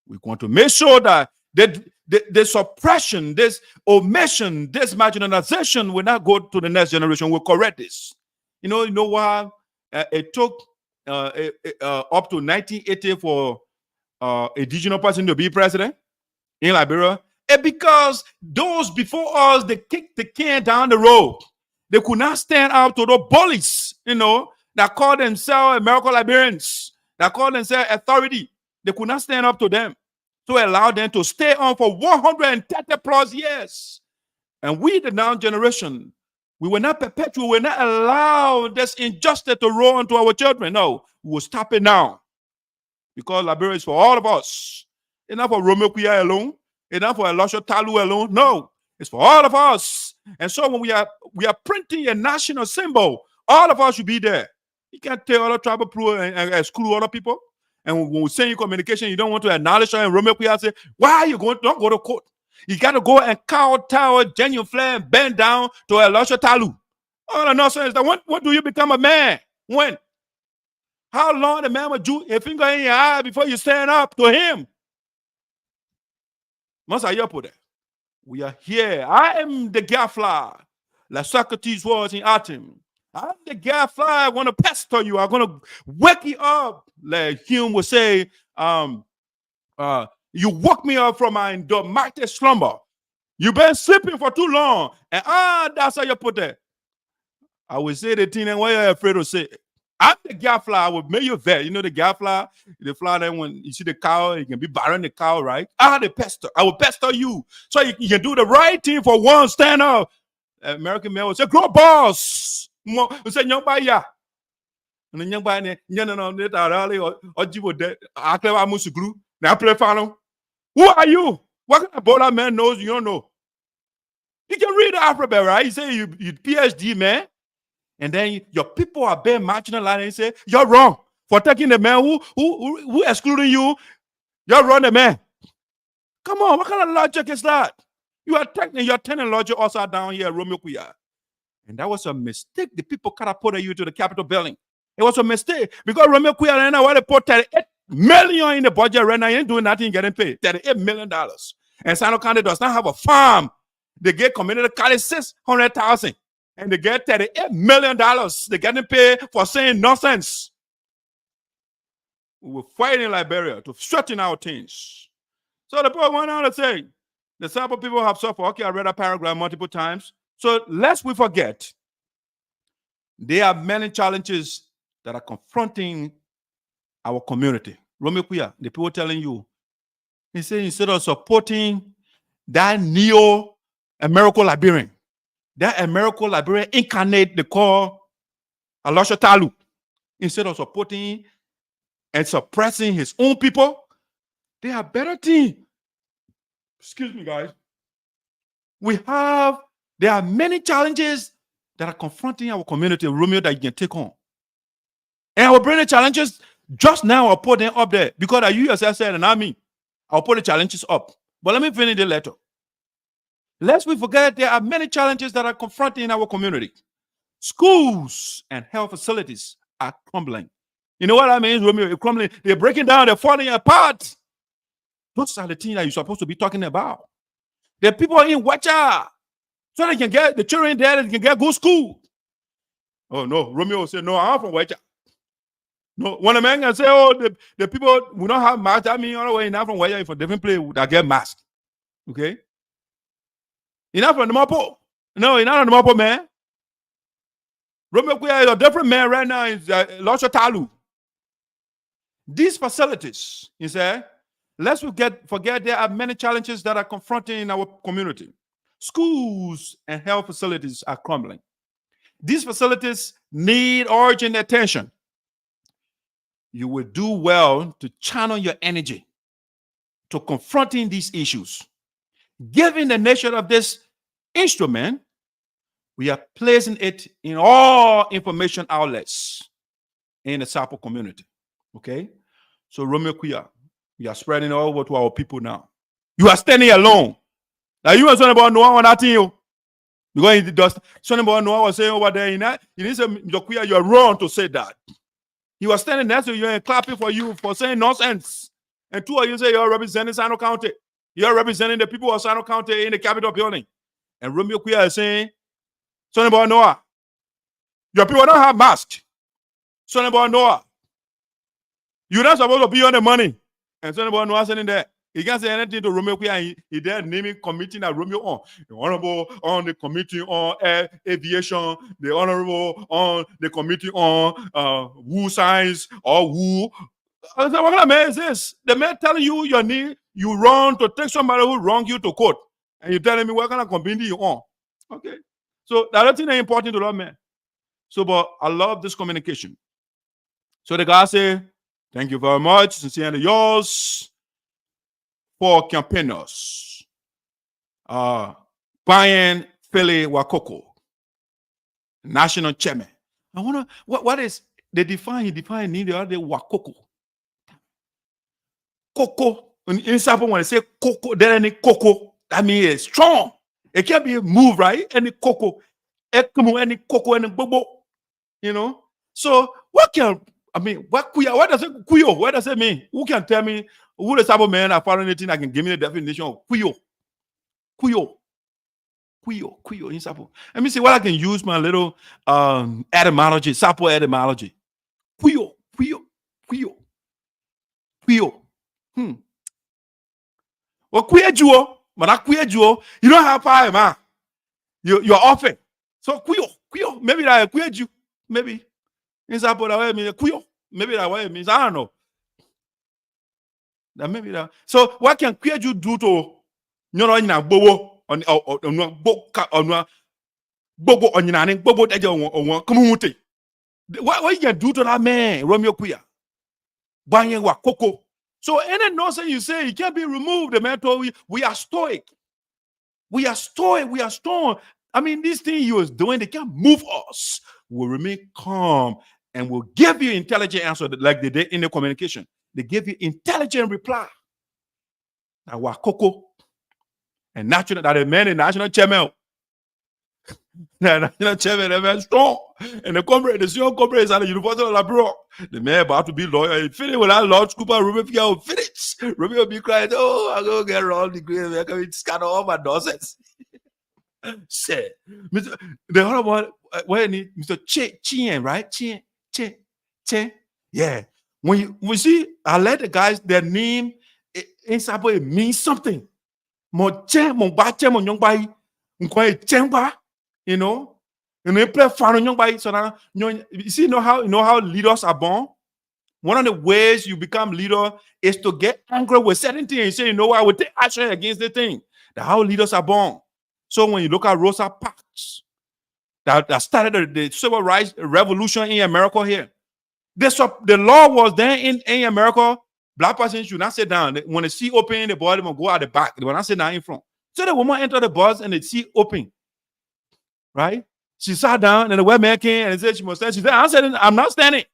We want to make sure that the suppression, this omission, this marginalization will not go to the next generation. We'll correct this. You know why it took up to 1980 for a indigenous person to be president in Liberia? And because those before us, they kicked the can down the road. They could not stand up to the bullies, that call themselves American Liberians, that call themselves authority. They could not stand up to them. So allow them to stay on for 130 plus years. And we, the now generation, we will not perpetuate, we will not allow this injustice to roll onto our children. No, we will stop it now. Because Liberia is for all of us. It's not for Romeo Quioh alone. It's not for Elisha Talu alone. No, it's for all of us. And so when we are printing a national symbol, all of us should be there. You can't tell other tribal people and exclude other people. And when we send you communication, you don't want to acknowledge her. And Romeo Quioh say, why are you going? Don't go to court. You got to go and kowtow, genuine flame, bend down to Elisha Talu. All the nonsense. When do you become a man? When? How long the man would do a finger in your eye before you stand up to him? Once I put it, we are here. I am the gadfly, like Socrates was in Athens. I'm the gadfly. I want to pester you. I'm going to wake you up, like Hume would say. You woke me up from my domestic slumber. You've been sleeping for too long. And that's how you put it. I would say the thing, and why you're afraid to say it. I'm the gadfly. I would make you vet. You know the gadfly? The fly that when you see the cow, you can be barring the cow, right? The pester. I will pester you. So you can do the right thing for one, stand up. American man would say, grow boss. We say, young boy, yeah. And then young boy, who are you? What kind of baller man knows you don't know? You can read the alphabet, right? You say you PhD, man. And then your people are being marginalized and say, you're wrong for taking the man who excluding you. You're wrong, the man. Come on, what kind of logic is that? You're turning logic upside down here, Romeo Quioh. And that was a mistake. The people catapulted you to the Capitol building. It was a mistake because Romeo Quioh right now, they put $38 million in the budget right now. He ain't doing nothing, getting paid $38 million. And Sinoe County does not have a farm. They get community college $600,000. And they get $38 million. They're getting paid for saying nonsense. We were fighting in Liberia to straighten out things. So the point went on to say, the Sarpo people have suffered. Okay, I read that paragraph multiple times. So lest we forget, there are many challenges that are confronting our community. Romeo Quioh, the people telling you, he said instead of supporting that neo-American Liberian, that American Liberia incarnate they call Alosha Talu, instead of supporting and suppressing his own people, they have better team. Excuse me, guys. There are many challenges that are confronting our community, Romeo, that you can take on. And I will bring the challenges just now. I'll put them up there because you yourself said, and not me. I'll put the challenges up. But let me finish the letter. Lest we forget, there are many challenges that are confronting our community. Schools and health facilities are crumbling. You know what I mean, Romeo? They're crumbling. They're breaking down. They're falling apart. Those are the things that you're supposed to be talking about. There are people in Wacha, so they can get the children there. They can get good school. Oh no, Romeo said, no, I'm from Wacha. No, when a man can say, oh, the people will not have masks, I mean, all the way, not from Wacha, from different place that get masks. Okay? You're not from the Mapo. No, you're not on the Mapo, man. Romeo Quioh is a different man right now in Losha Talu. These facilities, he said, lest we forget there are many challenges that are confronting our community. Schools and health facilities are crumbling. These facilities need urgent attention. You will do well to channel your energy to confronting these issues. Given the nature of this instrument, we are placing it in all information outlets in the Sarpo community. Okay? So Romeo Quioh, we are spreading over to our people now. You are standing alone. Now you are talking about Noah on that thing. Because he does something about Noah was saying over there in that. He didn't say, Quioh, you are wrong to say that. He was standing there, so you're clapping for you for saying nonsense. And two of you say you're representing Sinoe County. You're representing the people of Sinoe County in the Capitol building. And Romeo Quioh is saying something about Noah. Your people don't have masks. Something about Noah. You're not supposed to be on the money. And something about Noah sitting there. He can't say anything to Romeo Quioh. He there naming committee that Romeo on. The honorable on the committee on aviation. The honorable on the committee on woo science or woo. I said, what kind of man is this? The man telling you your need, you run to take somebody who wrong you to court. And you're telling me what kind of committee you on. Okay. So the other thing that's important to that man. So, but I love this communication. So the guy said, thank you very much. Sincerely yours. For campaigners. Brian Philly Wakoko, national chairman. I wonder what is he define need the other day Wakoko. Coco. In Sarpo, when they say coco, there any coco, that means it's strong. It can't be moved, right? Any coco, any coco, any bobo. You know? So what does it Quioh? What does it mean? Who can tell me who the type of man are following anything that can give me the definition of Quioh? Quioh in Sarpo. Let me see what I can use my little etymology, Sarpo etymology. Quioh. Well, Quioh, but I Quioh, you don't have power, man. You're often. So Quioh, maybe that Quioh, maybe. In Sarpo, that way it means Quioh. Maybe that way it means, I don't know. That maybe that. So what can Quioh do to bobo on bobo on bobo community? What you can do to that man, Romeo Quioh? Banyeng wa Coco. So any nonsense you say, it can't be removed. The man told we are stoic. We are strong. I mean, this thing you was doing, they can't move us. We'll remain calm and we'll give you intelligent answer like they did in the communication. They give you intelligent reply. Now, Wakoko and national that the man in national chairman. The national chairman, they're very strong. And the comrade, the senior comrade is at the University of Liberia. The man about to be lawyer. He finished with that law school, Romeo will finish. Romeo will be crying, oh, I'm going to get wrong degree. I'm going to scatter all my nonsense. Shit. The other one, Mr. Chien, right? Chien. Yeah. When you see, I let the guys, their name in Sarpo, it means something. You know, and they play fun. So you see, how leaders are born. One of the ways you become leader is to get angry with certain things and say, you know what, I will take action against the thing. That's how leaders are born. So when you look at Rosa Parks, that started the civil rights revolution in America here. The law was then in America. Black person should not sit down. When the seat open, the boy will go out the back. They will not sit down in front. So the woman entered the bus and the seat open. Right? She sat down and the white man came and said she must stand. She said, I'm not standing.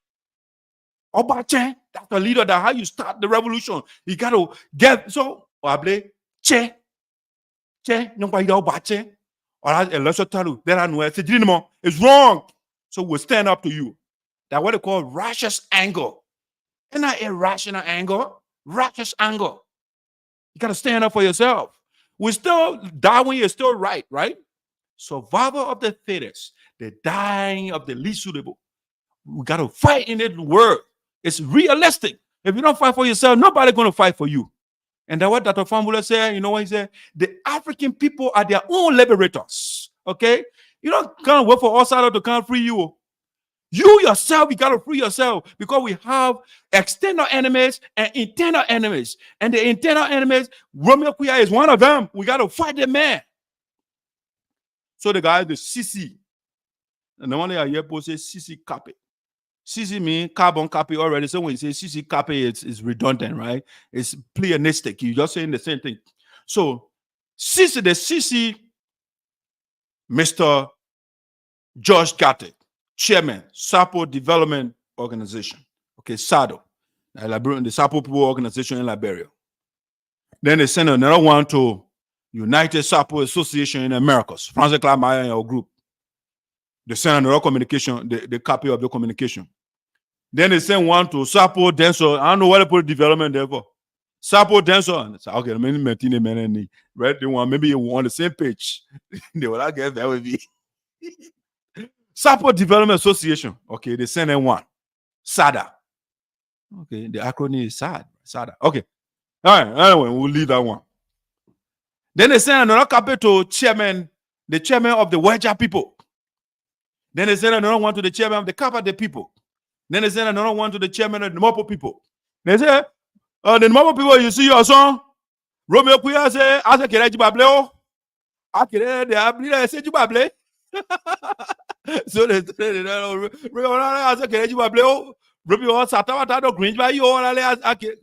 Obache, that's the leader. That's how you start the revolution. You got to get so Oable, che, nobody Obache. Or let's tell you that it's wrong. So we'll stand up to you. That's what they call righteous anger. And not irrational anger, righteous anger. You got to stand up for yourself. We still die when you're still right? Survival of the fittest, the dying of the least suitable. We got to fight in the word. It's realistic. If you don't fight for yourself, nobody's going to fight for you. And that's what Dr. Fambula said. You know what he said? The African people are their own liberators. Okay? You don't come wait for outsider to come free you. You yourself, you got to free yourself because we have external enemies and internal enemies. And the internal enemies, Romeo Quioh is one of them. We got to fight the man. So the guy, the CC. And the one that I hear people say CC copy. CC means carbon copy already. So when you say CC copy, it's redundant, right? It's pleonastic. You're just saying the same thing. So CC, the CC, Mr. George Gatti, Chairman, Sarpo Development Organization. Okay, SADO. The Sarpo People Organization in Liberia. Then they send another one to United Sarpo Association in Americas. Francis Clark Meyer and your group. They send another communication, the copy of the communication. Then they send one to Sarpo Denso. I don't know what they put development there for. Sarpo Denso. And it's okay, right? They want maybe you on the same page. They will not get that with me. Sarpo Development Association. Okay, they send in one. SADA. Okay, the acronym is SADA. Okay. All right, anyway, we'll leave that one. Then they send another copy to the chairman of the Wedja people. Then they send another one to the chairman of the Kappa people. Then they send another one to the chairman of the Mopo people. They say, the Mopo people, you see your son? Romeo Quioh say, I say, Kere Jibable. I Kere, they are say Jibable. So they say, I say, Kere Jibable. Romeo Satawata, Green by you, I Kere,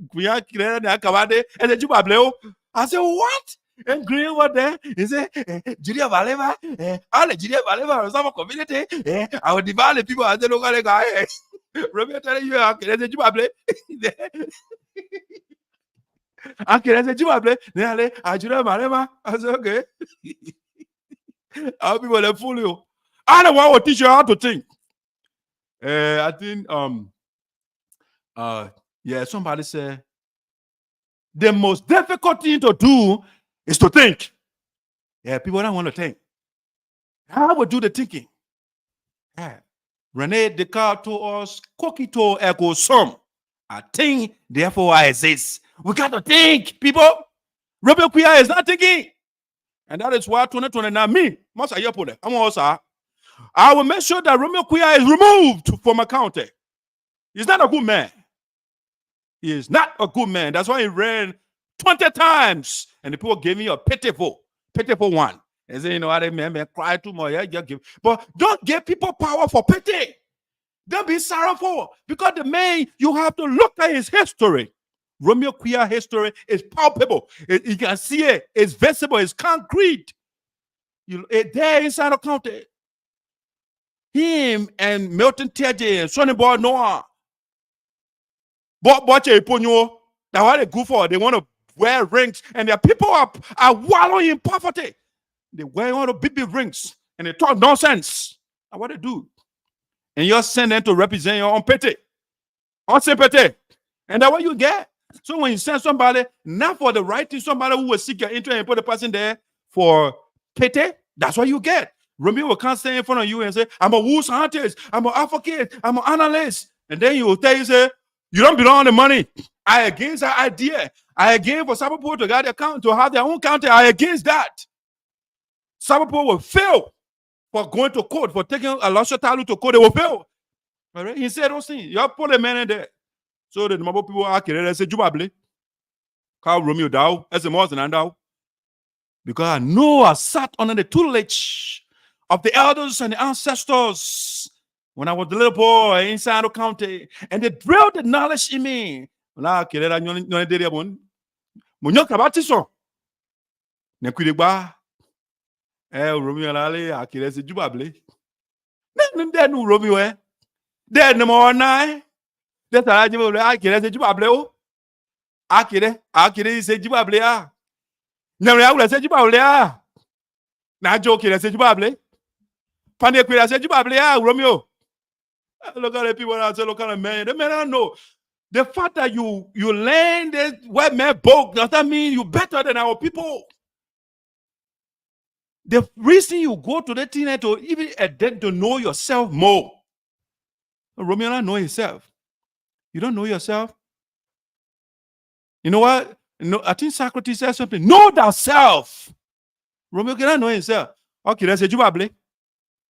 they are Kawade, and the Jibable. I say, what? And Green over there, he said, Julia Valeva, all the Julia Valeva, some community, I would divide the people as the local guy. Romeo telling you, I can say Jibable. I can say Jibable. Then I Julia Valeva. I said, okay. Our people they fool you. I don't want to teach you how to think. I think yeah, somebody said the most difficult thing to do is to think. Yeah, people don't want to think. How would do the thinking? Yeah. Rene Descartes told us, Cogito ergo sum. I think, therefore I exist. We got to think, people. Romeo Quioh is not thinking. And that is why 2029, me, must I put it? I'm also, I will make sure that Romeo Quioh is removed from my county. He's not a good man. He is not a good man. That's why he ran 20 times. And the people gave me a pitiful one. And say, you know what, man, cry too much. Yeah, give. But don't give people power for pity. Don't be sorrowful. Because the man, you have to look at his history. Romeo Quioh history is palpable. You can see it. It's visible. It's concrete. There inside the county. Him and Milton Teje and Sonny Boy Noah. But that's what they go for. They want to wear rings. And their people are wallowing in poverty. They wear all the big rings and they talk nonsense. That's what they do. And you're sent them to represent your own pity, on sympathy. And that's what you get. So when you send somebody, not for the right thing, somebody who will seek your interest and put the person there for pity, that's what you get. Romeo will come stand in front of you and say, I'm a woo scientist, I'm an advocate, I'm an analyst. And then he will tell you, say, you don't belong on the money. I against that idea. I against for some people to get their account, to have their own county. I against that. Some people will fail for going to court, for taking a lawsuit to court. They will fail. All right? He said those things. You have put a man in there. So the number of people are carrying and say, Jubable. Call Romeo down. As a more than down. Because I know I sat under the tutelage of the elders and the ancestors when I was a little boy in Sinoe County, and they drilled the knowledge in me. La kirera nyon dere bon. Munyo kabatiso. Ne kudigba. Romeo lale akire se jubable. Ne nu Romeo eh. De no more nine. De tara jibo le akire se jubable o. Akire se jubable a. Nyamre awure se jubable a. Na jo kire se jubable. Pande kwira se jubable a Romeo. Look at the people that say, look at the men. The men don't know. The fact that you learn this white man book, does that mean you're better than our people? The reason you go to the internet to even attempt to know yourself more. Romeo don't know himself. You don't know yourself. You know what? No, I think Socrates said something. Know thyself. Romeo cannot know himself. Okay, let's say you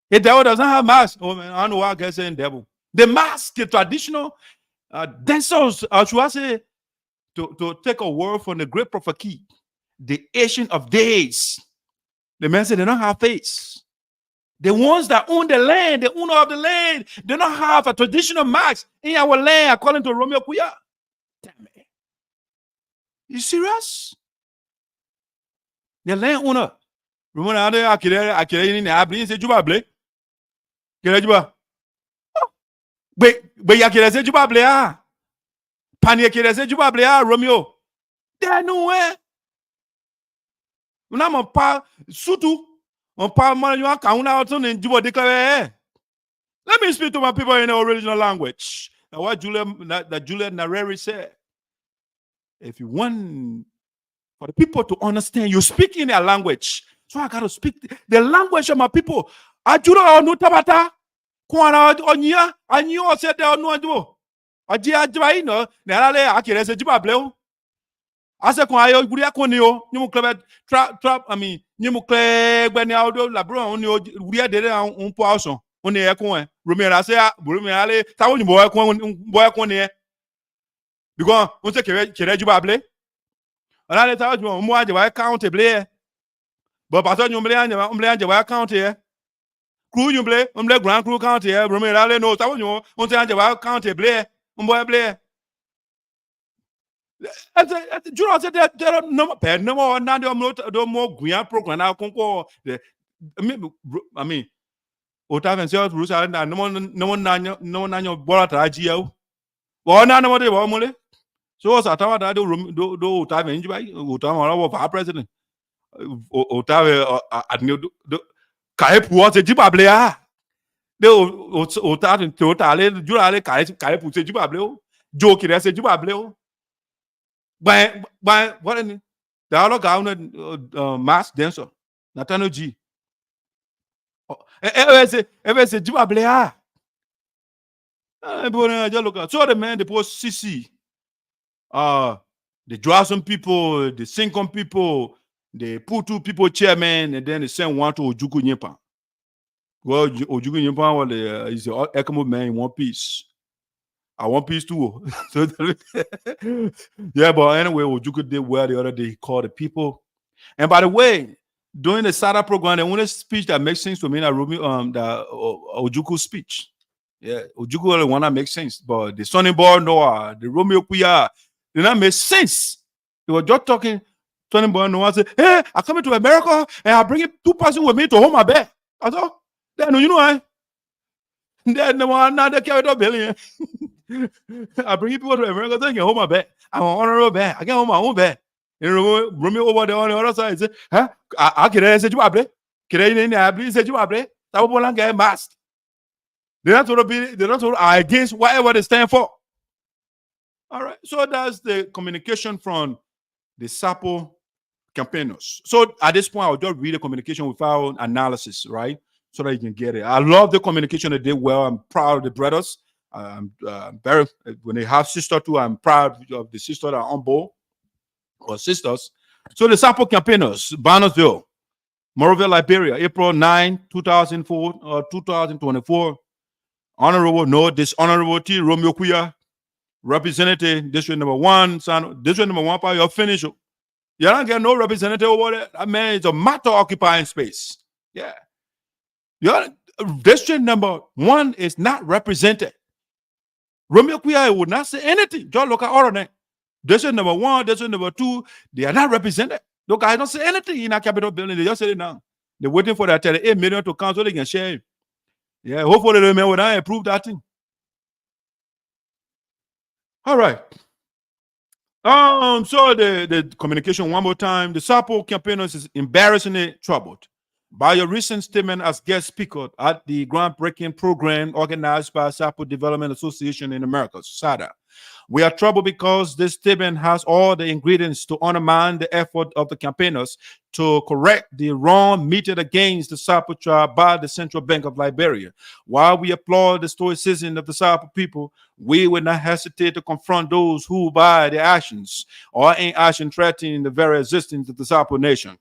the devil doesn't have mask. Oh man, I don't know why I guess saying devil. The mask, the traditional dancers, should I say, to take a word from the great prophet Key, the Ancient of Days. The man said they don't have face. The ones that own the land, the owner of the land, they don't have a traditional mask in our land, according to Romeo Quioh. Damn it. You serious? The land owner. Romeo Akire in Abri say Jubable. But Yakira said Jubable. Paniakira said Jubable, Romeo. There no way. When I'm a pa sutu, on pa man you are count out on in Juba declare. Let me speak to my people in the original language. Now what Julian Nareri said. If you want for the people to understand, you speak in their language. So I gotta speak the language of my people. Ajura no tabata. Kwana onya anyo said there no ado. Ajia jbai no nerale akire se Jubable. Ase kwa ayo guria koni o nyimu klebe trap nyimu klebe ni audio labro oni o guria dere on po aso oni e kon e Romeo ase Romeo ale tawo nyibo e kon e because on se kere Jubable ala le tawo nyibo mo aje wa count ble but pato nyumble anje wa count e crew nyumble grand crew count e Romeo ale no tawo nyibo on se anje wa count ble mbo ble. You said that there are no pay no more now no more Guyan program now conquer I mean Otaven sales rules are no one your borata GL. Well now no more mole. So was Atawa that do Otaven Otama our president. Otave at new Kaip was a Jibable. The Otat Totale Jurale Kaip say Jibable. Joke as a Jibable. By what in the other government mass dancer, Natano G. Ever say Jubable. So the man, the post CC, the Drawson people, the Sinkom people, the Putu people chairman, and then they send one to Ojuku Nyepa. Well, Ojuku Nyepa is the Ekamo man in one piece. I want peace too. Yeah, but anyway, Ojuku did well the other day. He called the people. And by the way, during the SADA program, the only speech that makes sense to me that Ojuku speech. Yeah, Ojuku only one that makes sense. But the Sonny Boy Noah, the Romeo Quioh, did not make sense. They were just talking. Sonny Boy Noah said, "Hey, I'm coming to America and I'm bringing 2 persons with me to hold my bed." I thought, then you know, then the one now they carried up billion. I bring people to America, so I can hold my bed. I'm an honorable bed. I can hold my own bed. You know, Romeo over there on the other side say, huh? I can't say Jubable. Can't say Jubable. That will not get masked. They're not to are against whatever they stand for. All right. So that's the communication from the Sarpo Campaigners. So at this point, I'll just read the communication without analysis, right? So that you can get it. I love the communication they did well. I'm proud of the brothers. I'm very, when they have sister too, I'm proud of the sisters that are on board, or sisters. So the Sarpo Campaigners, Barnesville, Monrovia, Liberia, April 9, 2024. Honorable No, Dishonorable T, Romeo Quioh, Representative, District number 1, District number 1, part you're finished. You don't get no representative over there. That man is a matter occupying space. Yeah. Your district number 1 is not represented. Romeo Quioh would not say anything. Just look at all of them. District number 1, district number 2, they are not represented. Those guys don't say anything in our Capitol building. They just say it now. They're waiting for that 38 million to come so they can share it. Yeah, hopefully the man will not approve that thing. All right. So the communication one more time. The Sarpo Campaigners is embarrassingly troubled by your recent statement as guest speaker at the groundbreaking program organized by Sarpo Development Association in America, SADA. We are troubled because this statement has all the ingredients to undermine the effort of the campaigners to correct the wrong meted against the Sarpo tribe by the Central Bank of Liberia. While we applaud the stoicism of the Sarpo people, we will not hesitate to confront those who, by their actions or inaction, threaten the very existence of the Sarpo nation.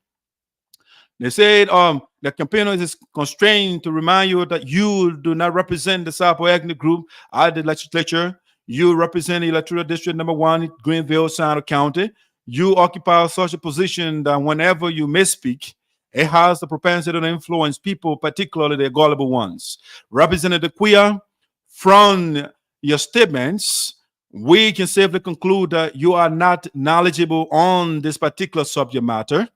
They said the campaigners is constrained to remind you that you do not represent the Sarpo ethnic group at the legislature. You represent electoral district number 1, Greenville, Sinoe County. You occupy such a position that whenever you misspeak, it has the propensity to influence people, particularly the gullible ones. Representative Quioh, from your statements, we can safely conclude that you are not knowledgeable on this particular subject matter.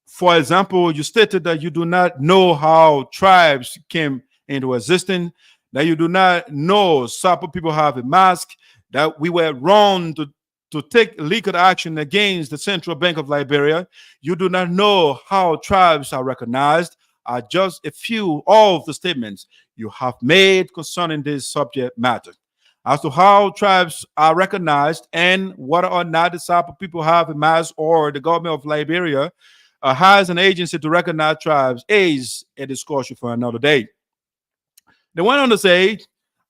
For example, you stated that you do not know how tribes came into existence, that you do not know Sarpo people have a mask, that we were wrong to take legal action against the Central Bank of Liberia. You do not know how tribes are recognized, are just a few of the statements you have made concerning this subject matter. As to how tribes are recognized and whether or not the Sarpo people have a mask or the government of Liberia has an agency to recognize tribes is a discussion for another day. They went on to say,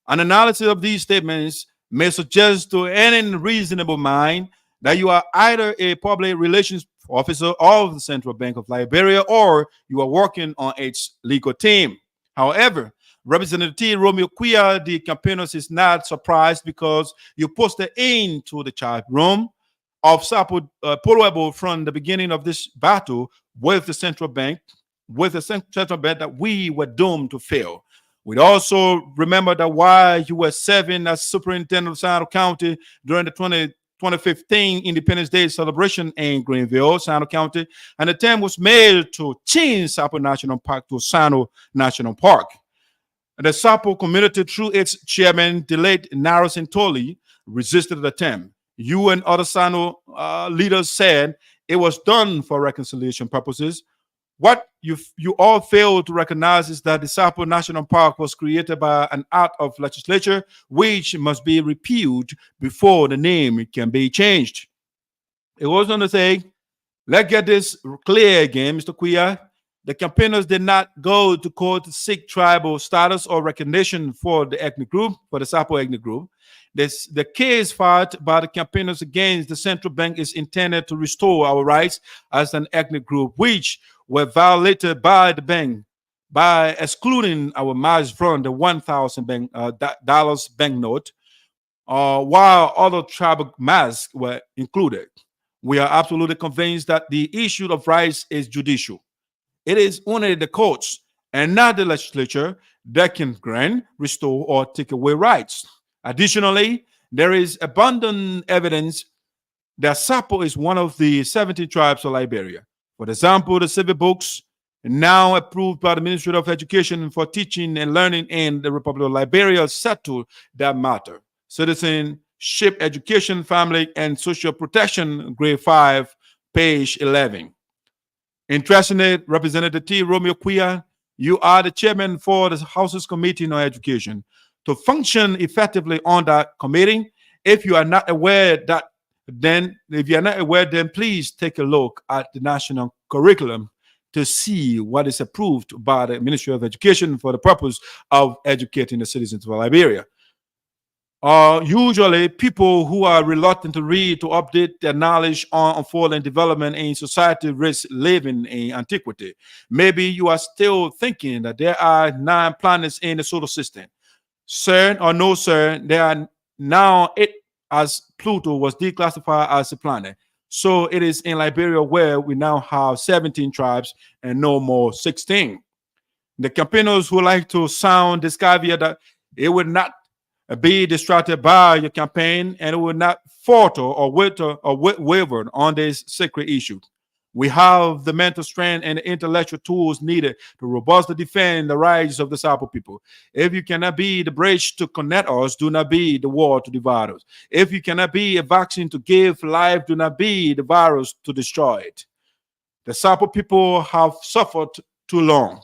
an analysis of these statements may suggest to any reasonable mind that you are either a public relations officer of the Central Bank of Liberia or you are working on its legal team. However, Representative Romeo Quioh, the campaigners, is not surprised because you posted into the chat room of Sarpo Poloebo from the beginning of this battle with the central bank, that we were doomed to fail. We'd also remember that while you were serving as superintendent of Sinoe County during the 2015 Independence Day celebration in Greenville, Sinoe County, an attempt was made to change Sarpo National Park to Sinoe National Park. The Sarpo community, through its chairman, the late Naros Ntoli, resisted the attempt. You and other Sinoe leaders said it was done for reconciliation purposes. What you all failed to recognize is that the Sarpo National Park was created by an act of legislature which must be repealed before the name can be changed. It was on to say, let's get this clear again, Mr. Quioh. The campaigners did not go to court to seek tribal status or recognition for the ethnic group, for the Sarpo ethnic group. The case filed by the campaigners against the central bank is intended to restore our rights as an ethnic group, which were violated by the bank by excluding our marks from the $1,000 banknote, while other tribal masks were included. We are absolutely convinced that the issue of rights is judicial. It is only the courts and not the legislature that can grant, restore, or take away rights. Additionally, there is abundant evidence that Sarpo is one of the 70 tribes of Liberia. For example, the civil books now approved by the Ministry of Education for teaching and learning in the Republic of Liberia settle that matter. Citizenship, Education, Family, and Social Protection, grade 5, page 11. Interestingly, Representative Romeo Quioh, you are the chairman for the House's Committee on Education. To function effectively on that committee, if you are not aware, then please take a look at the national curriculum to see what is approved by the Ministry of Education for the purpose of educating the citizens of Liberia. Usually, people who are reluctant to read to update their knowledge on unfolding development in society risk living in antiquity. Maybe you are still thinking that there are 9 planets in the solar system. Sir or no, sir, there are now 8, as Pluto was declassified as a planet. So it is in Liberia where we now have 17 tribes and no more 16. The campaigners who like to sound this caveat that it would not be distracted by your campaign and it would not falter or waver on this sacred issue. We have the mental strength and the intellectual tools needed to robustly defend the rights of the Sarpo people. If you cannot be the bridge to connect us, do not be the wall to divide us. If you cannot be a vaccine to give life, do not be the virus to destroy it. The Sarpo people have suffered too long.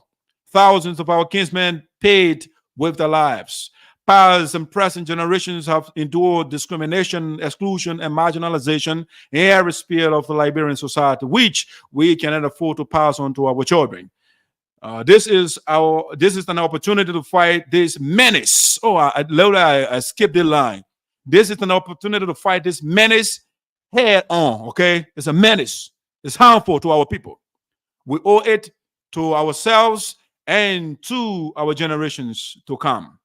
Thousands of our kinsmen paid with their lives. Past and present generations have endured discrimination, exclusion, and marginalization in every sphere of the Liberian society, which we cannot afford to pass on to our children. This is an opportunity to fight this menace. Oh, I skipped the line. This is an opportunity to fight this menace head on. Okay, it's a menace. It's harmful to our people. We owe it to ourselves and to our generations to come.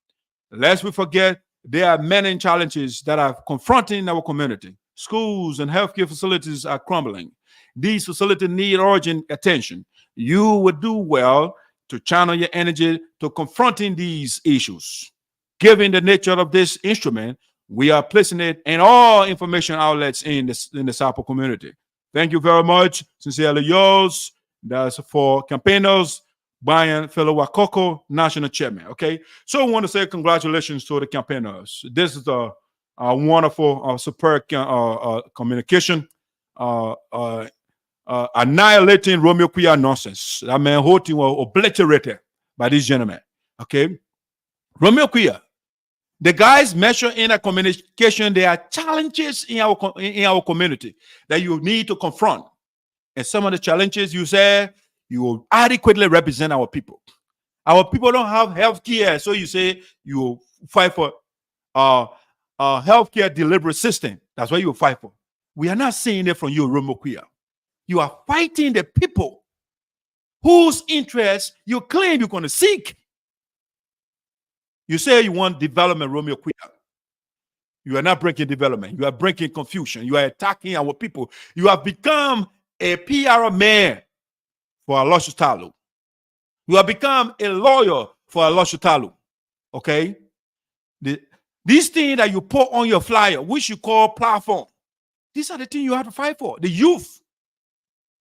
Lest we forget, there are many challenges that are confronting our community. Schools and healthcare facilities are crumbling. These facilities need urgent attention. You would do well to channel your energy to confronting these issues. Given the nature of this instrument, we are placing it in all information outlets in the Sarpo community. Thank you very much. Sincerely yours. That's for campaigners. Brian Felowakoko, National Chairman. Okay, so I want to say congratulations to the campaigners. This is a wonderful, superb communication, annihilating Romeo Quioh nonsense. That man whole thing was obliterated by this gentleman. Okay, Romeo Quioh, the guys mentioned in a communication, there are challenges in our community that you need to confront, and some of the challenges you say, you will adequately represent our people. Our people don't have health care, so you say you will fight for a healthcare delivery system. That's what you will fight for. We are not seeing it from you, Romeo Quioh. You are fighting the people whose interests you claim you're going to seek. You say you want development, Romeo Quioh. You are not bringing development. You are bringing confusion. You are attacking our people. You have become a PR man for Aloshu Talu. You have become a lawyer for Aloshu Talu. Okay? These things that you put on your flyer, which you call platform, these are the things you have to fight for. The youth,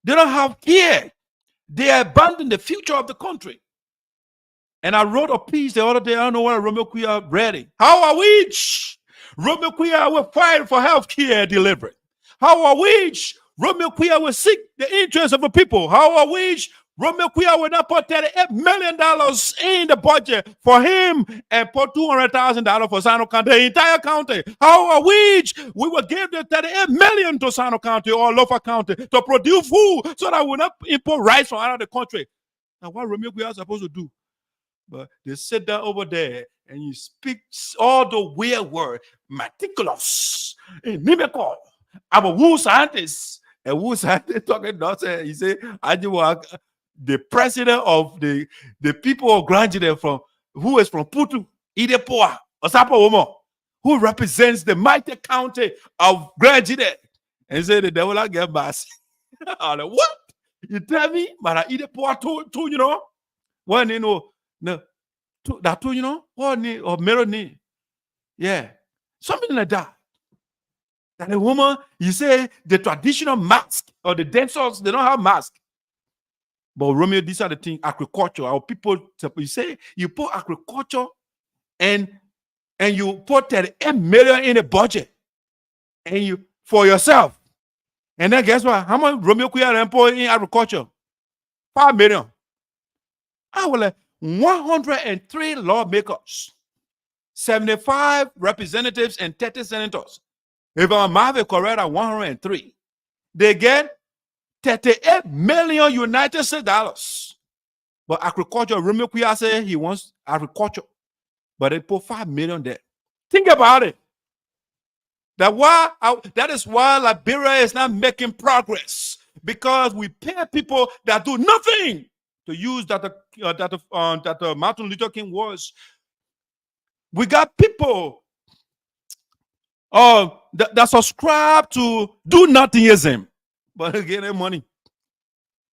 they don't have care. They abandon the future of the country. And I wrote a piece the other day, I don't know what Romeo Quioh read it. How are we? Romeo Quioh will fight for health care delivery. How are we? Romeo Quioh will seek the interests of the people. How are we? Romeo Quioh will not put $38 million in the budget for him and put $200,000 for Sinoe County, the entire county. How are we? We will give the $38 million to Sinoe County or Lofa County to produce food so that we will not import rice from out of the country. Now, what Romeo Quioh is supposed to do? But they sit down over there and you speak all the weird word, meticulous, inimical. I'm a woo scientist. And woo scientist talking nonsense. He said, the president of the people of Granjide who is from Putu, Idepoa, Osapo Omo, who represents the mighty county of Granjide. And he said, the devil will get mass. I'm like, what? You tell me? But Idepoa too, you know? One, you know, no, that too, you know? What, or Melanie? Yeah. Something like that. And a woman, you say the traditional mask or the dancers, they don't have mask. But Romeo, these are the things, agriculture. Our people, you say you put agriculture and you put $38 million in a budget and you for yourself. And then guess what? How much Romeo Quioh put in agriculture? $5 million. I was like 103 lawmakers, 75 representatives, and 30 senators. If I'm math correct at 103, they get $38 million United States dollars. But agriculture, Romeo Quioh said he wants agriculture, but they put $5 million there. Think about it. That is why Liberia is not making progress, because we pay people that do nothing. To use that Martin Luther King was. We got people that subscribe to do nothingism, but they get their money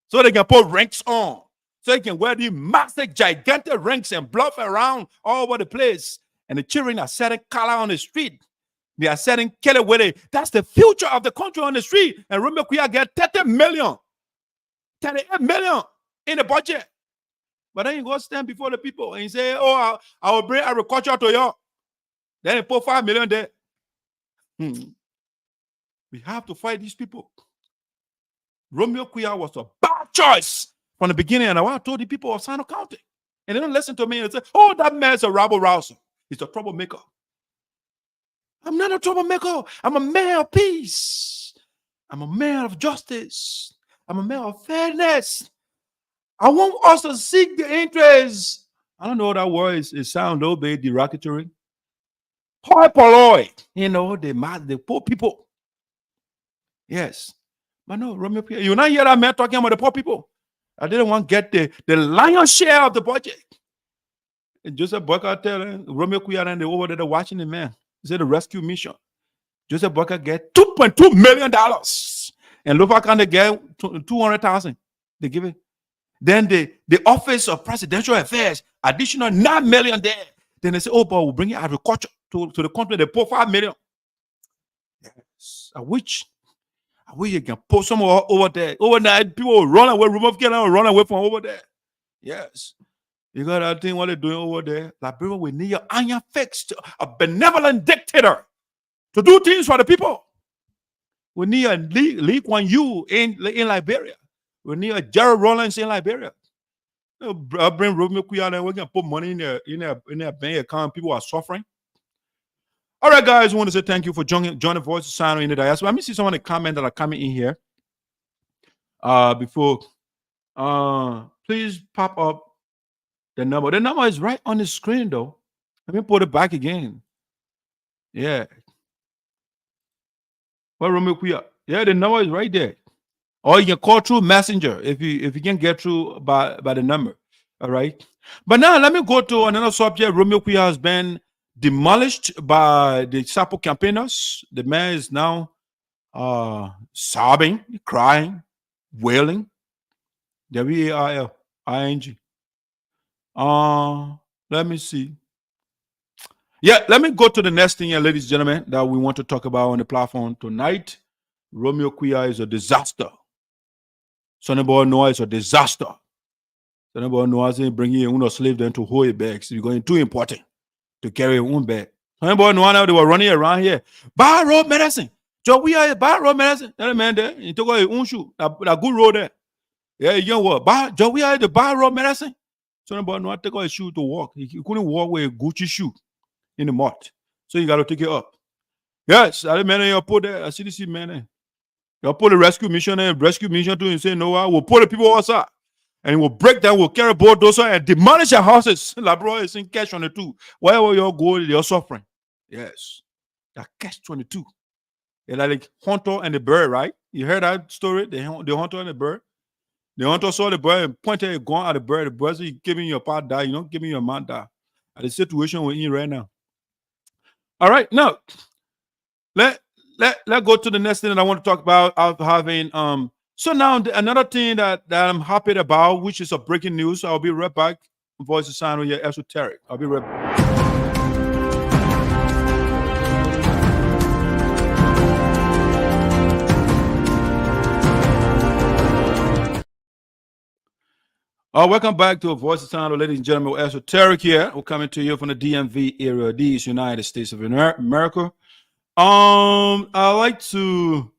so they can put ranks on, so he can wear these massive, gigantic rings and bluff around all over the place. And the children are setting color on the street. They are setting killer with it. That's the future of the country on the street. And Romeo Quioh get 38 million in the budget. But then you go stand before the people and you say, oh, I will bring agriculture to you. Then you put 5 million there. We have to fight these people. Romeo Quioh was a bad choice from the beginning. And I told the people of Sinoe County. And they don't listen to me and say, oh, that man's a rabble-rouser. He's a troublemaker. I'm not a troublemaker. I'm a man of peace. I'm a man of justice. I'm a man of fairness. I want us to seek the interests. I don't know what that word is. It sounds a little bit derogatory. Hoi polloi. You know, the poor people. Yes. But no, Romeo Quioh, you not hear that man talking about the poor people. I didn't want to get the lion's share of the budget. And Joseph Boyka telling Romeo Quioh and they over there watching the man. He said the rescue mission. Joseph Boyka get $2.2 million. And Lofa County get 200,000. They give it. Then the Office of Presidential Affairs, additional 9 million there. Then they say, oh, but we'll bring agriculture to the country. They put 5 million. Yes. I wish you can put some over there. Overnight, people will run away. Romeo Quioh will run away from over there. Yes. You got that thing what they're doing over there. Liberia, we need an iron fixed, a benevolent dictator to do things for the people. We need a Lee Kuan Yew in Liberia. We need a Gerald Rawlings in Liberia. I'll bring Romeo Quioh and we're going to put money in their bank account. People are suffering. All right, guys, I want to say thank you for joining Voice of Sinoe in the Diaspora. Let me see some of the comments that are coming in here. Before, please pop up the number. The number is right on the screen, though. Let me put it back again. Yeah. Well, Romeo Quioh. Yeah, the number is right there. Or you can call through Messenger if you can get through by the number. All right. But now let me go to another subject. Romeo Quioh has been demolished by the Sarpo Campaigners. The man is now sobbing, crying, wailing. WAILING. Let me see. Yeah, let me go to the next thing here, ladies and gentlemen, that we want to talk about on the platform tonight. Romeo Quioh is a disaster. Sonny Noah is a disaster. Sonny Noah is bringing a slave then to hold it back. So you're going too important to carry your own bag. Sonny Noah, they were running around here. Bar road medicine. So we are bar road medicine. That man there, he took out his own shoe. That good road there. Yeah, you know what? We are the bar road medicine. Sonny Noah took out his shoe to walk. He couldn't walk with a Gucci shoe in the mud. So you got to take it up. Yes, I man you put there. I see this man there. You put the rescue mission and rescue mission to and say, no, we'll put the people outside. And we'll break down, we'll carry bulldozer and demolish your houses. Labrador is in catch 22. Wherever you go, you're suffering. Yes. That catch 22. They're like hunter and the bird, right? You heard that story? The hunter and the bird. The hunter saw the bird and pointed a gun at the bird. The bird said, giving your part die, you know, giving your man die. At the situation we're in right now. All right, now let go to the next thing that I want to talk about. Having so now another thing that I'm happy about, which is a breaking news. I'll be right back. Voice of Sinoe here, Esoteric. I'll be right back. Welcome back to a Voice of Sinoe, ladies and gentlemen. Esoteric here. We're coming to you from the DMV area, these United States of America. I like to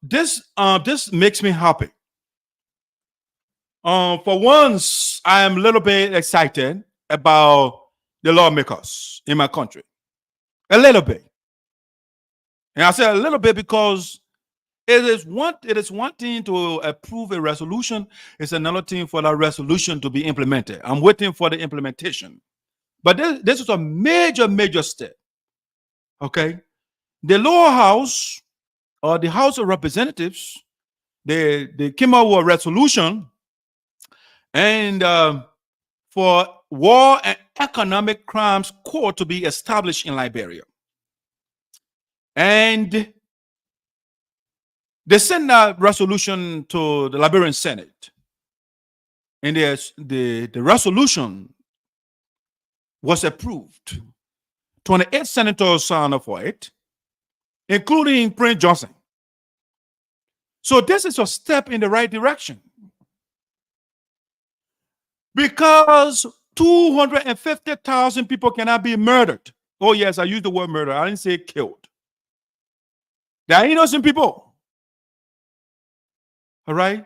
this makes me happy. For once, I am a little bit excited about the lawmakers in my country. A little bit. And I say a little bit because it is one thing to approve a resolution. It's another thing for that resolution to be implemented. I'm waiting for the implementation. But this is a major step. Okay? The lower house or the House of Representatives, they came out with a resolution and for war and economic crimes court to be established in Liberia. And they sent that resolution to the Liberian Senate. and the resolution was approved. 28 senators signed up for it, including Prince Johnson. So this is a step in the right direction. Because 250,000 people cannot be murdered. Oh, yes, I used the word murder. I didn't say killed. They are innocent people. All right?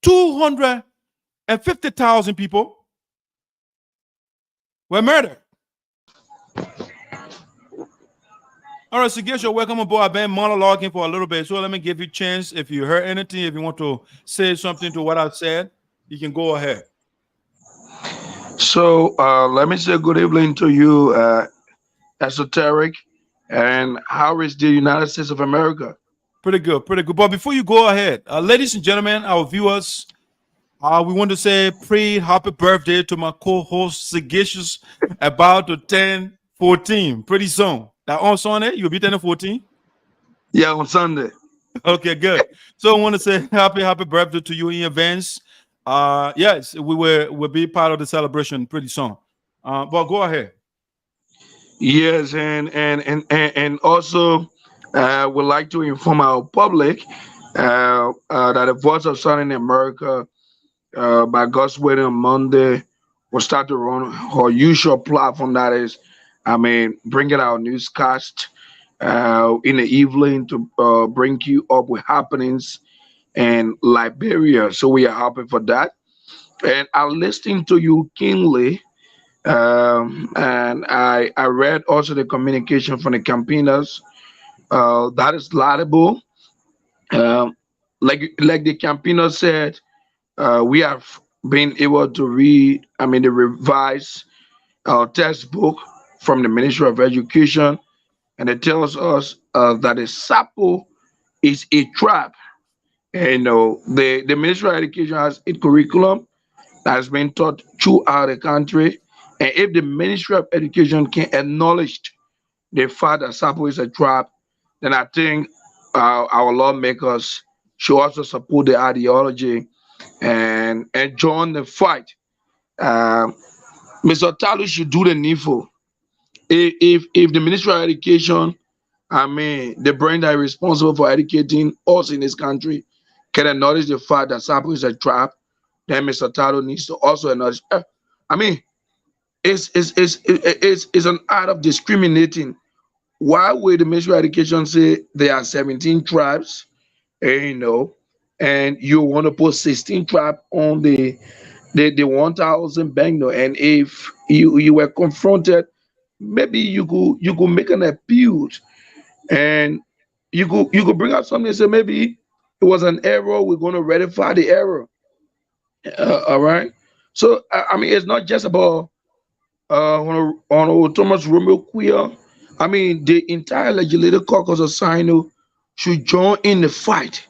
250,000 people were murdered. All right, so guess you're welcome aboard. I've been monologuing for a little bit, so let me give you a chance. If you heard anything, if you want to say something to what I said, you can go ahead. So let me say good evening to you, Esoteric, and how is the United States of America? Pretty good, pretty good. But before you go ahead, ladies and gentlemen, our viewers, we want to say happy birthday to my co-host Sagacious, about to turn 14 pretty soon. That on Sunday, you'll be turning 14? Yeah, on Sunday. Okay, good. So I want to say happy birthday to you in advance. Yes, we'll be part of the celebration pretty soon. But go ahead. Yes, and also would like to inform our public that the Voice of Sun in America, by God's will, on Monday, will start to run our usual platform, that is, bringing our newscast in the evening to bring you up with happenings in Liberia. So we are happy for that. And I'm listening to you keenly. And I read also the communication from the campaigners. That is laudable. Like the campaigners said, we have been able to read, the revised textbook from the Ministry of Education, and it tells us that the Sarpo is a trap. And the Ministry of Education has a curriculum that has been taught throughout the country. And if the Ministry of Education can acknowledge the fact that Sarpo is a trap, then I think our lawmakers should also support the ideology and join the fight. Mr. Talu should do the needful. If the Ministry of Education, the brain that is responsible for educating us in this country, can acknowledge the fact that Sarpo is a trap, then Mr. Talu needs to also acknowledge. It's an act of discriminating. Why would the Ministry of Education say there are 17 tribes, and you want to put 16 tribes on the 1,000 banknote? And if you were confronted, maybe you could make an appeal, and you could bring out something and say maybe it was an error. We're going to rectify the error. All right. So it's not just about on Thomas Romeo Quioh. The entire legislative caucus of Sinoe should join in the fight.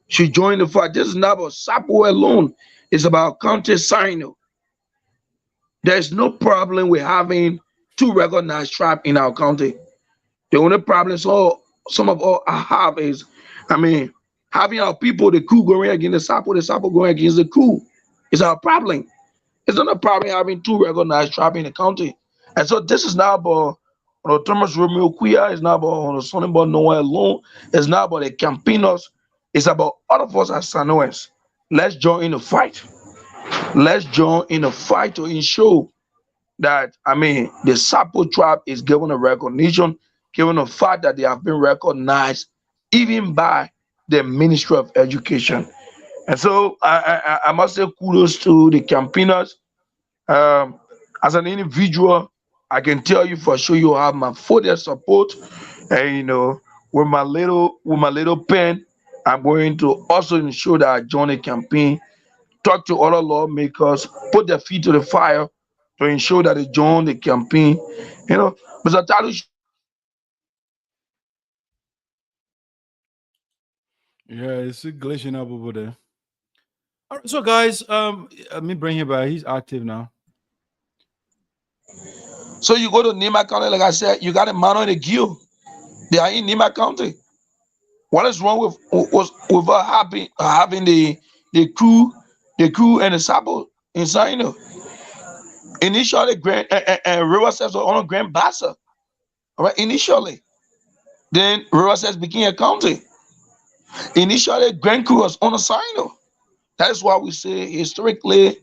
Should join the fight. This is not about Sarpo alone. It's about County Sinoe. There's no problem with having two recognized tribes in our county. The only problem some of us have is, having our people, the coup going against the Sarpo going against the coup. It's our problem. It's not a problem having two recognized tribes in the county. And so this is not about Thomas Romeo Quioh. It's not about Sonny Noah alone. It's not about the campaigners. It's about all of us as Sanoans. Let's join in the fight. Let's join in the fight to ensure that, the Sarpo tribe is given a recognition, given the fact that they have been recognized even by the Ministry of Education. And so I must say kudos to the campaigners. As an individual, I can tell you for sure you have my full support. And with my little pen, I'm going to also ensure that I join the campaign, talk to other lawmakers, put their feet to the fire to ensure that they join the campaign. Mr. Talu. Yeah, it's glitching up over there. All right, so guys, let me bring him back. He's active now. So you go to Nima County, like I said, you got a man on the queue. They are in Nima County. What is wrong with having the crew the crew and the Sarpo in Sinoe. Initially, River Steps were on a Grand Bassa. All right, initially. Then River Steps became a county. Initially, Grand Crew was on a Sinoe. That is why we say historically,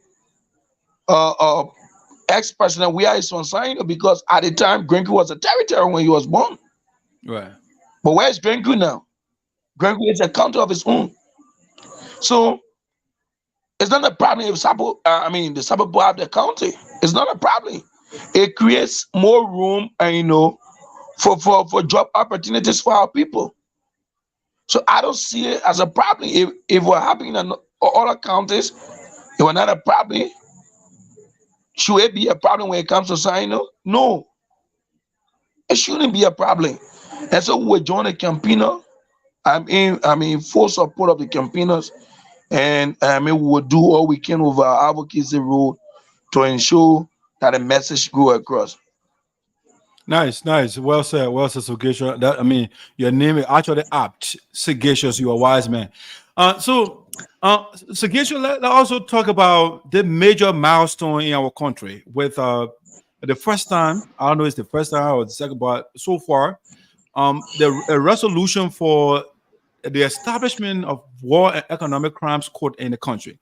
ex-president we are is on Sinoe, because at the time, Grand Crew was a territory when he was born. Right. But where's Grand Crew now? Grand Crew is a county of its own. So it's not a problem if the Sarpo have the county. It's not a problem. It creates more room, and for job opportunities for our people. So I don't see it as a problem. If we're happening in other counties, it was not a problem. Should it be a problem when it comes to Sinoe? No, it shouldn't be a problem. And so we join the campaigner. I'm in full support of the campaigners, and we will do all we can over our advocacy road to ensure that the message go across. Nice. Well said, Sagacious. Your name is actually apt. Sagacious, you are a wise man. Sagacious, let's also talk about the major milestone in our country with the first time, I don't know if it's the first time or the second, but so far, the resolution for the establishment of War and Economic Crimes Court in the country.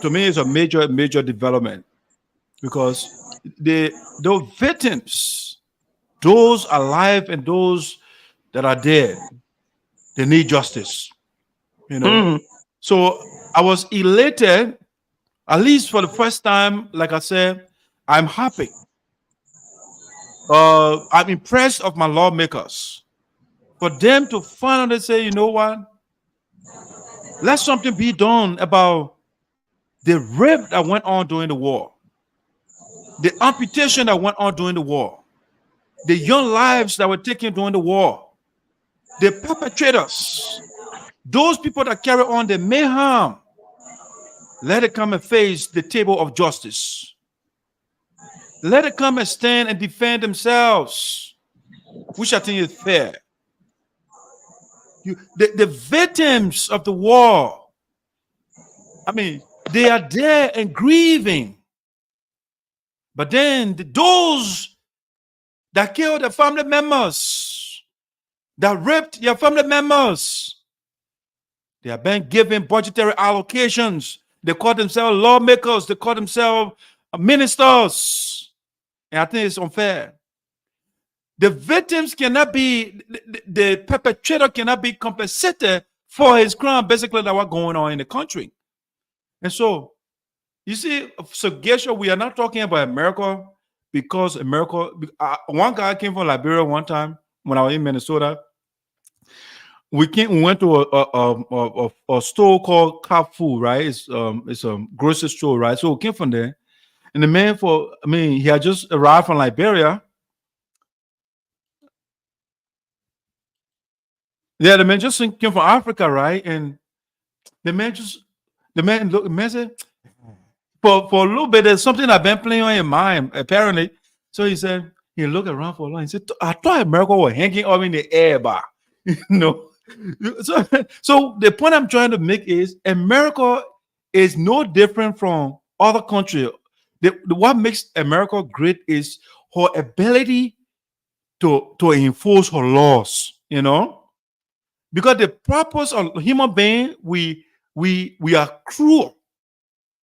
To me, it's a major development, because those victims, those alive and those that are dead, they need justice. So I was elated, at least for the first time. Like I said, I'm happy. I'm impressed of my lawmakers, for them to finally say, you know what, let something be done about the rape that went on during the war, the amputation that went on during the war, the young lives that were taken during the war, the perpetrators, those people that carry on the mayhem. Let it come and face the table of justice. Let it come and stand and defend themselves, which I think is fair. The victims of the war, they are there and grieving. But then those that killed their family members, that raped their family members, they are being given budgetary allocations. They call themselves lawmakers. They call themselves ministers. And I think it's unfair. The victims cannot be, the perpetrator cannot be compensated for his crime, basically, that what's going on in the country. And so, you see, Sagacious, we are not talking about America, because America, one guy came from Liberia one time when I was in Minnesota. We went to a store called Cap Food, right? It's a grocery store, right? So we came from there. And the man he had just arrived from Liberia. Yeah, the man just came from Africa, right? And the man said, for a little bit, there's something I've been playing on your mind, apparently. So he said, he looked around for a long. He said, I thought America was hanging up in the air, but So the point I'm trying to make is America is no different from other countries. What makes America great is her ability to enforce her laws, because the purpose of human being, we are cruel.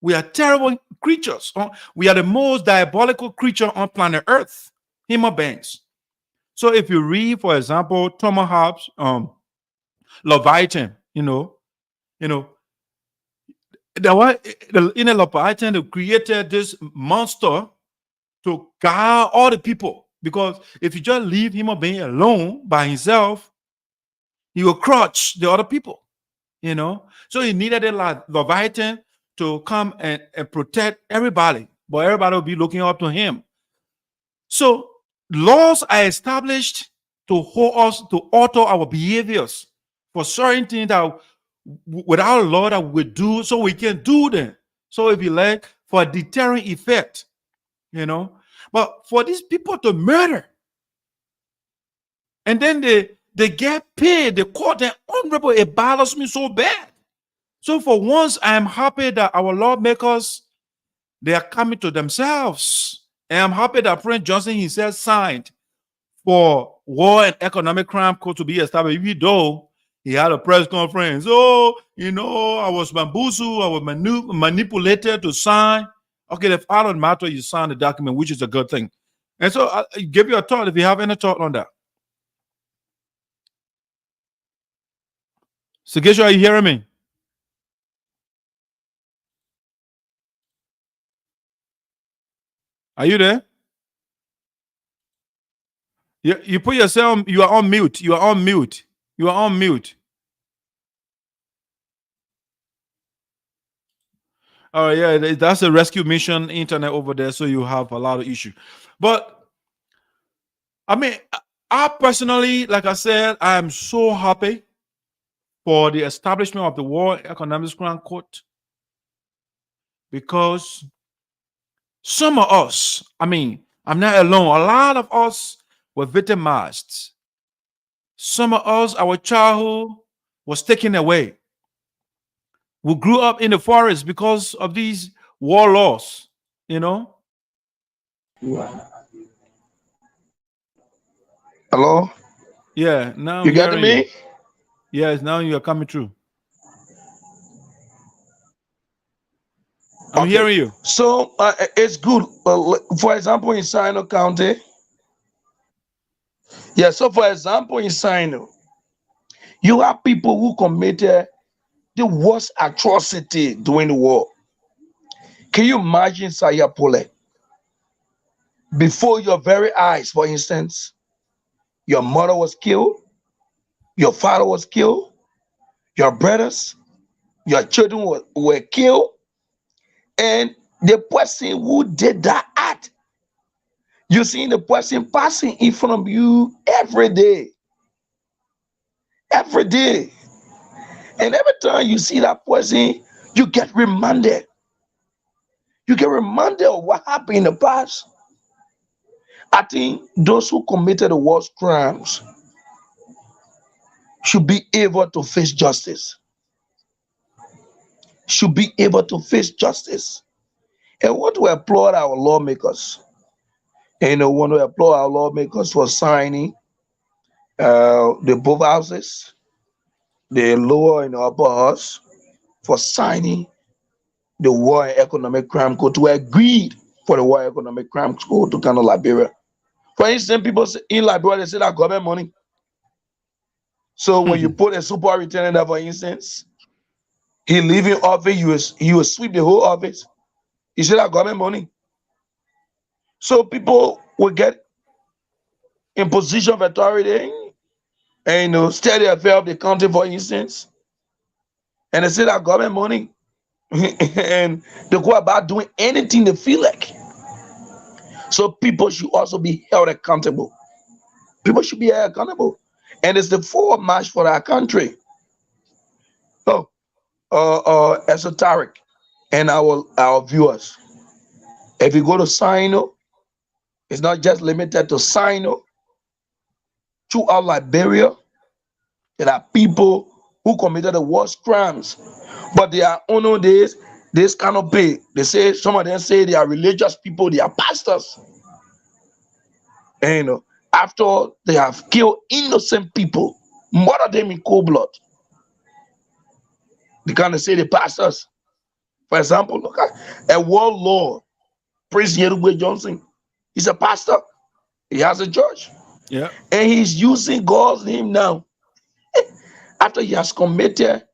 We are terrible creatures. We are the most diabolical creature on planet Earth, human beings. So if you read, for example, Thomas Hobbes, Leviathan, Leviathan, they created this monster to guide all the people, because if you just leave human being alone by himself, he will crush the other people, So he needed a Leviathan to come and protect everybody, but everybody will be looking up to him. So laws are established to hold us, to alter our behaviors for certain things that without a law that we do, so we can do them. So if you like, for a deterrent effect, But for these people to murder, and then they get paid, they call them honorable, it bothers me so bad. So for once, I am happy that our lawmakers, they are coming to themselves. And I'm happy that President Johnson himself signed for war and economic crime code to be established, even though he had a press conference. Oh, I was bamboozled, I was manipulated to sign. Okay, the out of the matter, you signed the document, which is a good thing. And so I'll give you a thought if you have any thought on that. Sagesha, are you hearing me? Are you there? You put yourself, you are on mute. You are on mute. You are on mute. Oh yeah, that's a rescue mission internet over there, so you have a lot of issues. But I mean, I personally, like I said, I am so happy for the establishment of the War Economics Crime Court, because some of us, I mean, I'm not alone, a lot of us were victimized. Some of us, our childhood was taken away. We grew up in the forest because of these war laws, Hello? Yeah, now You I'm getting hearing me? you. Yes, now you're coming through. I'm hearing you. So it's good. For example, in Sinoe County. Yeah, so for example, in Sinoe, you have people who committed the worst atrocity during the war. Can you imagine Sayapole? Before your very eyes, for instance, your mother was killed, your father was killed, your brothers, your children were killed, and the person who did that act, you see the person passing in front of you every day. Every day. And every time you see that person, you get reminded. You get reminded of what happened in the past. I think those who committed the worst crimes should be able to face justice. Should be able to face justice. And want to applaud our lawmakers. And I want to applaud our lawmakers for signing the both houses, the lower and the upper house, for signing the War and Economic Crime Code, to agree for the War and Economic Crime Code to come to Liberia. For instance, people in Liberia, they say that government money. So when you put a superintendent there, for instance, he leave in office, he will sweep the whole office. He said that government money. So people will get in position of authority and steer the affair of the country, for instance. And they say that government money. And they go about doing anything they feel like. So people should also be held accountable. People should be held accountable. And it's the forward march for our country. ESOTERIC and our viewers. If you go to Sinoe, it's not just limited to Sinoe. Throughout Liberia, there are people who committed the worst crimes, but they are on this cannot pay. They say, some of them say they are religious people, they are pastors. And after all, they have killed innocent people, murdered them in cold blood. They kind say the pastors. For example, look at a world lord, Prince Yerugwe Johnson. He's a pastor. He has a church. Yeah. And he's using God's name now after he has committed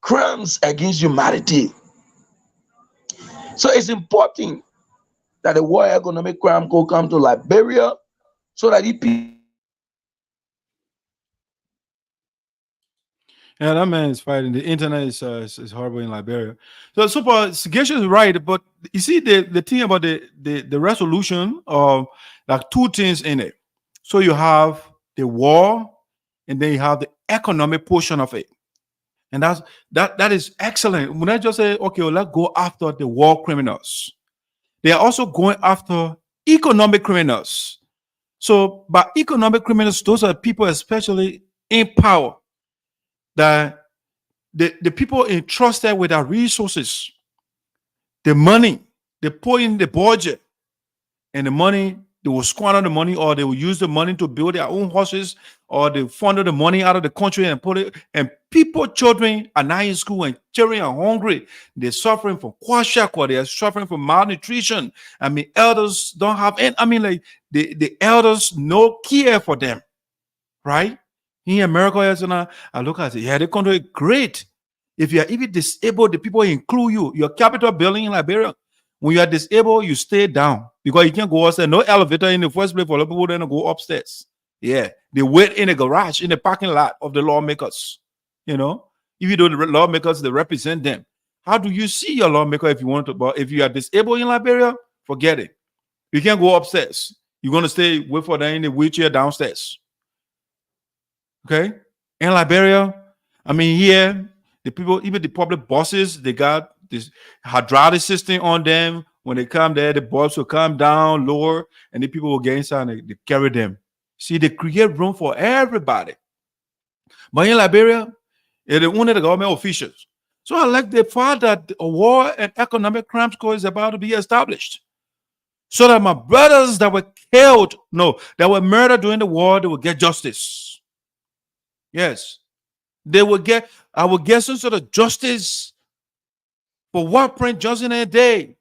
crimes against humanity. So it's important that the War Economic Crime Code come to Liberia so that Yeah, that man is fighting. The internet is horrible in Liberia. So Super Sagesha is right, but you see the thing about the resolution of like two things in it. So you have the war, and then you have the economic portion of it, and that is excellent. When I just say, okay, well, let's go after the war criminals, they are also going after economic criminals. So by economic criminals, those are people especially in power that the people entrusted with our resources, the money, they put in the budget, and the money, they will squander the money, or they will use the money to build their own houses, or they funded the money out of the country and put it. And people, children are not in school, and children are hungry. They're suffering from kwashiorkor. They're suffering from malnutrition. I mean, elders don't have any. I mean, like the elders no care for them, right? In America, I look at it. Yeah, the country is great. If you are even disabled, the people include you. Your Capitol building in Liberia, when you are disabled, you stay down because you can't go upstairs. No elevator in the first place for the people to go upstairs. Yeah, they wait in the garage, in the parking lot of the lawmakers. You know, even though the lawmakers, they represent them. How do you see your lawmaker if you want to? But if you are disabled in Liberia, forget it. You can't go upstairs. You're going to stay wait for them in the wheelchair downstairs. Okay, in Liberia, I mean, here, the people, even the public buses, they got this hydraulic system on them. When they come there, the bus will come down lower, and the people will get inside and they carry them. See, they create room for everybody. But in Liberia, they only the government officials. So I like the fact that a war and economic crimes court is about to be established. So that my brothers that were killed, that were murdered during the war, they will get justice. Yes. They will get, I will get some sort of justice for what Prince Johnson did,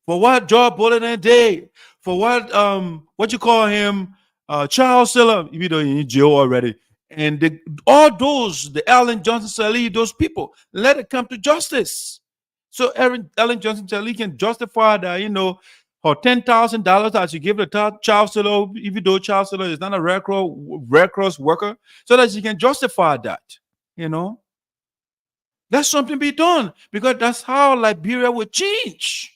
for what George Bullard did, for what you call him, Charles Siller, even though he's in jail already. And all those, the Ellen Johnson Sirleaf, those people, let it come to justice. So Ellen Johnson Sirleaf can justify that, her $10,000 that she gave to Charles Siller, even though Charles Siller is not a Red Cross worker, so that she can justify that. That's something be done, because that's how Liberia will change.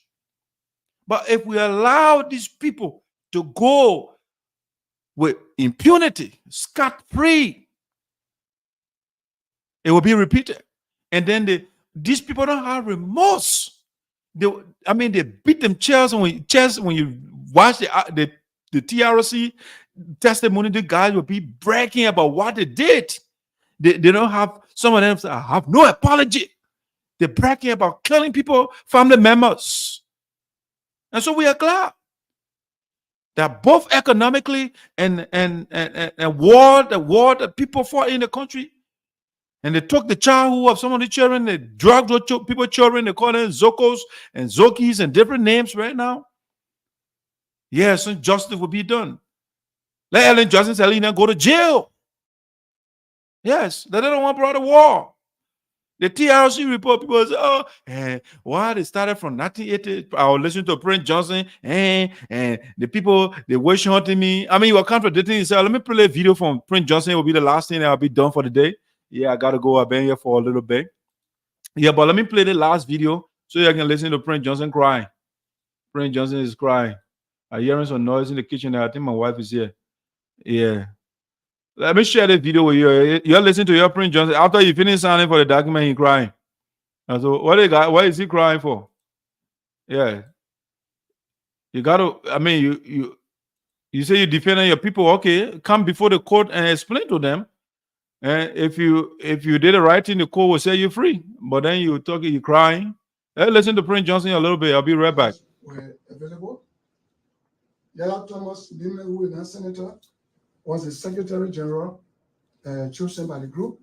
But if we allow these people to go with impunity, scot-free, it will be repeated. And then these people don't have remorse. They beat themselves when you watch the TRC testimony. The guys will be bragging about what they did. They don't have, some of them say, I have no apology. They're bragging about killing people, family members. And so we are glad that both economically and war that people fought in the country, and they took the childhood of some of the children, they drugged those people children, they call them Zokos and Zokis and different names right now. Yes, some justice will be done. Let Ellen Johnson Sirleaf go to jail. Yes, they don't want to brought a war. The TRC report, people say, why they started from 1980. I was listening to Prince Johnson, and the people, they witch hunting me. I mean, you are contradicting yourself. Let me play a video from Prince Johnson. It will be the last thing that will be done for the day. Yeah, I got to go. I've been here for a little bit. Yeah, but let me play the last video so you can listen to Prince Johnson crying. Prince Johnson is crying. I'm hearing some noise in the kitchen. I think my wife is here. Yeah. Let me share the video with you. You're listening to your Prince Johnson. After you finish signing for the document, he's crying. And so what is he crying for? Yeah. You got to, you say you're defending your people. Okay, come before the court and explain to them. And if you did the right thing, the court will set you free. But then you're crying. Hey, listen to Prince Johnson a little bit. I'll be right back. Were available. Yaya Thomas Lime, who is now senator, was the Secretary General chosen by the group,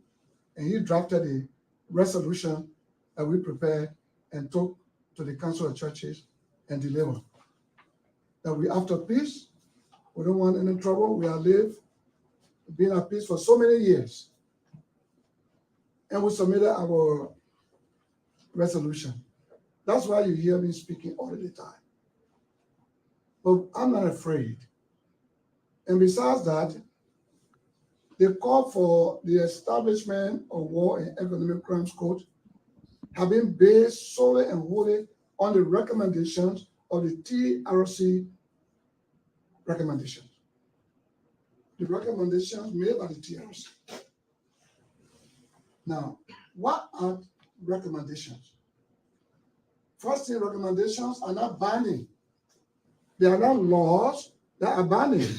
and he drafted a resolution that we prepared and took to the Council of Churches and delivered. That we after peace, we don't want any trouble. We have been at peace for so many years, and we submitted our resolution. That's why you hear me speaking all the time. But I'm not afraid. And besides that, the call for the establishment of War and Economic Crimes Court have been based solely and wholly on the recommendations of the TRC recommendations. The recommendations made by the TRC. Now, what are recommendations? First thing, recommendations are not binding. They are not laws that are binding.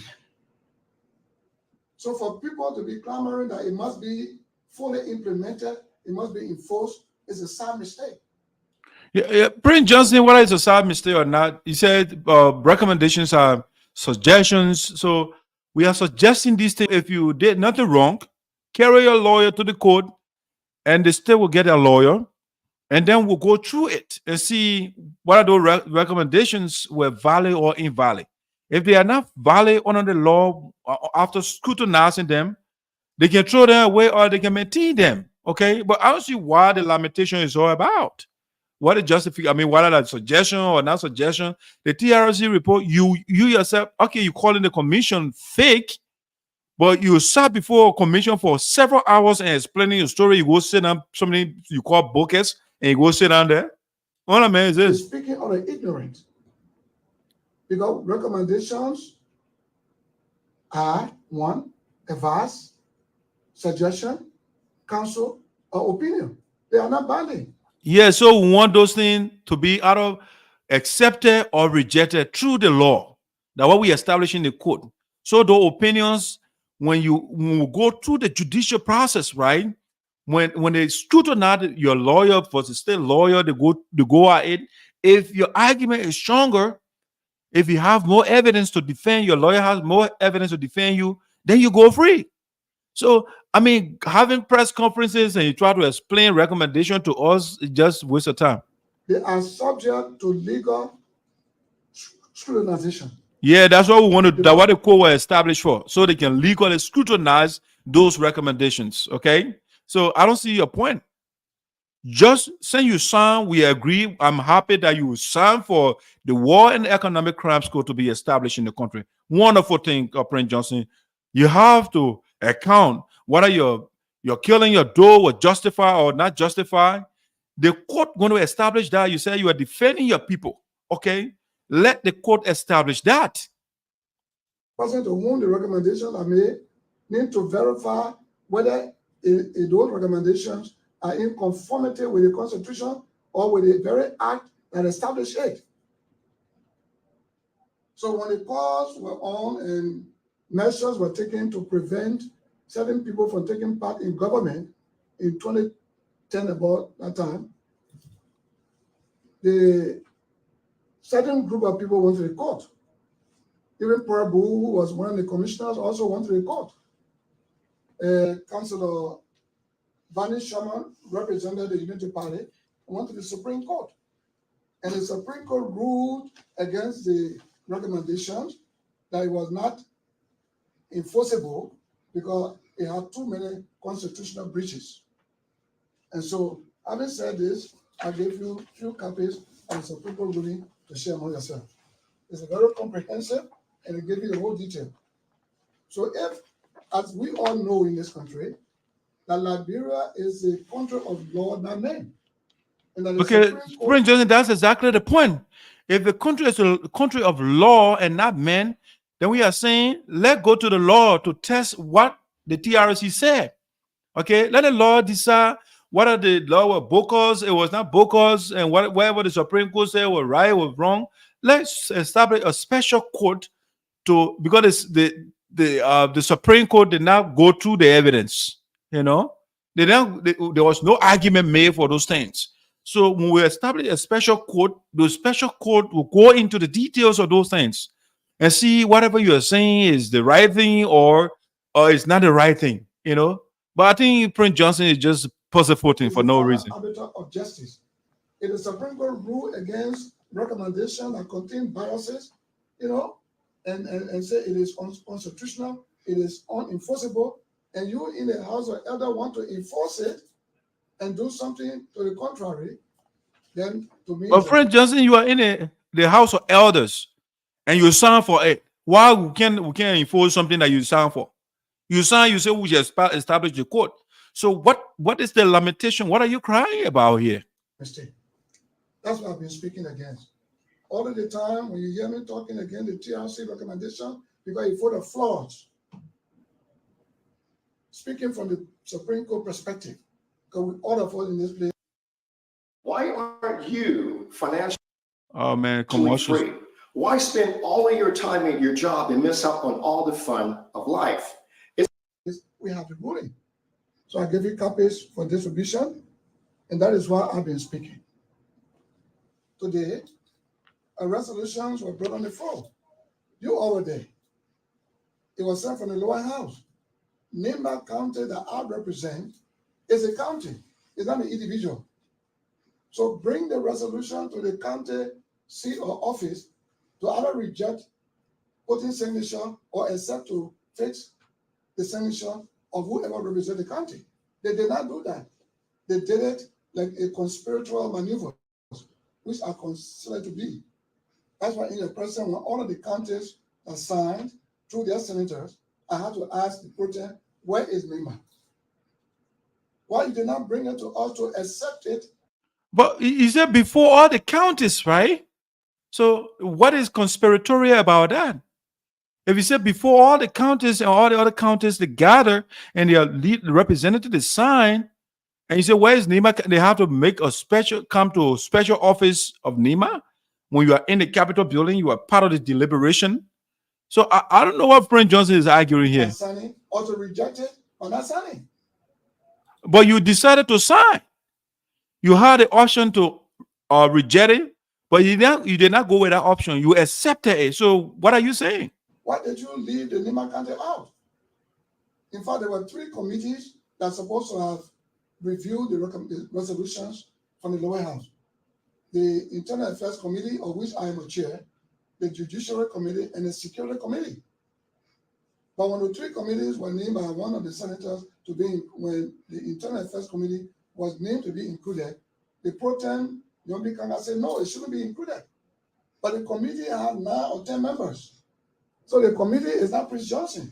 So for people to be clamoring that it must be fully implemented it must be enforced is a sad mistake. Yeah, Prince Johnson, whether it's a sad mistake or not, he said recommendations are suggestions. So we are suggesting these things. If you did nothing wrong, carry your lawyer to the court, and the state will get a lawyer, and then we'll go through it and see whether those recommendations were valid or invalid. If they are not valid under the law, after scrutinizing them, they can throw them away or they can maintain them. Okay, but I don't see why the lamentation is all about. What a justification, I mean, whether that's suggestion or not suggestion, the TRC report, you yourself, okay, you calling the commission fake, but you sat before a commission for several hours and explaining your story. You go sit down, something you call books, and you go sit down there. What I mean is this. You're speaking on the ignorant. Because recommendations are one, advice, suggestion, counsel, or opinion. They are not binding. Yeah, so we want those things to be out of accepted or rejected through the law. That's what we establish in the court. So the opinions, when we go through the judicial process, right? When they scrutinize your lawyer for the state lawyer, they go at it. If your argument is stronger, if you have more evidence to defend, your lawyer has more evidence to defend you, then you go free. So, I mean, having press conferences and you try to explain recommendation to us, it just waste of time. They are subject to legal scrutinization. Yeah, that's what we want to do. That's what the court was established for, so they can legally scrutinize those recommendations. Okay, so I don't see your point. Just saying you sign, we agree. I'm happy that you sign for the War and Economic Crimes Court to be established in the country. Wonderful thing, Prince Johnson. You have to account whether your killing your dog was justified or not justified. The court going to establish that. You say you are defending your people. Okay, let the court establish that. Person to whom the recommendations are made need to verify whether those recommendations are in conformity with the Constitution or with the very act that established it. So when the calls were on and measures were taken to prevent certain people from taking part in government in 2010, about that time, the certain group of people went to the court. Even Prabu, who was one of the commissioners, also went to the court. Councillor Vani Sharma represented the Unity Party and went to the Supreme Court. And the Supreme Court ruled against the recommendations that it was not enforceable because it had too many constitutional breaches. And so, having said this, I gave you a few copies of the Supreme Court ruling to share among yourself. It's very comprehensive and it gives you the whole detail. So if, as we all know in this country, that Liberia is a country of law, not men. Okay, Prince Johnson, that's exactly the point. If the country is a country of law and not men, then we are saying, let's go to the law to test what the TRC said. Okay, let the law decide whether the law was bogus, it was not bogus, and whatever the Supreme Court said was right or wrong. Let's establish a special court to, because the Supreme Court did not go through the evidence. You know, there was no argument made for those things. So when we establish a special court, the special court will go into the details of those things and see whatever you are saying is the right thing or it's not the right thing. You know, but I think Prince Johnson is just pussyfooting for no reason. Arbiter of justice. If the Supreme Court rule against recommendation that contain biases, you know, and say it is unconstitutional, it is unenforceable, and you in the House of Elder want to enforce it and do something to the contrary, then to me. But Prince Johnson, you are in the House of Elders and you sign for it. Why we can't enforce something that you sign for? You sign, you say we just establish the court. So what is the lamentation? What are you crying about here? Mistake. That's what I've been speaking against. All of the time when you hear me talking against the TRC recommendation, because it for the flaws. Speaking from the Supreme Court perspective, because we all of us in this place. Why aren't you financially free? Why spend all of your time at your job and miss out on all the fun of life? We have the ruling. So I gave you copies for distribution, and that is why I've been speaking. Today, resolutions were brought on the floor. You all were there. It was sent from the lower house. Nimba County that I represent is a county. It's not an individual. So bring the resolution to the county seat or office to either reject putting signature or accept to fix the signature of whoever represents the county. They did not do that. They did it like a conspiratorial maneuver, which I consider to be. That's why in the present, when all of the counties are signed through their senators, I had to ask the protest, where is Nimba? Why you did not bring it to us to accept it? But you said before all the counties, right? So what is conspiratorial about that? If you said before all the counties and all the other counties they gather and their representative is signed, and you say, where is Nimba? They have to make a come to a special office of Nimba. When you are in the Capitol building, you are part of the deliberation. So I don't know what Friend Johnson is arguing here. Signing, or to reject it or not signing. But you decided to sign. You had the option to reject it, but you did not go with that option. You accepted it. So what are you saying? Why did you leave the Nimba County out? In fact, there were 3 committees that are supposed to have reviewed the resolutions from the lower house. The Internal Affairs Committee, of which I am a chair, the Judiciary Committee, and the Security Committee. But when the 3 committees were named by one of the senators to be, when the Internal Affairs Committee was named to be included, the pro tem Yombi Kanga said, no, it shouldn't be included. But the committee had 9 or 10 members. So the committee is not Prince Johnson.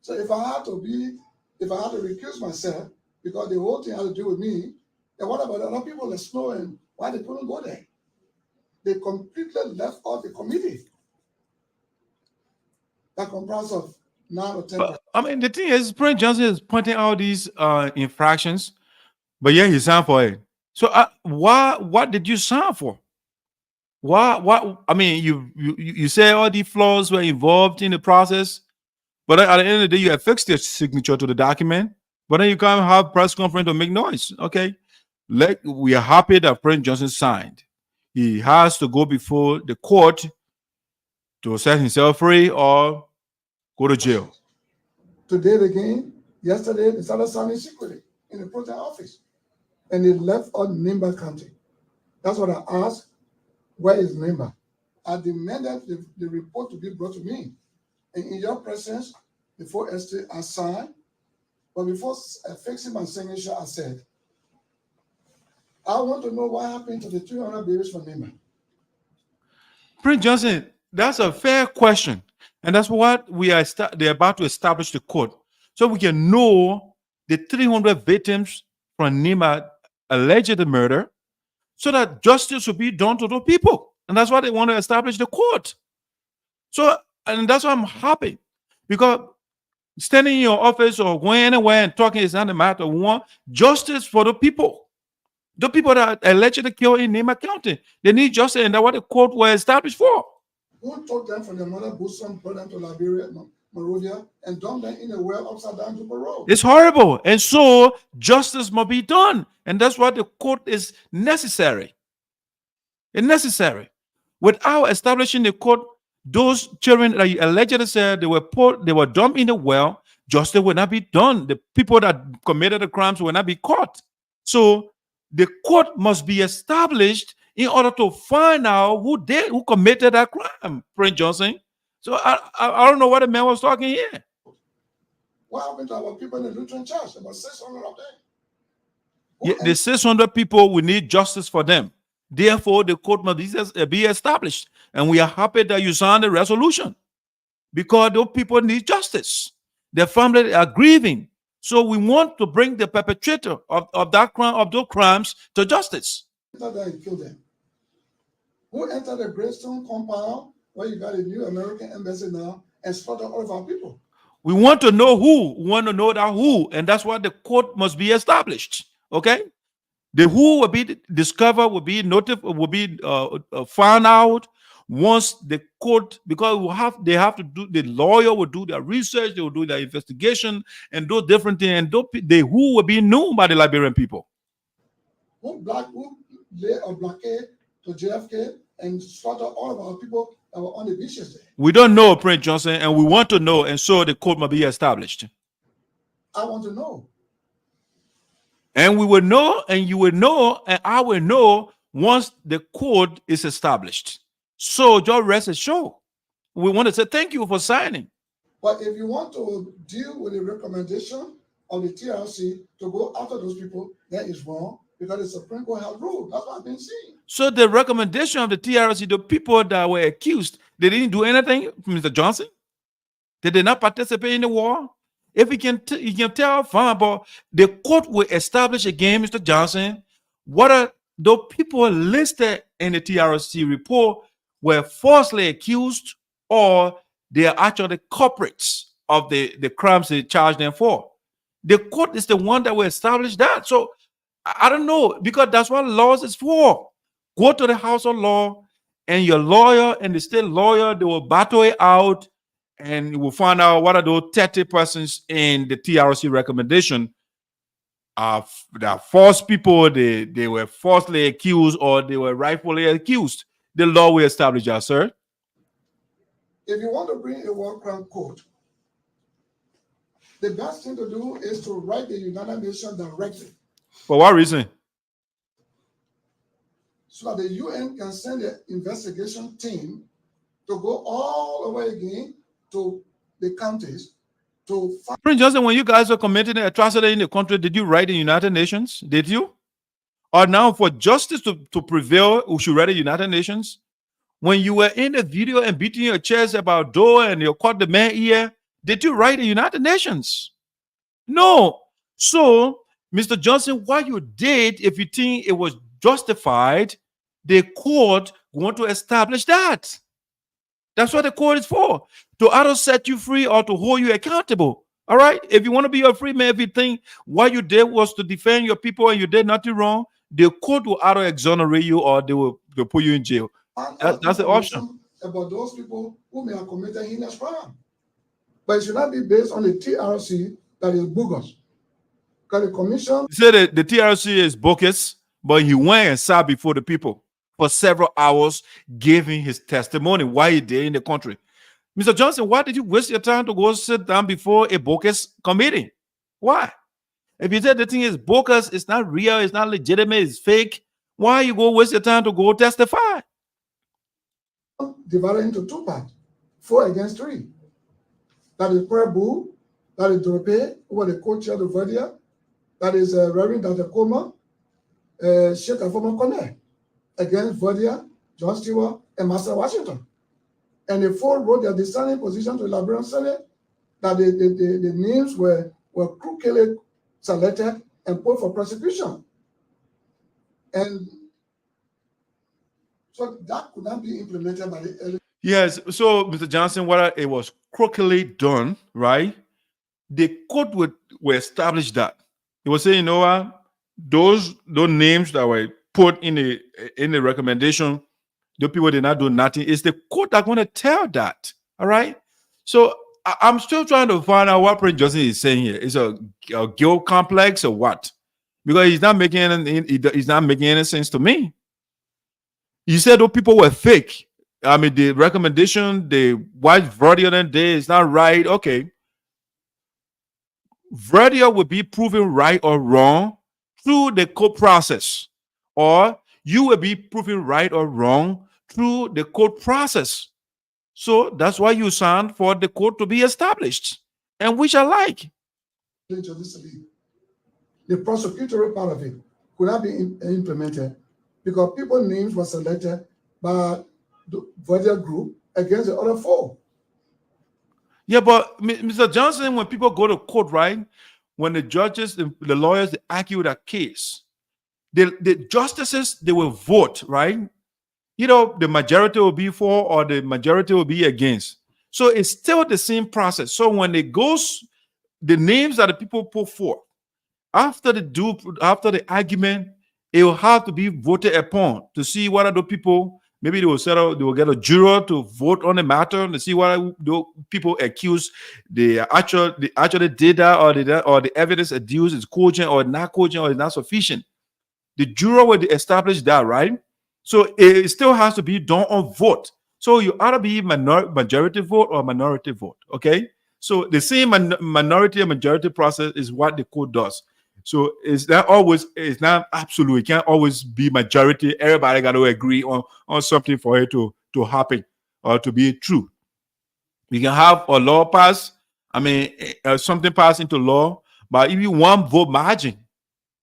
So if I had to recuse myself, because the whole thing had to do with me, then what about other people like Sinoe and why they couldn't go there? They completely left out the committee that comprised of 9 or 10. But, I mean, the thing is, Prince Johnson is pointing out these infractions, but yeah, he signed for it. So what did you sign for? What? I mean, you say all the flaws were involved in the process, but at the end of the day, you have fixed your signature to the document. But then you can't have press conference to make noise. Okay, we are happy that Prince Johnson signed. He has to go before the court to set himself free or go to jail. Today again, yesterday, they started signing secretly in the protest office, and they left out Nimba County. That's what I asked. Where is Nimba? I demanded the report to be brought to me. And in your presence, before Esther, I signed. But before fixing my signature, I said, I want to know what happened to the 300 babies from Nimba. Prince Johnson, that's a fair question. And that's what they're about to establish the court. So we can know the 300 victims from Nimba alleged murder, so that justice will be done to those people. And that's why they want to establish the court. So, and that's why I'm happy. Because standing in your office or going anywhere and talking is not the matter. We want justice for the people. The people that are allegedly killed in Nimba County. They need justice, and that's what the court was established for. Who took them from their mother bosom, brought them to Liberia, Monrovia, and dumped them in a well upside down to parole? It's horrible. And so justice must be done. And that's why the court is necessary. It's necessary. Without establishing the court, those children that you allegedly said they were dumped in the well, justice will not be done. The people that committed the crimes will not be caught. So the court must be established in order to find out who committed that crime, Prince Johnson. So I don't know what the man was talking here. What happened to our people in the Lutheran church? About 600 of them. Yeah, the 600 people, we need justice for them. Therefore, the court must be established. And we are happy that you signed the resolution, because those people need justice. Their families are grieving. So we want to bring the perpetrator of that crime, of those crimes, to justice. And kill them. Who entered the Greystone compound where you got a new American embassy now and slaughtered all of our people? We want to know who. We want to know that who, and that's why the court must be established. Okay, the who will be discovered, will be notified, will be found out. once the court, because they have to do, the lawyer will do their research, they will do their investigation and do different things, and they who will be known by the Liberian people. Who lay a blockade to JFK and slaughter all of our people that were on the beaches there? We don't know, Prince Johnson, and we want to know, and so the court must be established. I want to know. And we will know, and you will know, and I will know once the court is established. So just rest assured. We want to say thank you for signing. But if you want to deal with the recommendation of the TRC to go after those people, that is wrong, because the Supreme Court has ruled. That's what I've been saying. So the recommendation of the TRC, the people that were accused, they didn't do anything, Mr. Johnson? They did not participate in the war? If you can tell, fine, but the court will establish again, Mr. Johnson, whether the people listed in the TRC report were falsely accused or they are actually culprits of the crimes they charged them for. The court is the one that will establish that. So I don't know, because that's what laws is for. Go to the House of Law, and your lawyer and the state lawyer, they will battle it out, and you will find out what are those 30 persons in the TRC recommendation are false people, they were falsely accused, or they were rightfully accused. The law will establish that, sir. If you want to bring a war crime court, the best thing to do is to write the United Nations directive. For what reason? So that the UN can send an investigation team to go all over again to the counties to find. Prince Johnson, when you guys were committing an atrocity in the country, did you write the United Nations? Did you? Or now for justice to prevail, we should write the United Nations? When you were in the video and beating your chest about Doe and you caught the man ear, did you write the United Nations? No. So, Mr. Johnson, what you did, if you think it was justified, the court want to establish that. That's what the court is for, to either set you free or to hold you accountable. All right? If you want to be a free man, if you think what you did was to defend your people and you did nothing wrong, the court will either exonerate you or they'll put you in jail. That's the option. About those people who may have committed heinous crime. But it should not be based on the TRC that is bogus. Because the commission... He said that the TRC is bogus, but he went and sat before the people for several hours, giving his testimony why he did in the country. Mr. Johnson, why did you waste your time to go sit down before a bogus committee? Why? If you said the thing is bogus, it's not real, it's not legitimate, it's fake, why you go waste your time to go testify? Divided into two parts, 4 against 3. That is Prebu, that is Drope, who was the co-chair of Verdia, that is Reverend Dr. Koma, Sheikh Afoma Kone, against Verdia, John Stewart, and Master Washington. And the 4 wrote their dissenting position to the Liberian Senate that the names were crookedly selected and put for prosecution. And so that could not be implemented by the... Yes, so Mr. Johnson, whether it was crookedly done, right? The court will establish that. It will say, you know what, those names that were put in the recommendation, the people did not do nothing. It's the court that's going to tell that. All right. So I'm still trying to find out what Prince Johnson is saying here. Is a guilt complex or what? Because he's not making any sense to me. You said those people were fake. I mean, the recommendation, the white Verdier day is not right. Okay. Verdier will be proven right or wrong through the court process, or you will be proven right or wrong through the court process. So that's why you signed for the court to be established, and which I like. The prosecutorial part of it could not be implemented because people's names were selected by the Verdier group against the other 4. Yeah, but Mr. Johnson, when people go to court, right, when the judges, the lawyers, they argue that case, the justices, they will vote, right? You know, the majority will be for or the majority will be against. So it's still the same process. So when it goes, the names that the people put forth, after the argument, it will have to be voted upon to see what are the people Maybe they will settle. They will get a juror to vote on the matter to see what people accuse they actually did that, or the evidence adduced is cogent or not cogent or is not sufficient. The juror will establish that, right? So it still has to be done on vote. So you ought to be majority vote or minority vote. Okay. So the same minority and majority process is what the court does. So it's not absolute. It can't always be majority. Everybody got to agree on something for it to happen or to be true. We can have a law pass. Something pass into law, but if you want vote margin,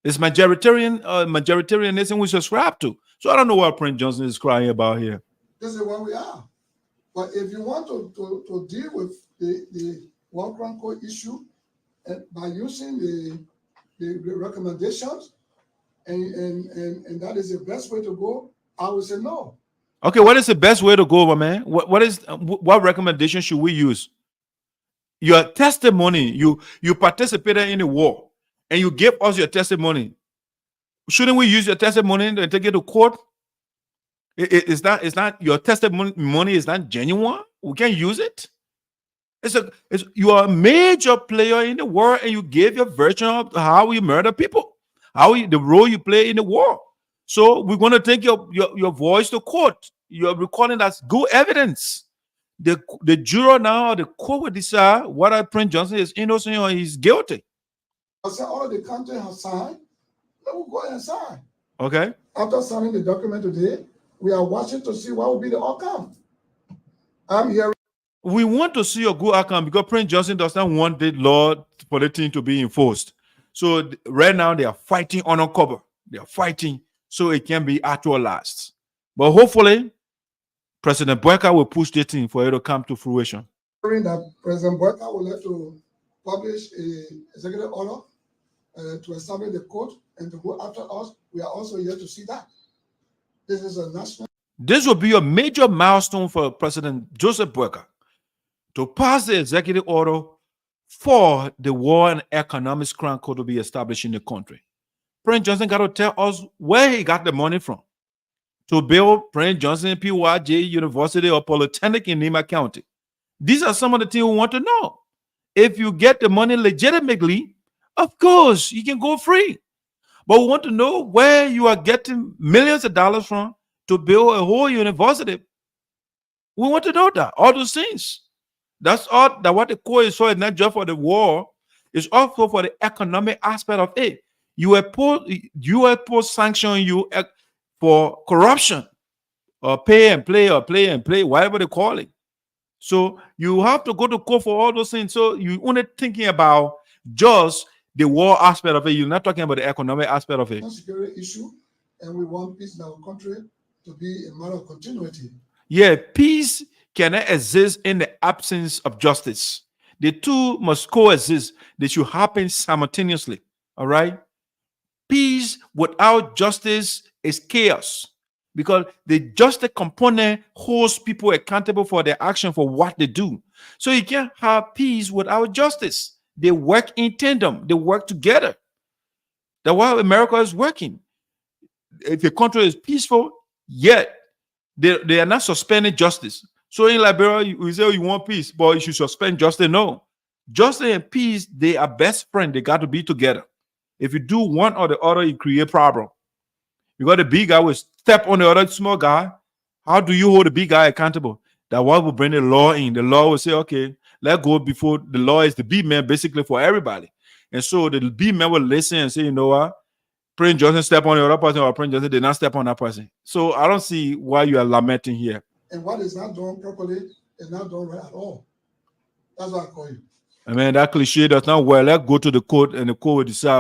it's majoritarianism we subscribe to. So I don't know what Prince Johnson is crying about here. This is where we are. But if you want to deal with the World Crime Court issue by using the recommendations, and that is the best way to go, I would say no. Okay, what is the best way to go, my man? What recommendation should we use? Your testimony, you participated in the war, and you gave us your testimony. Shouldn't we use your testimony and take it to court? It's not your testimony is not genuine. We can't use it. You are a major player in the war, and you gave your version of how you murder people, the role you play in the war. So we're going to take your voice to court. You're recording that's good evidence. The juror now, the court will decide whether Prince Johnson is innocent or he's guilty. I said all the country has signed. Let me go ahead and sign. Okay. After signing the document today, we are watching to see what will be the outcome. I'm here. We want to see a good outcome because Prince Johnson does not want the law for the thing to be enforced. So right now they are fighting on cover. They are fighting so it can be actualized. But hopefully, President Boyka will push the thing for it to come to fruition. That President Boyka will have to publish an executive order to establish the court and to go after us. We are also here to see that. This is a national. This will be a major milestone for President Joseph Boyka to pass the executive order for the War and Economic Crime Court to be established in the country. Prince Johnson got to tell us where he got the money from to build Prince Johnson PYJ University or Polytechnic in Nima County. These are some of the things we want to know. If you get the money legitimately, of course, you can go free. But we want to know where you are getting millions of dollars from to build a whole university. We want to know that, all those things. That's all that what the court is for, is not just for the war, it's also for the economic aspect of it. U.S. sanction you for corruption, or pay and play, whatever they call it. So you have to go to court for all those things. So you're only thinking about just the war aspect of it. You're not talking about the economic aspect of it. Security issue, and we want peace in our country to be a matter of continuity. Yeah, peace cannot exist in the absence of justice. The two must coexist. They should happen simultaneously. All right. Peace without justice is chaos, because the justice component holds people accountable for their action for what they do. So you can't have peace without justice. They work in tandem. They work together. That's why America is working. If a country is peaceful, yet they are not suspending justice. So in Liberia, you say you want peace, but you should suspend justice. No. Justice and peace, they are best friends. They got to be together. If you do one or the other, you create problem. You got the big guy will step on the other small guy. How do you hold the big guy accountable? That one will bring the law in. The law will say, okay, let's go before the law is the big man basically for everybody. And so the big man will listen and say, you know what? Prince Johnson step on the other person, or Prince Johnson did not step on that person. So I don't see why you are lamenting here. And what is not done properly is not done right at all. That's what I call you. I mean, that cliche does not work. Let's go to the court, and the court will decide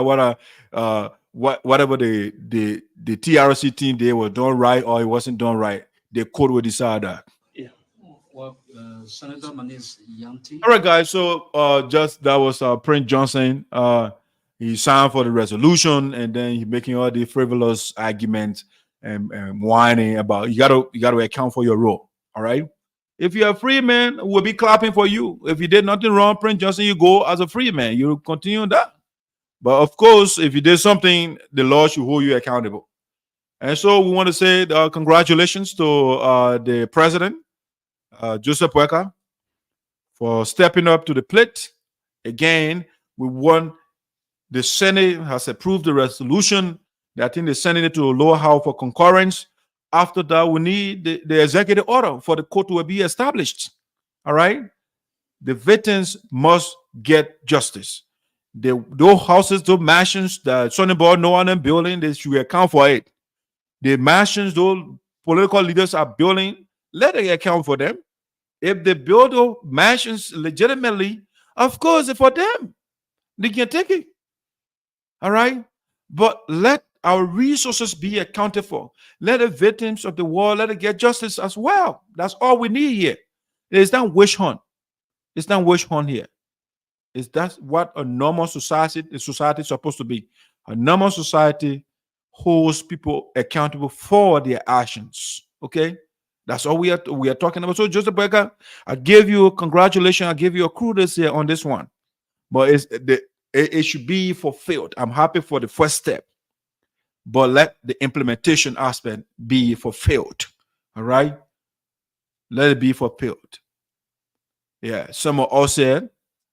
whatever the TRC team they were done right or it wasn't done right. The court will decide that. Yeah. Well, Senator Manis Yanti. All right, guys. So just that was Prince Johnson. He signed for the resolution, and then he making all the frivolous arguments and whining about you gotta account for your role. All right. If you're a free man, we'll be clapping for you. If you did nothing wrong, Prince Johnson, you go as a free man. You continue that. But of course, if you did something, the law should hold you accountable. And so we want to say congratulations to the president, Joseph Nagbe, for stepping up to the plate. Again, we want the Senate has approved the resolution. I think the Senate need to lower house for concurrence. After that, we need the executive order for the court to be established. All right? The victims must get justice. Those houses, those mansions that Sonny Boy, no one building, they should account for it. The mansions those political leaders are building, let them account for them. If they build those mansions legitimately, of course, it's for them. They can take it. All right? But let our resources be accounted for. Let the victims of the war, let it get justice as well. That's all we need here. It's not witch hunt. It's not witch hunt here. That's what a normal society is supposed to be. A normal society holds people accountable for their actions. Okay? That's all we are talking about. So, Joseph Nagbe, I give you congratulations. I give you a kudos here on this one. But it should be fulfilled. I'm happy for the first step. But let the implementation aspect be fulfilled. All right? Let it be fulfilled. Yeah. Someone else said,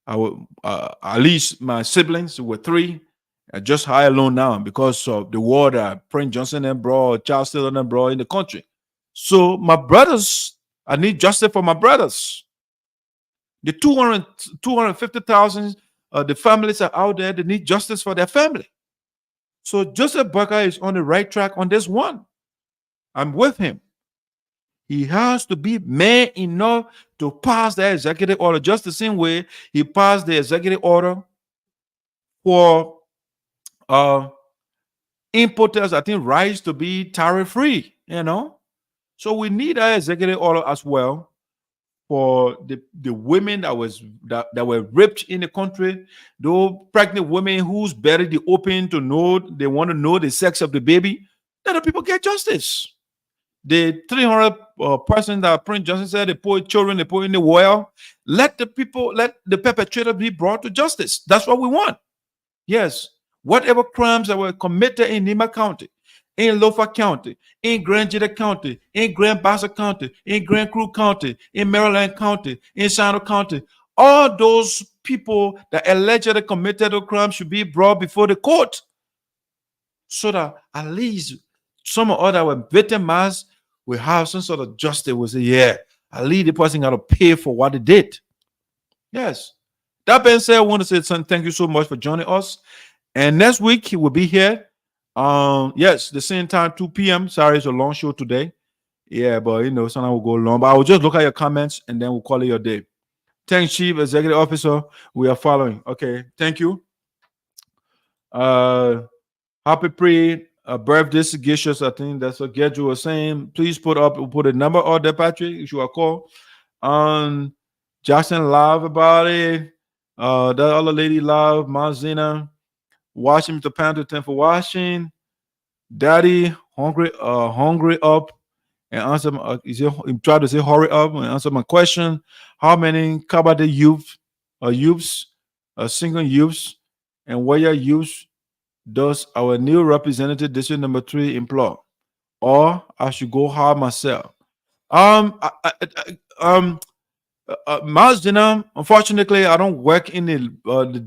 at least my siblings were 3. I just high alone now because of the war that Prince Johnson and brought, Charles Taylor and brought in the country. So my brothers, I need justice for my brothers. The 250,000, the families are out there, they need justice for their family. So Joseph Nagbe is on the right track on this one. I'm with him. He has to be man enough to pass the executive order, just the same way he passed the executive order for importers, I think, rice to be tariff-free, So we need an executive order as well for the women that were raped in the country, those pregnant women whose belly they open to know, they want to know the sex of the baby. Let the people get justice. The 300 person that Prince Johnson said they put children, they put in the well. Let the perpetrator be brought to justice. That's what we want. Yes. Whatever crimes that were committed in Nima County, in Lofa County, in Grand Jita County, in Grand Bassa County, in Grand Crew County, in Maryland County, in Sinoe County, all those people that allegedly committed the crime should be brought before the court, so that at least some of other were victimized will have some sort of justice. Will say, yeah, at least the person got to pay for what they did. Yes. That being said, I want to say, son, thank you so much for joining us. And next week he will be here. Yes, the same time, 2 p.m. Sorry, it's a long show today. Yeah, but sometimes we'll go long. But I will just look at your comments and then we'll call it your day. Thanks, Chief Executive Officer. We are following. Okay, thank you. Happy birthday, Sagacious. I think that's what Gedju was saying. Please put a number out there, Patrick, if you are called. Jackson Love about it. That other lady Love, Mazina. Watching Mr. Pendleton for watching. Daddy hungry up and answer. He tried to say hurry up and answer my question. How many Kabade youths, single youths, and warrior youths does our new representative district number 3 employ? Or I should go hard myself. Mazdina, unfortunately, I don't work in the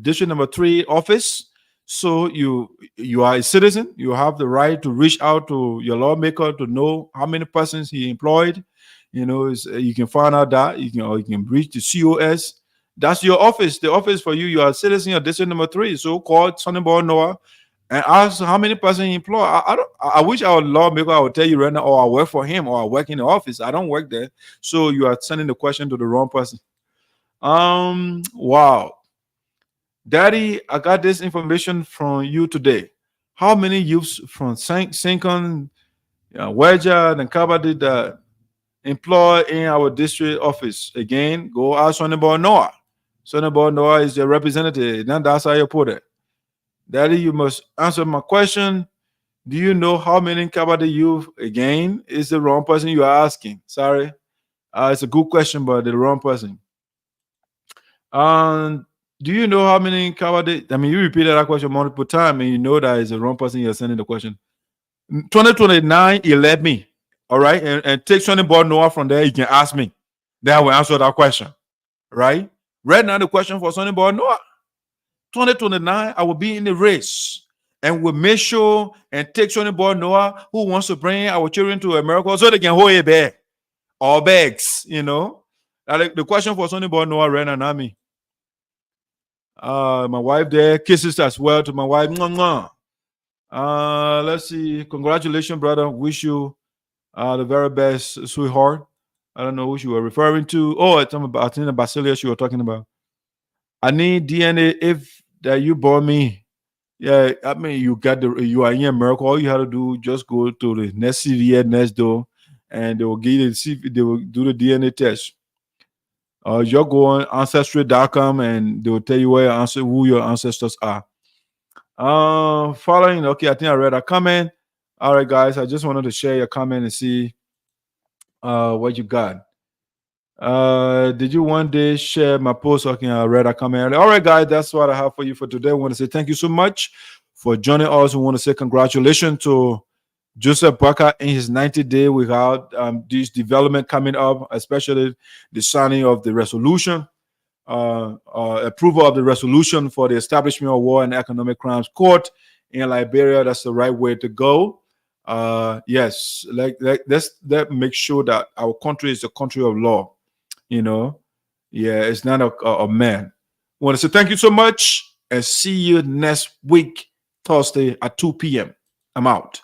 district number 3 office. So you are a citizen. You have the right to reach out to your lawmaker to know how many persons he employed. You can find out that you can reach the COS. That's your office. The office for you. You are a citizen of district number 3. So call Sonny Boy Noah and ask how many persons he employ. I wish our lawmaker I would tell you right now, or I work for him, or I work in the office. I don't work there. So you are sending the question to the wrong person. Wow. Daddy, I got this information from you today. How many youths from Sinkon, Wedger, and Kabadi that employ in our district office? Again, go ask Sonny Boy Noah. Sonny Boy Noah is your representative. Now that's how you put it. Daddy, you must answer my question. Do you know how many Kabadi youth? Again, is the wrong person you are asking. Sorry. It's a good question, but the wrong person. Do you know how many Kabadi? I mean, you repeated that question multiple times, and you know that is the wrong person you're sending the question. 2029, elect me. All right. And take Sonny Boy Noah from there. You can ask me. Then I will answer that question. Right? Right now, the question for Sonny Boy Noah. 2029, I will be in the race. And we'll make sure and take Sonny Boy Noah who wants to bring our children to America so they can hold a bag. Or bags, you know. The question for Sonny Boy Noah right now, not me. My wife there, kisses as well to my wife. Mwah, mwah. Let's see. Congratulations, brother. Wish you the very best, sweetheart. I don't know who you were referring to. Oh, I think the Barcelious you were talking about. I need DNA if that you bought me. Yeah, I mean you are in America. All you have to do just go to the next CVS next door, and they will give you they will do the DNA test. You go on ancestry.com and they will tell you who your ancestors are. Following, okay, I think I read a comment. All right, guys, I just wanted to share your comment and see what you got. Did you one day share my post? Okay, I read a comment. All right, guys, that's what I have for you for today. I want to say thank you so much for joining us. We want to say congratulations to Joseph Parker in his 90th day without this development coming up, especially the signing of the resolution, approval of the resolution for the establishment of War and Economic Crimes Court in Liberia. That's the right way to go. Yes, let's make sure that our country is a country of law. You know, yeah, it's not a man. I want to say thank you so much and see you next week, Thursday at 2 p.m. I'm out.